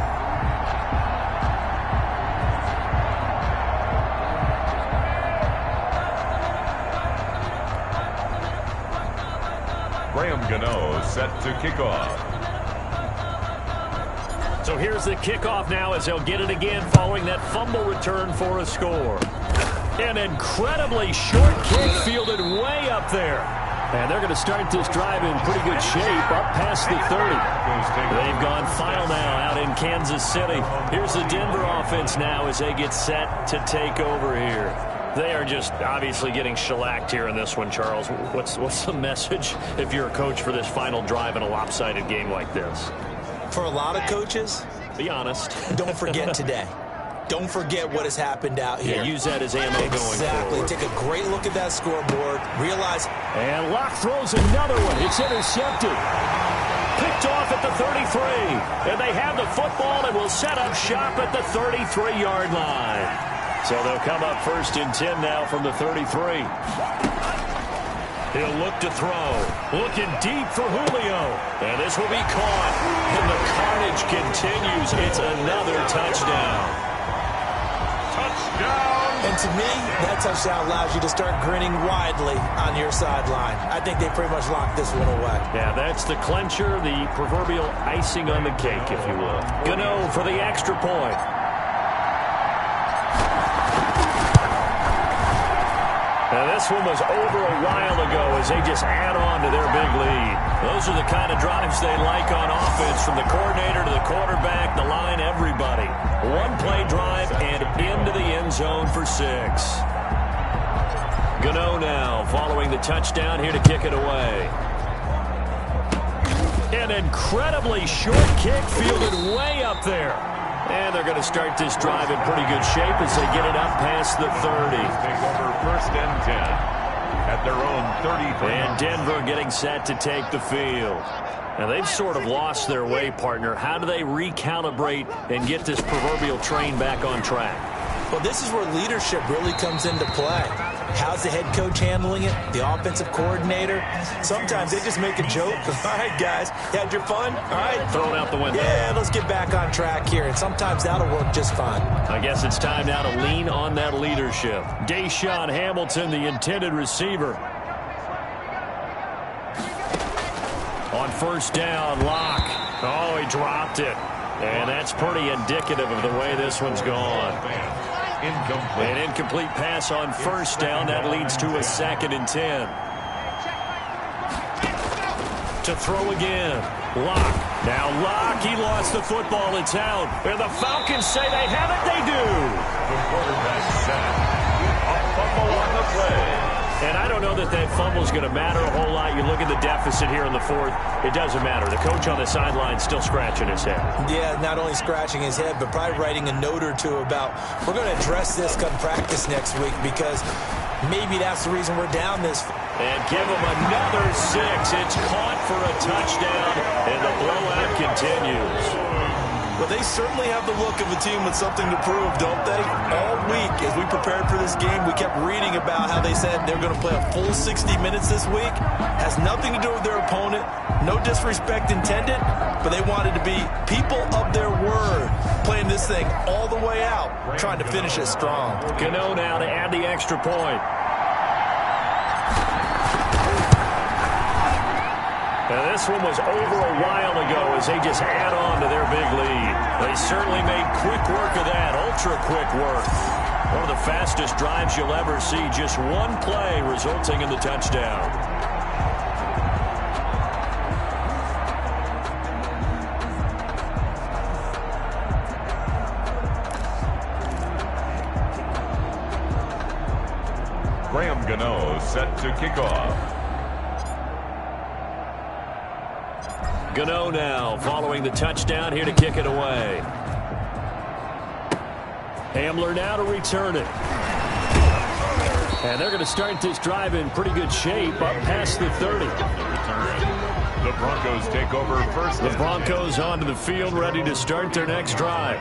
[SPEAKER 3] Graham Gano set to kick off.
[SPEAKER 4] So here's the kickoff now as they'll get it again following that fumble return for a score. An incredibly short kick fielded way up there. And they're going to start this drive in pretty good shape up past the 30. They've gone final now out in Kansas City. Here's the Denver offense now as they get set to take over here. They are just obviously getting shellacked here in this one, Charles. What's the message if you're a coach for this final drive in a lopsided game like this?
[SPEAKER 5] For a lot of coaches,
[SPEAKER 4] be honest.
[SPEAKER 5] Don't forget today. Don't forget what has happened out here.
[SPEAKER 4] Yeah, use that as ammo going forward.
[SPEAKER 5] Exactly. Take a great look at that scoreboard. Realize
[SPEAKER 10] And Locke throws another one. It's intercepted. Picked off at the 33. And they have the football and will set up shop at the 33-yard line. So they'll come up 1st and 10 now from the 33. He'll look to throw. Looking deep for Julio. And this will be caught. And the carnage continues. It's another touchdown.
[SPEAKER 3] Touchdown.
[SPEAKER 5] And to me, that touchdown allows you to start grinning widely on your sideline. I think they pretty much locked this one away.
[SPEAKER 10] Yeah, that's the clincher, the proverbial icing on the cake, if you will. Gano for the extra point. Now, this one was over a while ago as they just add on to their big lead. Those are the kind of drives they like on offense, from the coordinator to the quarterback, the line, everybody. One-play drive and into the end zone for 6. Gano now following the touchdown, here to kick it away. An incredibly short kick fielded way up there. And they're going to start this drive in pretty good shape as they get it up past the 30.
[SPEAKER 3] Take over 1st and 10 at their own 33.
[SPEAKER 10] And Denver getting set to take the field. Now, they've sort of lost their way, partner. How do they recalibrate and get this proverbial train back on track?
[SPEAKER 5] Well, this is where leadership really comes into play. How's the head coach handling it? The offensive coordinator? Sometimes they just make a joke. All right, guys, you had your fun? All right.
[SPEAKER 10] Throw it out the window.
[SPEAKER 5] Yeah, let's get back on track here. And sometimes that'll work just fine.
[SPEAKER 10] I guess it's time now to lean on that leadership. Deshaun Hamilton, the intended receiver. On 1st down, Locke. Oh, he dropped it. And that's pretty indicative of the way this one's gone.
[SPEAKER 3] Incomplete.
[SPEAKER 10] An incomplete pass on 1st down. That leads to a 2nd and 10. To throw again. Locke. Now Locke, he lost the football. It's out. And the Falcons say they have it. They do.
[SPEAKER 3] The quarterback sack. A fumble on the play.
[SPEAKER 10] And I don't know that that fumble is going to matter a whole lot. You look at the deficit here in the 4th. It doesn't matter. The coach on the sideline still scratching his head.
[SPEAKER 5] Yeah, not only scratching his head, but probably writing a note or two about, we're going to address this come practice next week, because maybe that's the reason we're down this.
[SPEAKER 10] And give him another 6. It's caught for a touchdown, and the blowout continues.
[SPEAKER 12] Well, they certainly have the look of a team with something to prove, don't they? All week, as we prepared for this game, we kept reading about how they said they're going to play a full 60 minutes this week. Has nothing to do with their opponent. No disrespect intended, but they wanted to be people of their word, playing this thing all the way out, trying to finish it strong.
[SPEAKER 10] Gano now to add the extra point. Now, this one was over a while ago as they just add on to their big lead. They certainly made quick work of that, ultra-quick work. One of the fastest drives you'll ever see, just one play resulting in the touchdown.
[SPEAKER 3] Graham Gano set to kick off.
[SPEAKER 10] Gano now following the touchdown, here to kick it away. Hamler now to return it. And they're going to start this drive in pretty good shape up past the 30.
[SPEAKER 3] The Broncos take over 1st.
[SPEAKER 10] The Broncos onto the field, ready to start their next drive.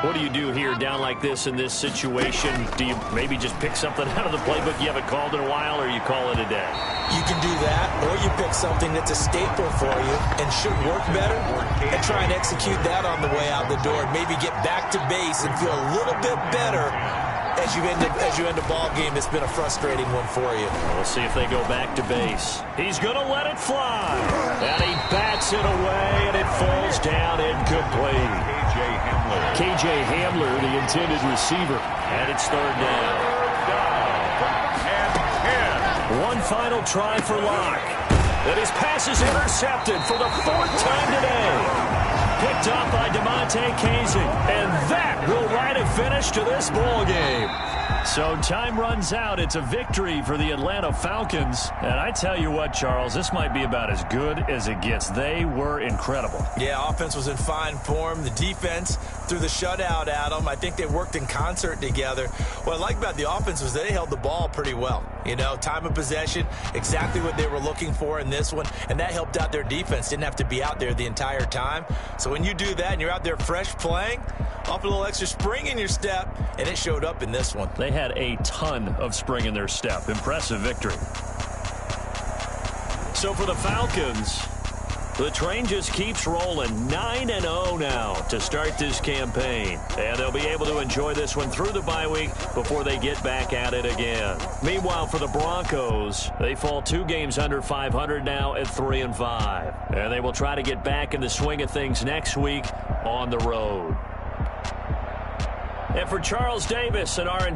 [SPEAKER 10] What do you do here down like this in this situation? Do you maybe just pick something out of the playbook you haven't called in a while, or you call it a day?
[SPEAKER 5] You can do that, or you pick something that's a staple for you and should work better, and try and execute that on the way out the door, and maybe get back to base and feel a little bit better as you end a ball game that's been a frustrating one for you.
[SPEAKER 10] We'll see if they go back to base. He's going to let it fly. And he bats it away, and it falls down incomplete. KJ Hamler, the intended receiver. And it's 3rd down. One final try for Locke. And his pass is intercepted for the 4th time today. Picked up by DeMonte Casey. And that will write a finish to this ball game. So time runs out. It's a victory for the Atlanta Falcons. And I tell you what, Charles, this might be about as good as it gets. They were incredible.
[SPEAKER 5] Yeah, offense was in fine form. The defense threw the shutout at them. I think they worked in concert together. What I like about the offense was they held the ball pretty well. You know, time of possession, exactly what they were looking for in this one. And that helped out their defense. Didn't have to be out there the entire time. So when you do that and you're out there fresh playing, off a little extra spring in your step, and it showed up in this one.
[SPEAKER 10] They had a ton of spring in their step. Impressive victory. So for the Falcons, the train just keeps rolling. 9-0 now to start this campaign. And they'll be able to enjoy this one through the bye week before they get back at it again. Meanwhile, for the Broncos, they fall 2 games under 500 now at 3-5. And they will try to get back in the swing of things next week on the road. And for Charles Davis and our